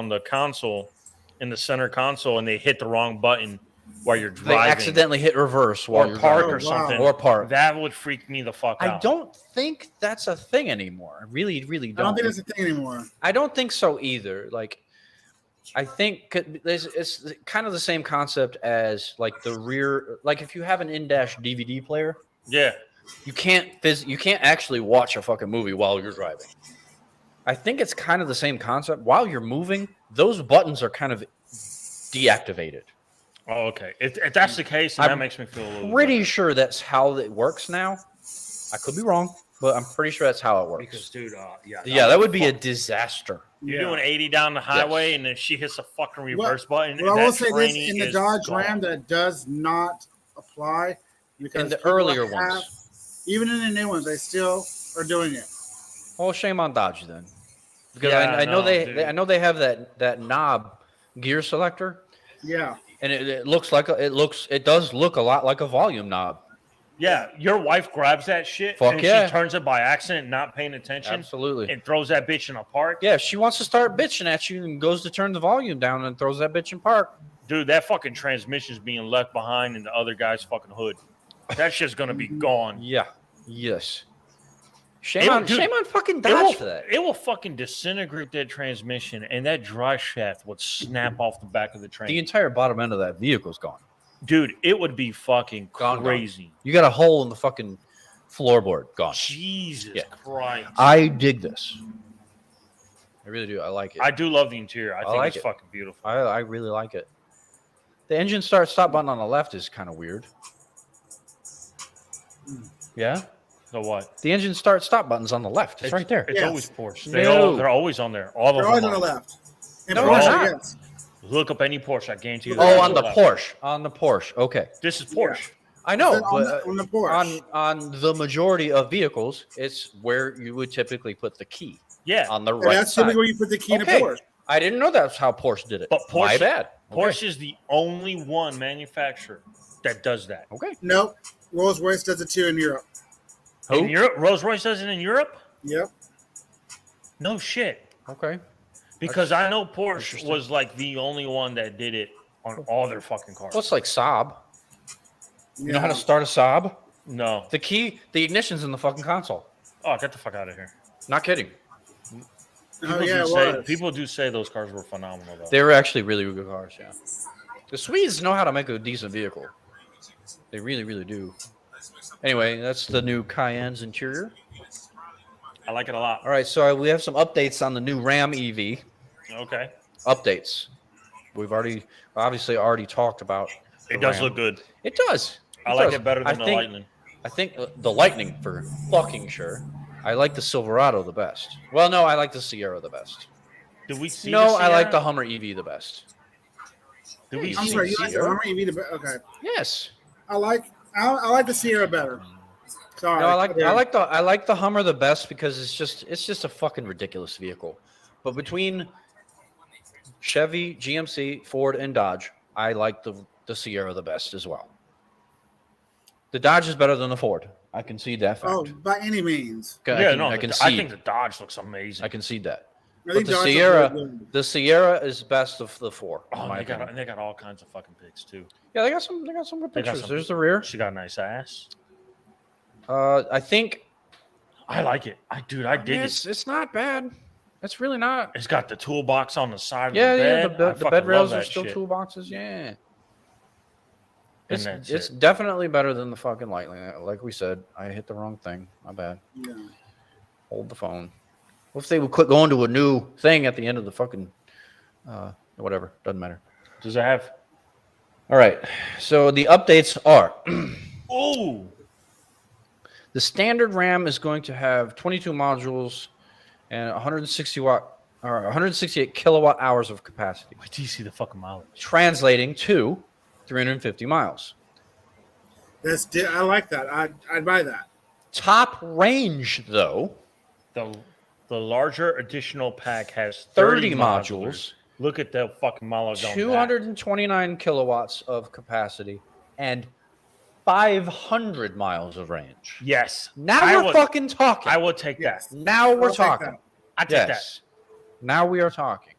the console, in the center console, and they hit the wrong button while you're driving. They accidentally hit reverse while you're park driving. or something. Or park. That would freak me the fuck out. I don't think that's a thing anymore. I really don't. I don't think it's a thing anymore. I don't think so either. Like, I think it's kind of the same concept as like the rear. Like if you have an in-dash DVD player, Yeah. you can't actually watch a fucking movie while you're driving. I think it's kind of the same concept. While you're moving, those buttons are kind of deactivated. Oh, okay. If that's the case, then that makes me feel a little pretty better. sure that's how it works now. I could be wrong, but I'm pretty sure that's how it works. Because, dude, that would be a disaster. You're doing 80 down the highway, and then she hits a fucking reverse button. Well, I will say this: in the Dodge Ram, that does not apply. Because in the earlier ones, even in the new ones, they still are doing it. Oh, shame on Dodge then, because I know they have that knob gear selector. Yeah, and it does look a lot like a volume knob. Yeah, your wife grabs that shit Fuck and yeah. she turns it by accident, not paying attention. Absolutely. And throws that bitch in a park. Yeah, she wants to start bitching at you and goes to turn the volume down and throws that bitch in park. Dude, that fucking transmission's being left behind in the other guy's fucking hood. That shit's gonna be gone. Yeah. Yes. Shame on fucking Dodge for that. It will fucking disintegrate that transmission, and that drive shaft would snap off the back of the train. The entire bottom end of that vehicle's gone. Dude, it would be fucking crazy. Gone. You got a hole in the fucking floorboard. Gone. Jesus Christ. I dig this. I really do. I like it. I do love the interior. I think it's fucking beautiful. I really like it. The engine start-stop button on the left is kind of weird. Yeah? So what? The engine start-stop button's on the left. It's right there. It's always Porsche. No. They're always on there. All of them. They're always on the left. And No, Porsche, they're not. yes. Look up any Porsche. I guarantee you. Oh, on the Porsche. On the Porsche. Okay. This is Porsche. I know, On the Porsche. on the majority of vehicles, it's where you would typically put the key. Yeah. On the And right that's side. typically where you put the key in a Okay. Porsche. I didn't know that's how Porsche did it. But Porsche, My bad. Porsche is the only one manufacturer that does that. Okay. Nope. Rolls-Royce does it too in Europe. Who? In Europe, Rolls-Royce does it in Europe? Yep. No shit. Okay. Because I know Porsche was like the only one that did it on all their fucking cars. Well, it's like Saab. Yeah. You know how to start a Saab? No. The key, the ignition's in the fucking console. Oh, get the fuck out of here. Not kidding. People do say those cars were phenomenal, though. They were actually really good cars, yeah. The Swedes know how to make a decent vehicle. They really, really do. Anyway, that's the new Cayenne's interior. I like it a lot. All right, so we have some updates on the new Ram EV. Okay. Updates. We've obviously already talked about. It does look good. It does. I like it better than the Lightning. I think the Lightning for fucking sure. I like the Silverado the best. Well, no, I like the Sierra the best. Did we see? No, I like the Hummer EV the best. Did we I'm see sorry, you the like the Sierra? Hummer EV the best? Okay. Yes. I like the Sierra better. Sorry. No, I like the Hummer the best because it's just a fucking ridiculous vehicle. But between Chevy, GMC, Ford, and Dodge, I like the Sierra the best as well. The Dodge is better than the Ford. I concede that fact. Oh, by any means. I think the Dodge looks amazing. I concede that. I But think the Dodge Sierra, looks really good. the Sierra is best of the four. Oh, in my and opinion. they got all kinds of fucking pics too. Yeah, they got some good They got pictures. some- There's the rear. She got a nice ass. I think I like it. I dig it. it's not bad. It's really not. It's got the toolbox on the side of Yeah, the bed. yeah. I The fucking bed rails love are that still shit. toolboxes. Yeah. And that's It's it. definitely better than the fucking Lightning. Like we said, I hit the wrong thing. My bad. Yeah. Hold the phone. What if they would quit going to a new thing at the end of the fucking whatever? Doesn't matter. Does it have? All right. So the updates are Oh, the standard RAM is going to have 22 modules and 168 kilowatt hours of capacity, wait till you see the fucking mileage. translating to 350 miles. I like that. I'd buy that. Top range, though, The larger additional pack has 30 30 modules, Look at the fucking mileage on that. 229 kilowatts of capacity, and 500 miles of range. Yes. Now we're fucking talking. I will take Yes. that. Now we're I'll take talking. that. I take Yes. Now we are talking.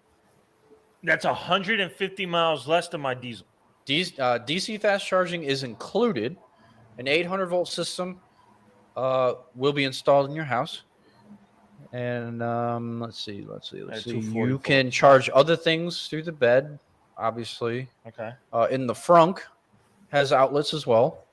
that. That's 150 miles less than my diesel. DC fast charging is included. An 800-volt system will be installed in your house. And let's see. You 240 can charge other things through the bed, obviously. Okay. In the frunk has outlets as well.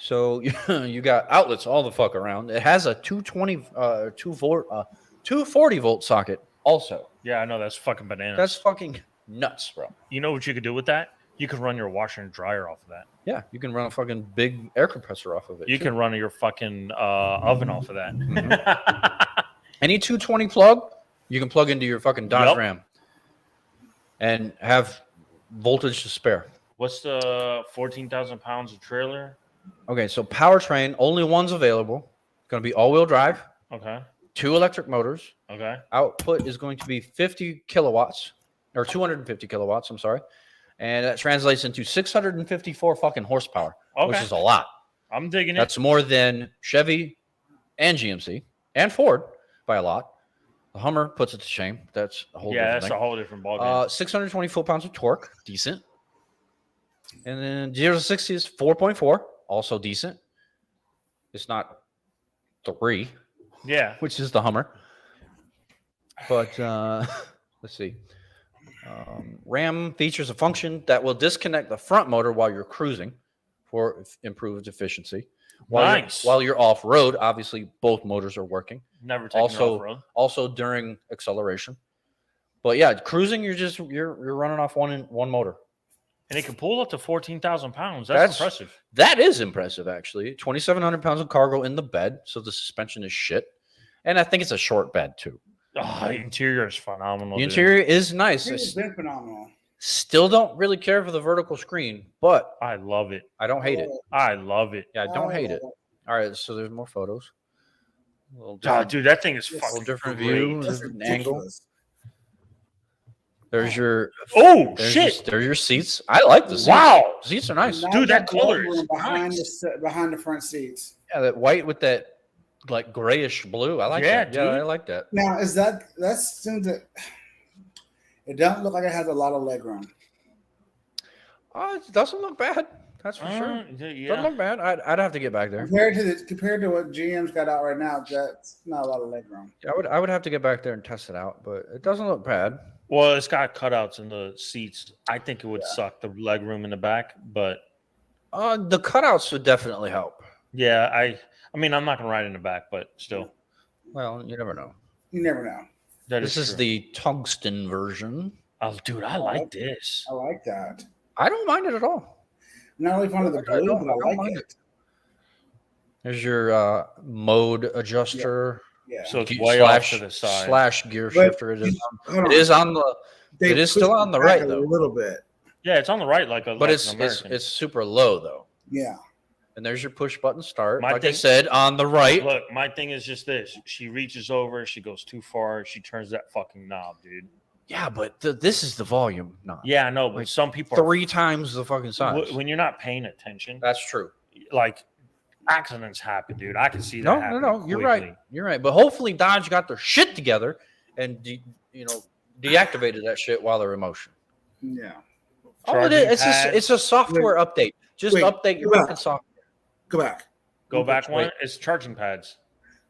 So you got outlets all the fuck around. It has a 240 volt socket also. Yeah, I know that's fucking bananas. That's fucking nuts, bro. You know what you could do with that? You could run your washer and dryer off of that. Yeah, you can run a fucking big air compressor off of it. You can run your fucking oven off of that. Any 220 plug, you can plug into your fucking Dodge Yep. Ram and have voltage to spare. What's the 14,000 pounds of trailer? Okay, so powertrain, only one's available. It's going to be all-wheel drive, Okay. 2 electric motors. Okay. Output is going to be 50 kilowatts, or 250 kilowatts, I'm sorry. And that translates into 654 fucking horsepower, which Okay. is a lot. I'm digging it. That's more than Chevy and GMC and Ford by a lot. The Hummer puts it to shame. That's a whole different that's thing. a whole different ballgame. 620 foot-pounds of torque, decent. And then 0 to 60 is 4.4, also decent. It's not 3, Yeah. which is the Hummer. But let's see. Ram features a function that will disconnect the front motor while you're cruising for improved efficiency. Nice. While you're off-road, obviously both motors are working. Never taken it off-road. Also during acceleration. But yeah, cruising, you're running off one motor. And it can pull up to 14,000 pounds. That's impressive. That is impressive, actually. 2,700 pounds of cargo in the bed, so the suspension is shit. And I think it's a short bed, too. Oh, the interior is phenomenal. The interior is nice. It's been phenomenal. Still don't really care for the vertical screen, but I love it. I don't hate it. I love it. Yeah, I don't hate it. All right, so there's more photos. A little Oh, different, dude, that thing is It's fucking different great. view. That's Different angle. ridiculous. There's your Oh, shit. There's your seats. I like the seats. Wow. Seats are nice. Now Dude, you that got color blood is behind nice. behind the front seats. Yeah, that white with that like grayish blue. I like Yeah, that. Yeah, dude. I like that. Now is that's seems that it doesn't look like it has a lot of legroom. Oh, it doesn't look bad. That's for sure. Doesn't Yeah. look bad. I'd have to get back there. Compared to what GM's got out right now, that's not a lot of legroom. Yeah, I would have to get back there and test it out, but it doesn't look bad. Well, it's got cutouts in the seats. I think it would suck the leg room in the back, but The cutouts would definitely help. yeah, I mean, I'm not gonna ride in the back, but still, Well, you never know. You never know. this This is true. the tungsten version. Oh, dude, I like this. I like that. I don't mind it at all. Not only fond of the I blue, don't- but I I don't like mind it. There's your mode adjuster. Yeah. So it's Ge- way off to the side. slash gear But- shifter. It Hold is on the, They it is pushed still on the back right, a though. little bit. Yeah, it's on the right, like a. but like it's an American. it's super low though. Yeah. And there's your push button start. My Like I thing- said, on the right. Look, my thing is just this: she reaches over, she goes too far, she turns that fucking knob, dude. Yeah, but this is the volume knob. Yeah, I know, but Like, some people 3 times the fucking size. when you're not paying attention, That's true. like accidents happen, dude. I can see that. No, happening you're quickly. right. You're right. But hopefully Dodge got their shit together and deactivated that shit while they're in motion. Yeah. All it Charging is, pads. it's a software update. Just Wait, update your go fucking back. software. Go back. Go back Wait. one. It's charging pads.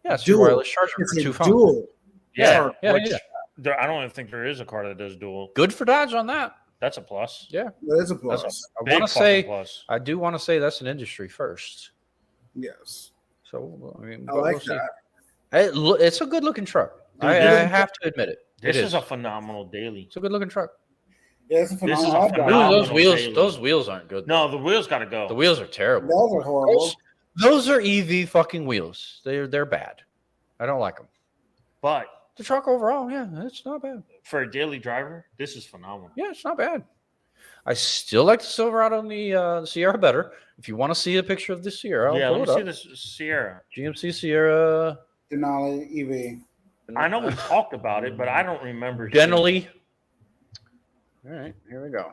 Yeah, it's Dual. your wireless charger It's for a 2 phones. dual. Yeah, Yeah, which yeah. I don't even think there is a car that does dual. Good for Dodge on that. That's a plus. Yeah. That is a That's plus. I Big want to fucking say plus. I do want to say that's an industry first. Yes. So I mean, I we'll like see. that. It's a good looking truck. Dude, I this- have to admit it. This It is a phenomenal daily. It's a good looking truck. Yeah, it's a This is a phenomenal. phenomenal- Those wheels aren't good. No, the wheels got to go. The wheels are terrible. Those are horrible. Those are EV fucking wheels. They're bad. I don't like them. But The truck overall, yeah, it's not bad. for a daily driver, this is phenomenal. Yeah, it's not bad. I still like the Silverado and the Sierra better. If you want to see a picture of the Sierra, Yeah, I'll let pull me it see up. this Sierra. GMC Sierra. Denali EV. I know we talked about it, but I don't remember. Denali. All right, here we go.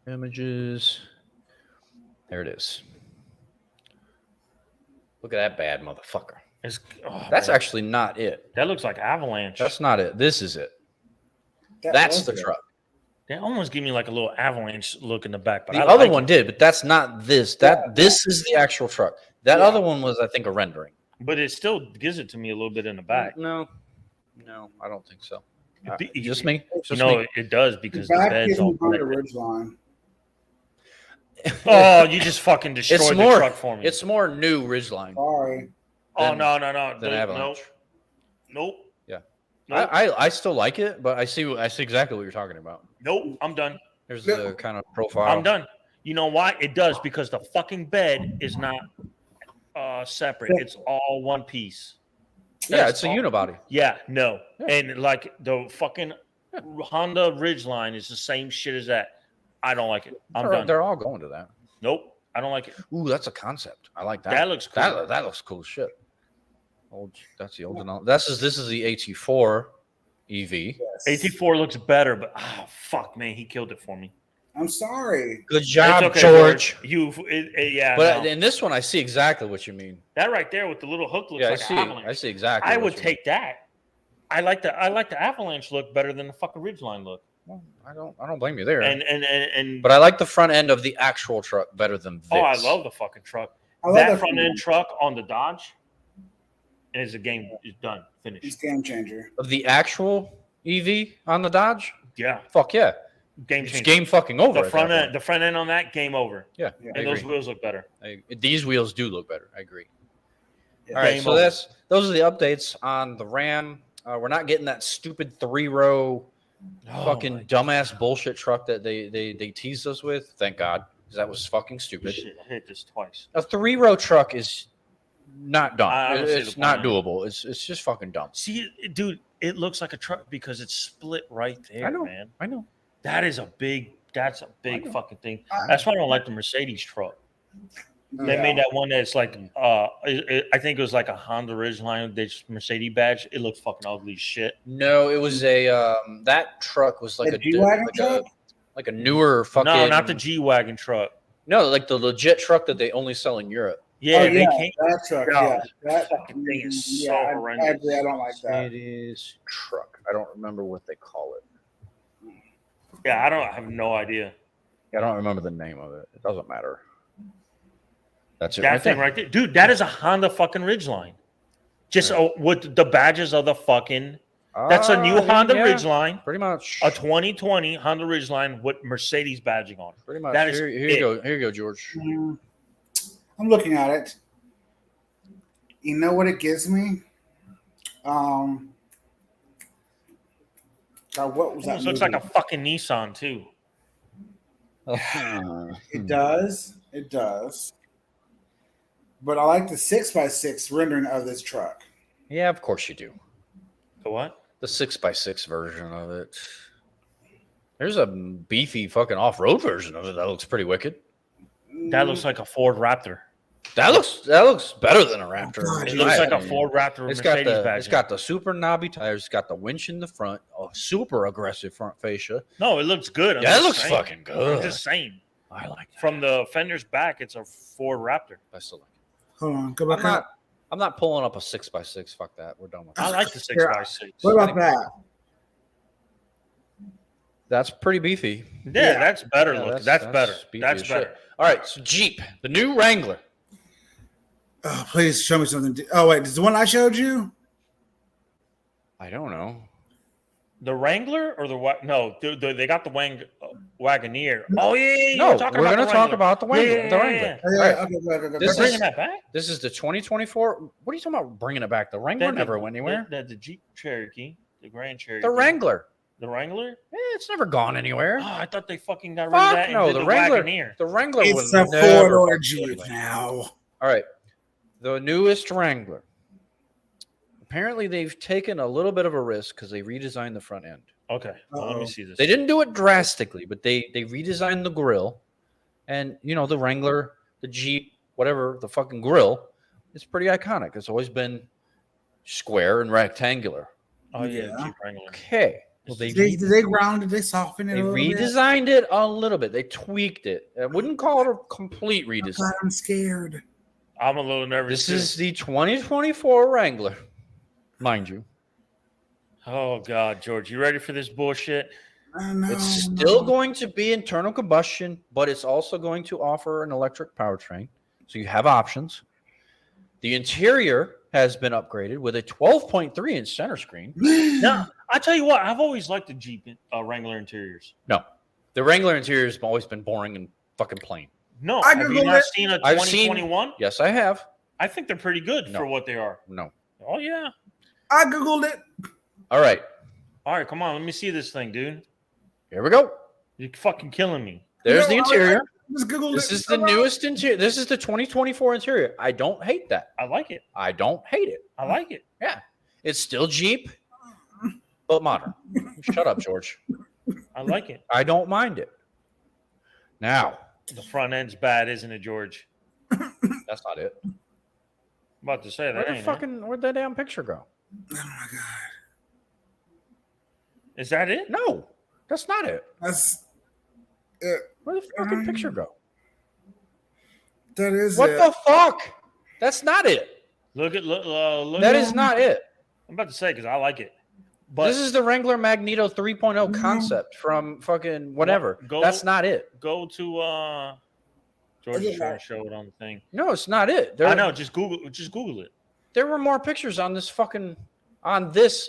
Images. There it is. Look at that bad motherfucker. That's man. actually not it. That looks like Avalanche. That's not it. This is it. That That's was the it. truck. They almost give me like a little Avalanche look in the back, but The I other like one it. did, but that's not this. This is the actual truck. That other one was, I think, a rendering. But it still gives it to me a little bit in the back. No, I don't think so. It- Just me. You Just know, me. it does The because the back bed's gives all me Honda blended. Ridgeline. Oh, you just fucking destroyed the truck for me. It's more new Ridgeline. Sorry. Oh, than- no. than Avalanche. Nope. Yeah. Nope. I still like it, but I see exactly what you're talking about. Nope. I'm done. There's the kind of profile. I'm done. You know why? It does because the fucking bed is not separate. It's all one piece. Yeah, it's a unibody. Yeah, no. Yeah. And like the fucking Honda Ridgeline is the same shit as that. I don't like it. I'm done. They're all going to that. Nope. I don't like it. Ooh, that's a concept. I like that. That looks cool. That looks cool as shit. That's the old. This is the AT4 EV. Yes. AT4 looks better, but fuck, man, he killed it for me. I'm sorry. Good job, It's okay, George. Yeah. But no. in this one, I see exactly what you mean. That right there with the little hook looks Yeah, like an avalanche. I see exactly. I what would you take that. I like the avalanche look better than the fucking Ridgeline look. mean. Well, I don't blame you there. And But I like the front end of the actual truck better than this. oh, I love the fucking truck. I love That front end truck on the Dodge is a game. Is done. He's Finished. game changer. Of the actual EV on the Dodge. Yeah. Fuck yeah, Game it's changer. game fucking over. The at front that end, the front end on that, game over. Yeah, Yeah. I And those agree. wheels look better. These wheels do look better. I agree. Yeah. All right, Game so over. those are the updates on the Ram. We're not getting that stupid 3-row fucking dumbass bullshit truck that they teased us with. Thank God, because that was fucking stupid. Shit, I hit this twice. A 3-row truck is not dumb. I don't see It's the not point. doable. It's just fucking dumb. See, dude, it looks like a truck because it's split right there, I know. man. I know. That's a big know. fucking thing. I- That's why I don't like the Mercedes truck. They made that one that's like, I think it was like a Honda Ridgeline, this Mercedes badge. It looked fucking ugly as shit. No, it was a that truck was like The G-Wagon truck? like a newer fucking No, not the G Wagon truck. No, like the legit truck that they only sell in Europe. Yeah, Oh, they yeah, can't. that truck. No, Yeah, that fucking thing is so I horrendous. agree. I don't like that. It is truck. I don't remember what they call it. Yeah, I have no idea. I don't remember the name of it. It doesn't matter. That's it. That right thing there. right there, dude. That is a Honda fucking Ridgeline. Just with the badges of the fucking. That's a new Honda yeah, Ridgeline, Pretty much. a 2020 Honda Ridgeline with Mercedes badging on it. Pretty much. that is Here it. you go. Here you go, George. I'm looking at it. You know what it gives me? God, what was that? Almost looks like a movie? fucking Nissan too. It does. It does. But I like the 6x6 rendering of this truck. Yeah, of course you do. The what? The 6x6 version of it. There's a beefy fucking off-road version of it that looks pretty wicked. That looks like a Ford Raptor. That looks better than a Raptor. God, It in looks my like a opinion. Ford Raptor with It's got Mercedes the badging. it's got the super knobby tires. It's got the winch in the front. A super aggressive front fascia. No, it looks good. I'm Yeah, it just looks saying. fucking good. I'm just saying. I like that. From the fenders back, it's a Ford Raptor. I still like Hold on. Go it. back up. I'm not pulling up a 6x6. Fuck that. We're done with I that. like the 6x6. What about that? That's pretty beefy. Yeah, that's better Yeah, looking. That's better. beefy That's as better. shit. All right, so Jeep, the new Wrangler. Oh, please show me something. Oh, wait. Is the one I showed you? I don't know. The Wrangler or the what? No, they got the Wagoneer. Oh yeah. No, you're talking we're about going the to talk Wrangler. about the Wrangler. Yeah, the yeah, Wrangler. yeah. Oh, yeah, All right. okay, okay. They're This bringing is- that back. This is the 2024. What are you talking about bringing it back? The Wrangler never went anywhere. The Jeep Cherokee, the Grand Cherokee. The Wrangler. The Wrangler? It's never gone anywhere. Oh, I thought they fucking got rid of Fuck that. no, And did the the Wrangler. Wagoneer. The Wrangler It's was a never four-door fucking Jeep anywhere. now. All right, the newest Wrangler. Apparently, they've taken a little bit of a risk because they redesigned the front end. Okay, well, let me Uh-oh. see this. They didn't do it drastically, but they redesigned the grill, and the Wrangler, the Jeep, whatever the fucking grill, it's pretty iconic. It's always been square and rectangular. Oh yeah, Yeah. Jeep Wrangler. Okay, well Did they round it? They soften it they a little bit? redesigned it a little bit. They tweaked it. I wouldn't call it a complete redesign. God, I'm scared. I'm a little nervous. This is the 2024 Wrangler, mind you. Oh God, George, you ready for this bullshit? No, It's still going to be internal combustion, but it's also going to offer an electric powertrain. So you have options. The interior has been upgraded with a 12.3-inch center screen. No, I tell you what, I've always liked the Jeep Wrangler interiors. No, the Wrangler interior has always been boring and fucking plain. No, I have you Googled not it. seen a I've seen- 2021? Yes, I have. I think they're pretty good No. for what they are. No. Oh yeah. I Googled it. All right. All right, come on. Let me see this thing, dude. Here we go. You're fucking killing me. There's the interior. I just Googled This it. is the newest interior. This is the 2024 interior. I don't hate that. I like it. I don't hate it. I like it. Yeah. It's still Jeep, but modern. Shut up, George. I like it. I don't mind it. Now, The front end's bad, isn't it, George? that's not it. I'm about to say that. Where'd that damn picture go? Oh my god. Is that it? No, that's not it. That's it. Where the fucking picture go? That is What it. the fuck? That's not it. Look. That is not it. I'm about to say because I like it. But This is the Wrangler Magneto 3.0 concept from fucking whatever. Go- That's not it. go to George is trying to show it on the thing. No, it's not it. I know. Just Google it. There were more pictures on this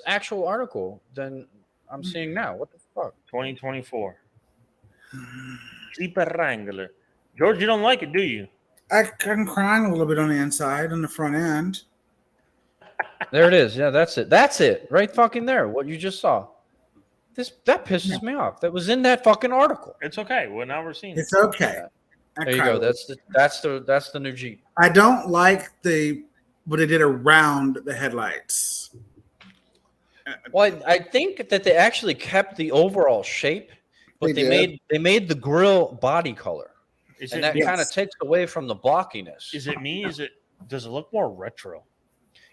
actual article than I'm seeing now. What the fuck? 2024. Jeep Wrangler. George, you don't like it, do you? I'm crying a little bit on the inside, on the front end. There it is. Yeah, that's it. That's it. Right fucking there. What you just saw. That pisses me off. That was in that fucking article. It's okay. Well, now we're seeing it. It's okay. There you go. That's the new Jeep. I don't like what they did around the headlights. Well, I think that they actually kept the overall shape, but they made the grill body color. And that kind of takes away from the blockiness. Is it me? Does it look more retro?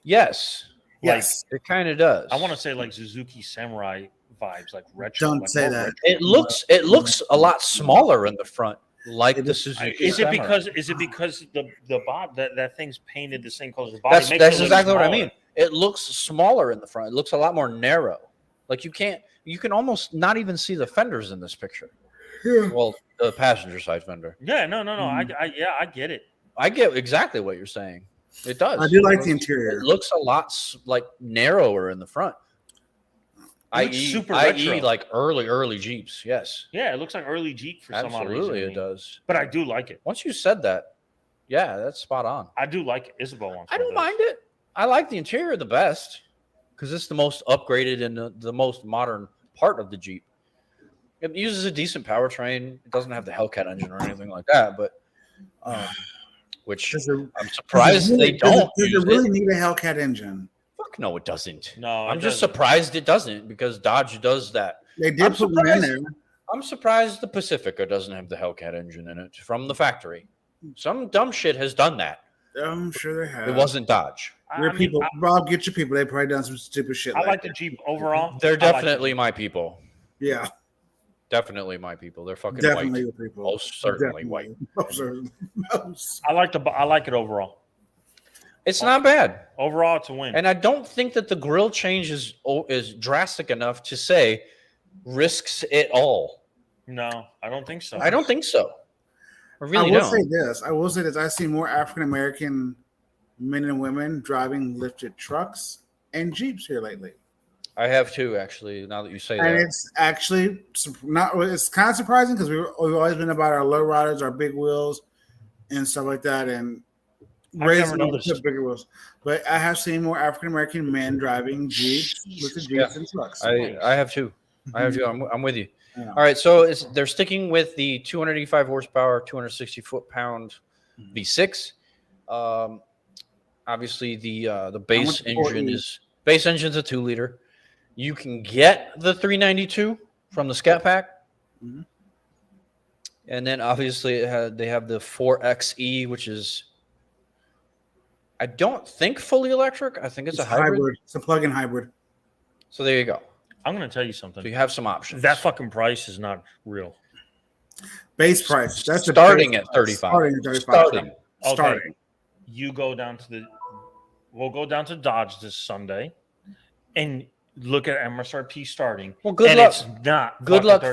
Yes. Yes. It kind of does. I want to say like Suzuki Samurai vibes, like retro. Don't like say more that. retro. It looks a lot smaller in the front, like the Suzuki. Is it Samurai. because the body that thing's painted the same color as the body? That's Makes it look exactly what I smaller. mean. It looks smaller in the front. It looks a lot more narrow. Like you can almost not even see the fenders in this picture. Yeah. Well, the passenger side fender. Yeah, no. I get it. I get exactly what you're saying. It does. I do like the interior. It looks a lot like narrower in the front. Super retro. Like early Jeeps. Yes. Yeah, it looks like early Jeep for some odd reason. Absolutely, to it me. does. But I do like it. Once you said that, yeah, that's spot on. I do like it. Isabel wants. I don't mind it. I like the interior the best because it's the most upgraded and the most modern part of the Jeep. It uses a decent powertrain. It doesn't have the Hellcat engine or anything like that, but which I'm surprised they don't. Does it really need a Hellcat engine? Fuck no, it doesn't. No, I'm just surprised it doesn't because Dodge does that. They did put one in there. I'm surprised the Pacifica doesn't have the Hellcat engine in it from the factory. Some dumb shit has done that. I'm sure they have. It wasn't Dodge. Rob, get your people. They probably done some stupid shit. I like the Jeep overall. They're definitely my people. Yeah, Definitely my people. They're fucking definitely white. your people. Most certainly Definitely. white. I like it overall. It's not bad. Overall, it's a win. And I don't think that the grill change is drastic enough to say risks it all. No, I don't think so. I don't think so. I really I will don't. say this. I see more African American men and women driving lifted trucks and Jeeps here lately. I have too, actually, now that you say And that. it's actually it's kind of surprising because we've always been about our low riders, our big wheels, and stuff like that, and raising up to bigger wheels. But I have seen more African American men driving Jeeps with the Jeeps and trucks. I have too. I have too. I'm with you. Yeah. All right, so they're sticking with the 285 horsepower, 260 foot-pound V6. Obviously, the base engine's a 2-liter. You can get the 392 from the Scat Pack. Mm-hmm. And then obviously they have the 4XE, which is, I don't think fully electric. I think it's a hybrid. It's a plug-in hybrid. So there you go. I'm going to tell you something. So you have some options. That fucking price is not real. Base price. That's starting at 35. Starting at 35. Starting. Okay. Starting. You go down to we'll go down to Dodge this Sunday and look at MSRP starting. Well, good and luck. It's not. Good luck 35.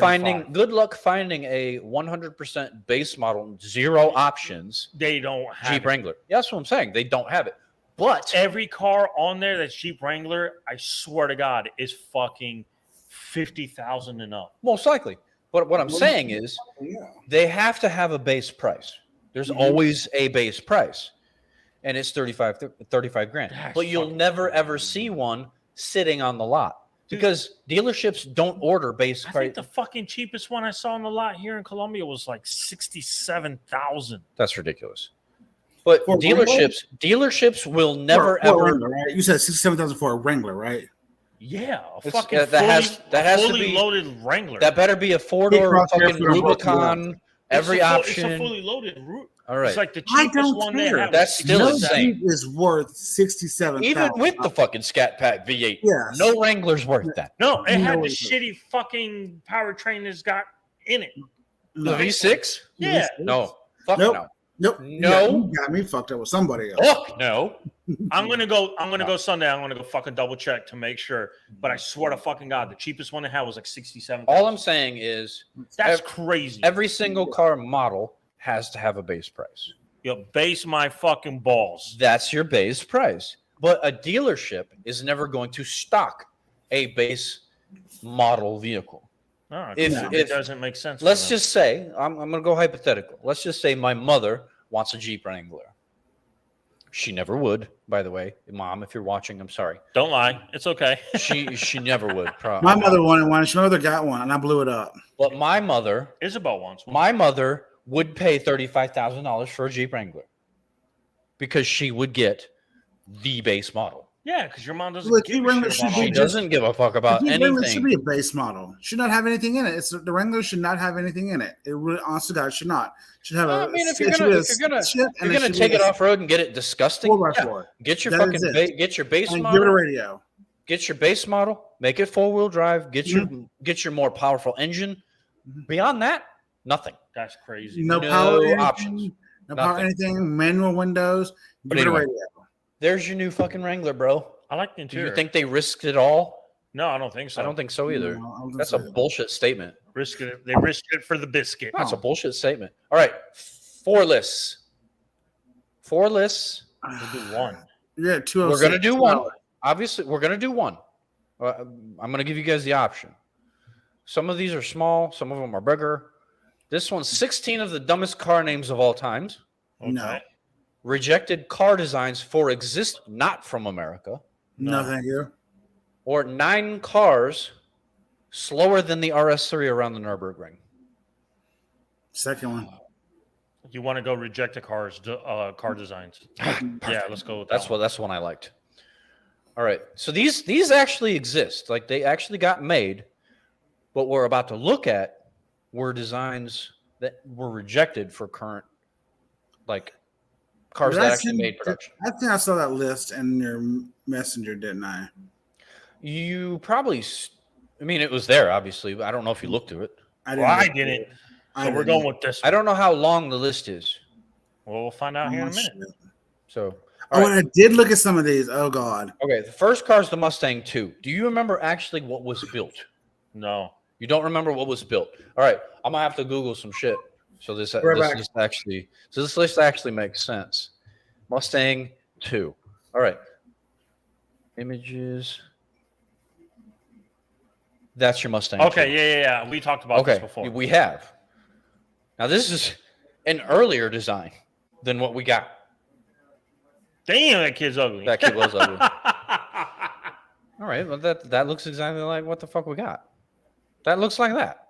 finding a 100% base model, 0 options They don't have Jeep it. Wrangler. Yeah, that's what I'm saying. They don't have it. But Every car on there that's Jeep Wrangler, I swear to God, is fucking 50,000 and up. most likely. But what I'm saying is Yeah. they have to have a base price. There's always a base price, and it's 35 grand. That's but you'll fucking never crazy. ever see one sitting on the lot because dealerships don't order base I price. think the fucking cheapest one I saw on the lot here in Colombia was like 67,000. That's ridiculous. But For dealerships will never for a ever. Wrangler, right? You said 67,000 for a Wrangler, right? Yeah, a It's- fucking that has to fully be- loaded Wrangler. That better be a 4-door cross fucking air for both Rubicon. Every It's option. a fully loaded route. All right. It's like the I cheapest don't one care. they have. That's still No insane. Jeep is worth 67,000. Even with the fucking Scat Pack V8, Yes. no Wrangler's worth that. No, it had No, the it's not. shitty fucking powertrain it's got in it. The V6? Yeah. No. Fuck Nope. no. Nope. No. You got me fucked up with somebody else. Fuck no. I'm gonna go Sunday. I'm gonna go fucking double check to make sure. But I swear to fucking God, the cheapest one they had was like 67. All I'm saying is That's crazy. every single car model has to have a base price. Yo, base my fucking balls. That's your base price. But a dealership is never going to stock a base model vehicle. No, If- it if- doesn't make sense. Let's for them. just say, I'm going to go hypothetical. Let's just say my mother wants a Jeep Wrangler. She never would, by the way. Mom, if you're watching, I'm sorry. Don't lie. It's okay. She never would. Probably. My mother wanted one. She mother got one, and I blew it up. But my mother Isabel wants one. My mother would pay $35,000 for a Jeep Wrangler because she would get the base model. Yeah, because your mom doesn't Look, give you a Wrangler shit should about be all She that. doesn't give a fuck about The Wrangler should anything. be a base model. Should not have anything in it. The Wrangler should not have anything in it. It really, honest to God, it should not. Should have I a. mean, if it you're should gonna be a if you're gonna shit, you're and gonna should take be it a off road and get it disgusting, 4x4. get your That fucking is it. get your base And model. give it a radio. Get your base model. Make it 4-wheel drive. Get your more powerful engine. Beyond that, nothing. That's crazy. No, No power engine, options. No power Nothing. anything. Manual windows. But Give it a anyway. radio. There's your new fucking Wrangler, bro. I like the Do interior. you think they risked it all? No, I don't think so. I don't think so either. No, I don't think That's so a either. bullshit statement. They risked it for the biscuit. That's a bullshit statement. All right, 4 lists. 4 lists. We'll do one. Yeah, 206. We're gonna do one. Obviously, we're gonna do one. I'm gonna give you guys the option. Some of these are small. Some of them are bigger. This one's 16 of the dumbest car names of all times. No. Rejected car designs for exist not from America, No, thank you. or 9 cars slower than the RS3 around the Nürburgring. Second one. You want to go reject the car designs? Yeah, let's go with that. That's one I liked. All right, so these actually exist. Like they actually got made. What we're about to look at were designs that were rejected for current, like cars that actually made production. I think I saw that list in your messenger, didn't I? You probably, I mean, it was there, obviously, but I don't know if you looked through it. I Well, I look didn't. at it. So I we're didn't. going with this. I don't know how long the list is. Well, we'll find out here in a minute. So, Oh, all and right. I did look at some of these. Oh God. Okay, the first car is the Mustang 2. Do you remember actually what was built? No. You don't remember what was built. All right, I'm gonna have to Google some shit. So this list actually makes sense. Mustang 2. All right. Images. That's your Mustang. 2. Okay, yeah. We talked about this Okay, before. we have. Now this is an earlier design than what we got. Damn, that kid's ugly. That kid was ugly. All right, well that looks exactly like what the fuck we got. That looks like that.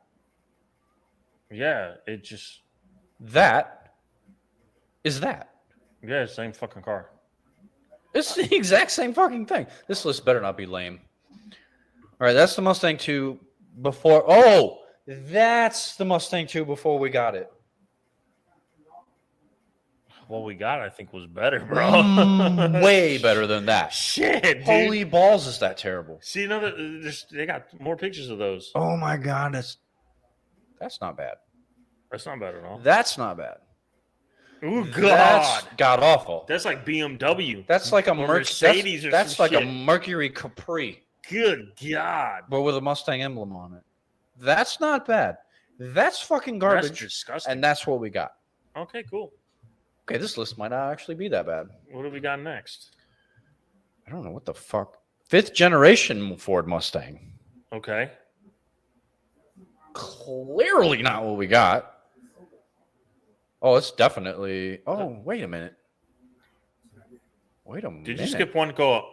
Yeah, it just. That is that. Yeah, same fucking car. It's the exact same fucking thing. This list better not be lame. All right, that's the Mustang 2 before. Oh, that's the Mustang 2 before we got it. What we got, I think, was better, bro. Way better than that. Shit, dude. Holy balls, is that terrible? See, they got more pictures of those. Oh my god, that's not bad. That's not bad at all. That's not bad. Ooh, God. That's god awful. That's like BMW. That's like a Or Mercedes. or That's some like a shit. Mercury Capri, Good God. but with a Mustang emblem on it. That's not bad. That's fucking That's garbage, disgusting. and that's what we got. Okay, cool. Okay, this list might not actually be that bad. What do we got next? I don't know what the fuck. 5th generation Ford Mustang. Okay. Clearly not what we got. Oh, it's definitely. Oh, wait a minute. Wait a minute. Did you skip one? Go up.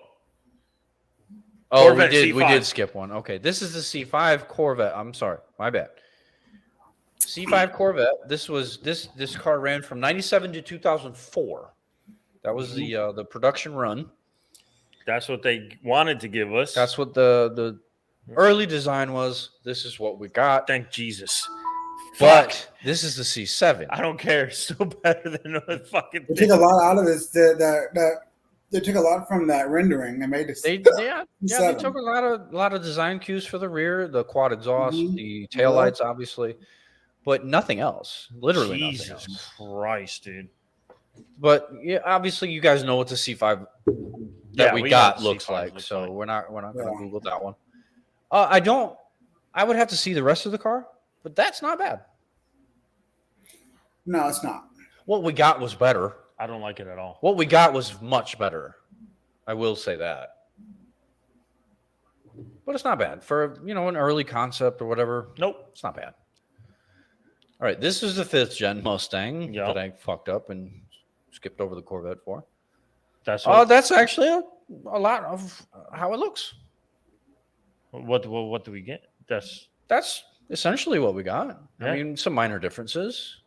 Oh, Corvette we did. We C5. did skip one. Okay, this is the C5 Corvette. I'm sorry, my bad. C5 Corvette. This car ran from 97 to 2004. That was the production run. That's what they wanted to give us. That's what the early design was. This is what we got. Thank Jesus. But Fuck. this is the C7. I don't care. It's still better than the fucking They thing. took a lot out of this. They took a lot from that rendering and made it. They took a lot of design cues for the rear, the quad exhaust, the taillights, obviously, but nothing else. Literally nothing Jesus else. Christ, dude. But yeah, obviously you guys know what the C5 that we got looks like, so we're not going to Google that one. I would have to see the rest of the car, but that's not bad. No, it's not. What we got was better. I don't like it at all. What we got was much better. I will say that. But it's not bad for, an early concept or whatever. Nope. It's not bad. All right, this is the 5th gen Mustang Yep. that I fucked up and skipped over the Corvette for. That's actually a lot of how it looks. what do we get? That's essentially what we got. Yeah. I mean, some minor differences,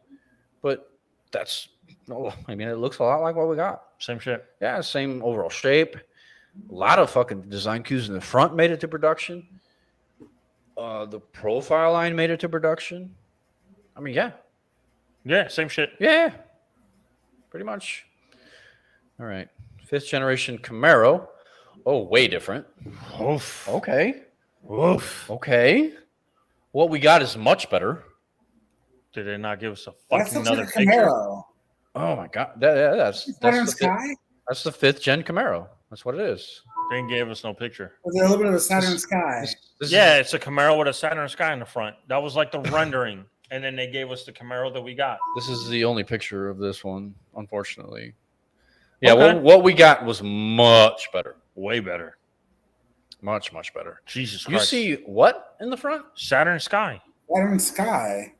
but it looks a lot like what we got. Same shit. Yeah, same overall shape. A lot of fucking design cues in the front made it to production. The profile line made it to production. I mean, yeah. Yeah, same shit. Yeah. Pretty much. All right. 5th generation Camaro. Oh, way different. Oof. Okay. Oof. Okay. What we got is much better. Did they not give us a That's fucking looks another like a picture? Camaro. Oh my god. That's Saturn the Sky. That's the 5th gen Camaro. That's what it is. They didn't give us no picture. Was it a little bit of a Saturn Sky? Yeah, it's a Camaro with a Saturn Sky in the front. That was like the rendering. And then they gave us the Camaro that we got. This is the only picture of this one, unfortunately. Yeah, Okay. what we got was much better. Way better. Much, much better. Jesus You Christ. see what in the front? Saturn Sky. Saturn Sky.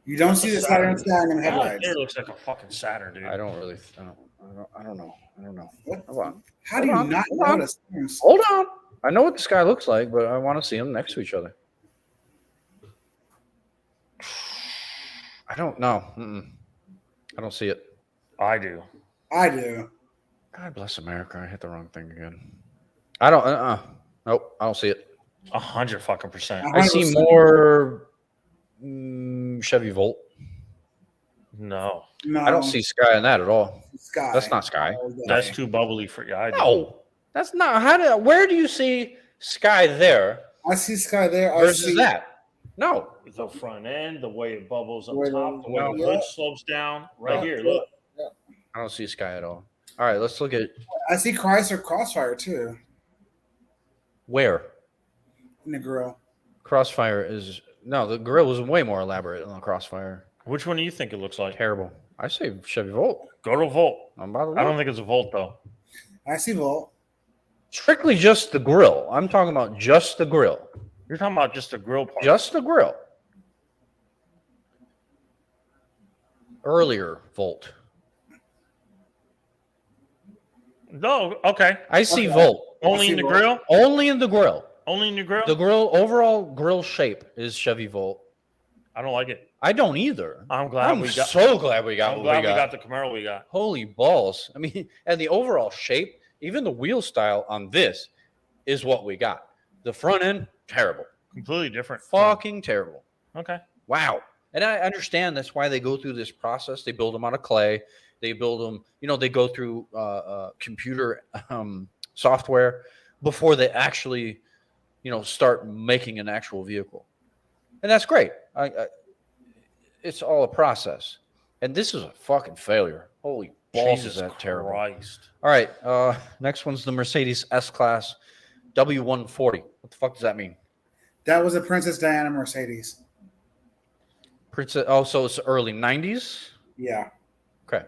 You don't see the Saturn Sky in the That headlights. there looks like a fucking Saturn, dude. I don't know. I don't know. What? Hold on. How do you Hold on, not hold know on. the Saturn Sky? Hold on. I know what the sky looks like, but I want to see them next to each other. I don't know. I don't see it. I do. I do. God bless America. I hit the wrong thing again. I don't. Nope. I don't see it. 100%. I see 100%. more Chevy Volt. No. No, I don't see Sky in that at all. Sky. That's not Sky. That's too bubbly for you. I do. No, that's not. Where do you see Sky there I see Sky there. I versus see that? No. The front end, the way it bubbles up Wait, top, the way no. the hood slopes down. Right Yeah. here, look. I don't see Sky at all. All right, let's look at I see Chrysler Crossfire too where in the grill. Crossfire is. No, the grill was way more elaborate than the Crossfire. Which one do you think it looks like? Terrible. I say Chevy Volt. Go to Volt. I'm about to look. I don't think it's a Volt, though. I see Volt. Strictly just the grill. I'm talking about just the grill. You're talking about just the grill part. Just the grill. Earlier Volt. No, okay. I see Okay. Volt. Only in the grill? Only in the grill. Only in the grill? The grill, overall grill shape is Chevy Volt. I don't like it. I don't either. I'm glad I'm we got. so glad we got I'm what glad we got. the Camaro we got. Holy balls. I mean, and the overall shape, even the wheel style on this is what we got. The front end, terrible. Completely different. Fucking terrible. Okay. Wow. And I understand that's why they go through this process. They build them out of clay. They build them, they go through computer software before they actually, start making an actual vehicle. And that's great. It's all a process. And this is a fucking failure. Holy balls, Jesus is that terrible. Christ. All right. Next one's the Mercedes S-Class W140. What the fuck does that mean? That was a Princess Diana Mercedes. Princess. Oh, so it's early 90s? Yeah. Okay.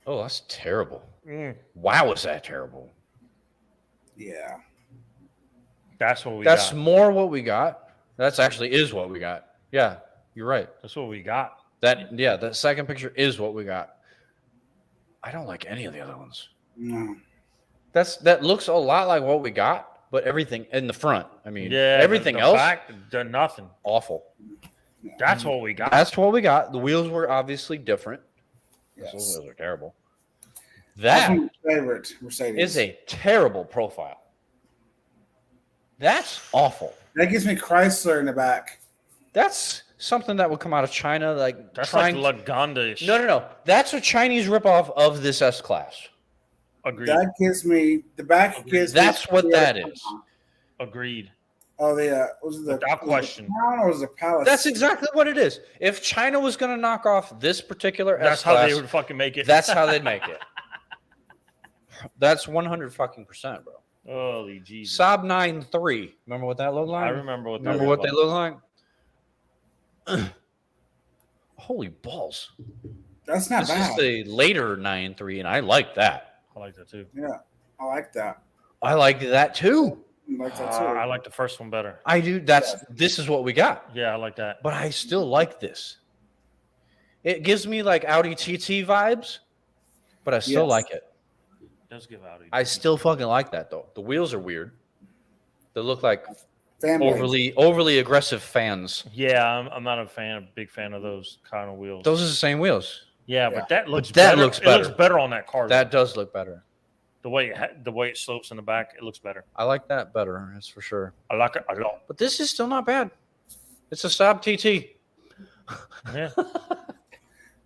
Oh, that's terrible. Mm. Wow, is that terrible? Yeah. That's what we That's got. more what we got. That's actually is what we got. Yeah, you're right. That's what we got. That second picture is what we got. I don't like any of the other ones. No. That looks a lot like what we got, but everything in the front. I mean, Yeah, everything the else back, done nothing. awful. That's what we got. That's what we got. The wheels were obviously different. Yes. Those wheels are terrible. That's That my favorite Mercedes. is a terrible profile. That's awful. That gives me Chrysler in the back. That's something that would come out of China, like That's trying. like Lagonda-ish. No. That's a Chinese ripoff of this S class. Agreed. That gives me the back. Gives That's me what that is. Agreed. Oh, was it the Without question. Crown or was it the Palace? That's exactly what it is. If China was going to knock off this particular That's S how class, they would fucking make it. that's how they'd make it. That's 100 fucking %, bro. Holy Jesus. Saab 9.3. Remember what that looked like? I remember what that Remember looked what they look like? Holy balls. That's not This bad. is the later 9.3, and I like that. I like that too. Yeah, I like that. I like that too. I like that too. I like the first one better. I do. This is what we got. Yeah, I like that. But I still like this. It gives me like Audi TT vibes, but I still Yes. like it. It does give Audi. I still fucking like that though. The wheels are weird. They look like Fan blades. overly aggressive fans. Yeah, I'm not a big fan of those kind of wheels. Those are the same wheels. Yeah, Yeah. but that looks that better. looks It better. looks better on that car. That does look better. the way it slopes in the back, it looks better. I like that better. That's for sure. I like it a lot. But this is still not bad. It's a Saab TT. Yeah.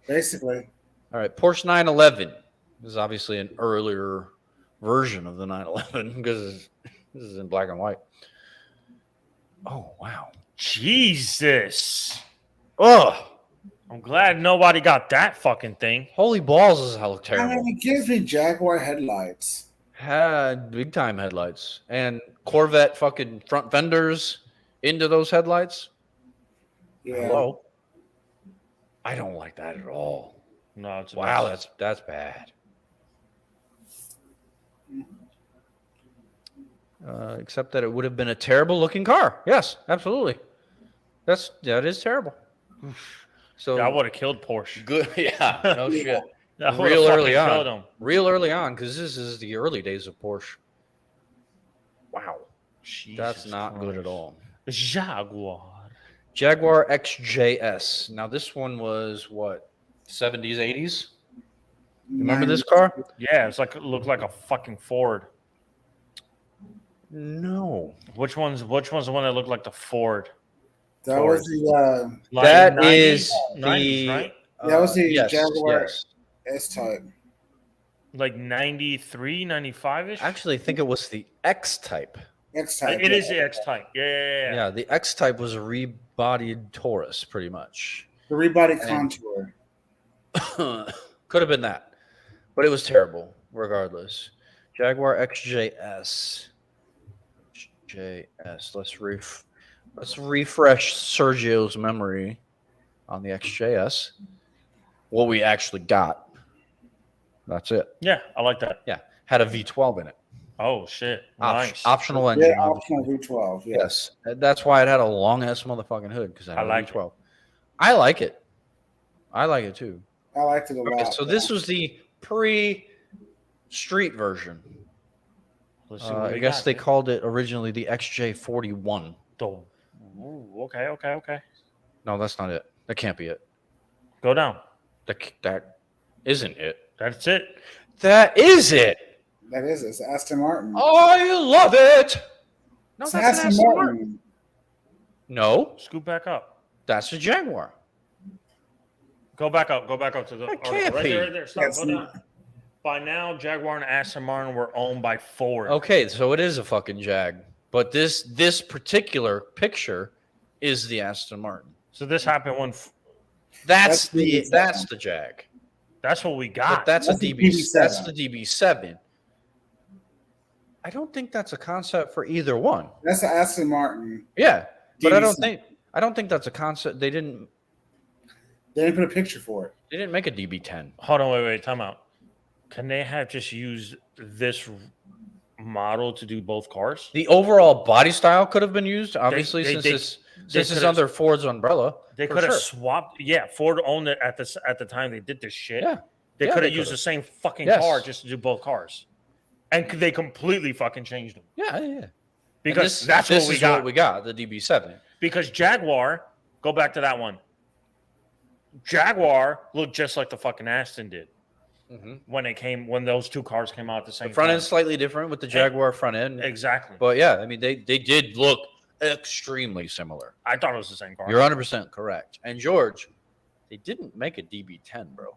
Basically. All right, Porsche 911. This is obviously an earlier version of the 911 because this is in black and white. Oh, wow. Jesus. Oh, I'm glad nobody got that fucking thing. holy balls, this is how look I terrible. mean, it gives me Jaguar headlights. Had big time headlights and Corvette fucking front fenders into those headlights. Yeah. Hello? I don't like that at all. No, it's a Wow, mess. that's bad. Except that it would have been a terrible looking car. Yes, absolutely. That is terrible. So I would have killed Porsche. good, yeah, no shit. I would've Real fucking early killed on, him. real early on, because this is the early days of Porsche. Wow, that's Jesus not good Christ. at all. Jaguar. Jaguar XJS. Now this one was what, 70s, 80s? Remember this car? Yeah, it looked like a fucking Ford. No. Which one's the one that looked like the Ford? That was the Like That 90s? is 90s, the right? that was the yes, Jaguar yes. S-Type. Like 93, 95-ish? I actually think it was the X-Type. X-Type. It is the X-Type. Yeah. Yeah, the X-Type was a rebodied Taurus, pretty much. The rebody contour. Could have been that, but it was terrible regardless. Jaguar XJS. XJS. Let's refresh Sergio's memory on the XJS. What we actually got. That's it. Yeah, I like that. Yeah, had a V12 in it. Oh, shit. Nice. Optional engine. Yeah, obviously. optional V12. Yes, that's why it had a long ass motherfucking hood because I like like V12. I like it. I like it too. I liked it a Okay, lot. so this was the pre-street version. Let's see what I we guess got. they called it originally the XJ41. Ooh, okay. No, that's not it. That can't be it. Go down. That isn't it. That's it. That is it. That is it's Aston Martin. I love it. No, It's that's an Aston Martin. No, Scoot back up. that's a Jaguar. Go back up. Go back up to the That article. can't Right be. there, right there. Stop. Yes. Go down. By now, Jaguar and Aston Martin were owned by Ford. Okay, so it is a fucking Jag. But this particular picture is the Aston Martin. So this happened when That's the the Jag. that's what we But got. that's That's a the DB. DB7. That's the DB7. I don't think that's a concept for either one. That's the Aston Martin. Yeah, but I DB7. don't think that's a concept. They didn't They didn't put a picture for it. make a DB10. Hold on, wait, time out. Can they have just used this model to do both cars? The overall body style could have been used, obviously, they- since they- it's This is under Ford's umbrella. They for could have sure. swapped. Yeah, Ford owned it at the time they did this shit. Yeah. They Yeah, could they have used could've. the same fucking Yes. car just to do both cars, and they completely fucking changed them Yeah. because This what we is got. what we got, the DB7. Because Jaguar, go back to that one. Jaguar looked just like the fucking Aston did when those two cars came out at the same The front time. end's slightly different with the Jaguar front end. Exactly. But yeah, I mean, they did look extremely similar. I thought it was the same car. You're 100% correct. And George, they didn't make a DB10, bro.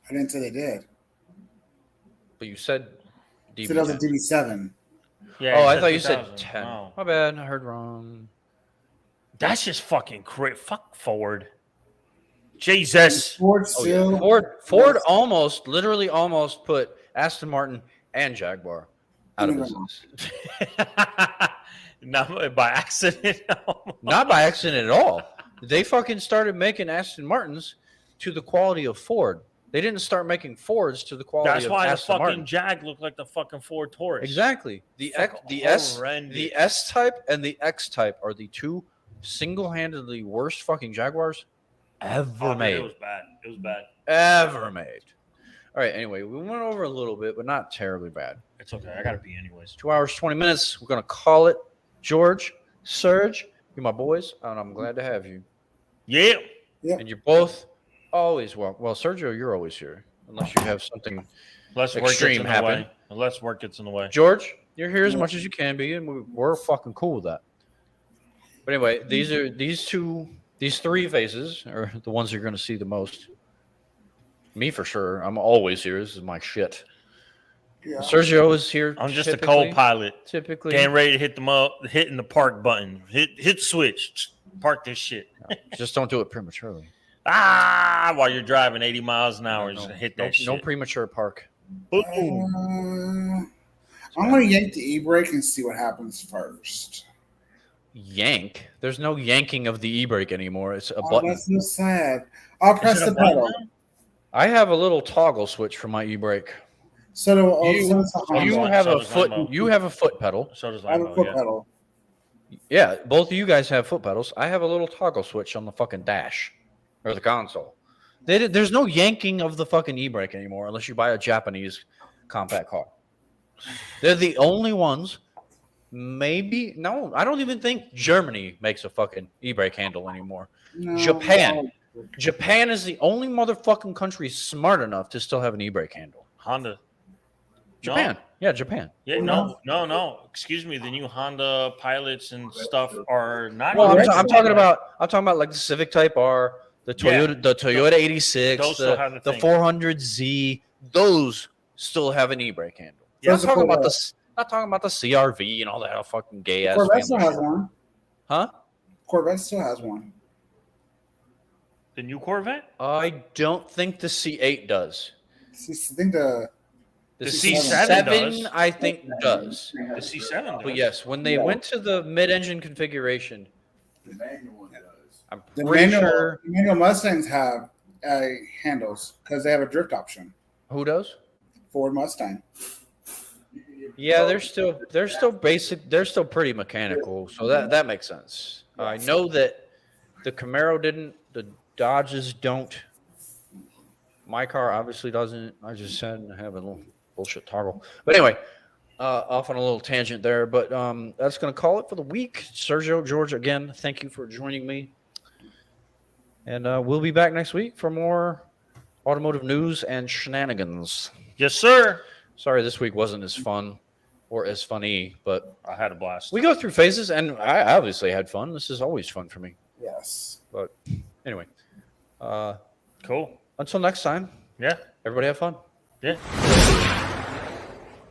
I didn't say they did. But you said I said that was a DB10. DB7. Yeah, Oh, he I said thought you said 2000. 10. Oh. My bad. I heard wrong. That's just fucking crazy. Fuck Ford. Jesus. Ford Oh, yeah. still. Ford literally almost put Aston Martin and Jaguar out of business. Not by accident. Not by accident at all. They fucking started making Aston Martins to the quality of Ford. They didn't start making Fords to the quality That's of why Aston the fucking Martin. Jag looked like the fucking Ford Taurus. Exactly. The S type and the X type are the two single-handedly worst fucking Jaguars ever made. It was bad. It was bad. Ever made. All right. Anyway, we went over a little bit, but not terribly bad. It's okay. I gotta pee anyways. 2 hours, 20 minutes. We're gonna call it. George, Serge, you're my boys, and I'm glad to have you. Yeah. And you're both always welcome. Well, Sergio, you're always here, unless you have something Unless work gets extreme in the happen. way. Unless work gets in the way. George, you're here as much as you can be, and we're fucking cool with that. But anyway, these three faces are the ones you're going to see the most. Me for sure. I'm always here. This is my shit. Yeah. Sergio is here. I'm just a co-pilot. Typically, Getting ready to hit hitting the park button. Hit switch. Park this shit. just don't do it prematurely. While you're driving 80 miles an hour, just hit that shit. No premature park. Boom. I'm going to yank the e-brake and see what happens first. Yank. There's no yanking of the e-brake anymore. It's a Oh, button. that's so sad. I'll press Is it the a button pedal. now? I have a little toggle switch for my e-brake. So do You have So a does foot. Lambo. You have a foot pedal. So does I have a Lambo, foot yeah. pedal. Yeah, both of you guys have foot pedals. I have a little toggle switch on the fucking dash or the console. There's no yanking of the fucking e-brake anymore unless you buy a Japanese compact car. They're the only ones. Maybe no, I don't even think Germany makes a fucking e-brake handle anymore. No, Japan is the only motherfucking country smart enough to still have an e-brake handle. Honda. Japan, No. yeah, Japan. Yeah, no. Excuse me. The new Honda pilots and stuff are not. Well, Well, I'm talking about like the Civic Type R, the Toyota 86, Those still have the the thing. 400Z. Those still have an e-brake handle. Yeah, Not talking about Corvette. not talking about the CRV and all that fucking gay ass. Corvette still has one. Huh? Corvette still has one. The new Corvette? I don't think the C8 does. See, I think the The C7 does. I think does. The C7 does. But yes, when they went to the mid-engine configuration, The manual one does. I'm the pretty sure. manual Mustangs have handles because they have a drift option. Who does? Ford Mustang. Yeah, they're still basic. They're still pretty mechanical, so that makes sense. I know that the Camaro didn't. The Dodges don't. My car obviously doesn't. I just said I have a little bullshit toggle. But anyway, off on a little tangent there. But that's going to call it for the week. Sergio, George, again, thank you for joining me. And we'll be back next week for more automotive news and shenanigans. Yes, sir. Sorry, this week wasn't as fun or as funny, but I had a blast. we go through phases, and I obviously had fun. This is always fun for me. Yes. But anyway, Cool. until next time, Yeah. everybody have fun. Yeah.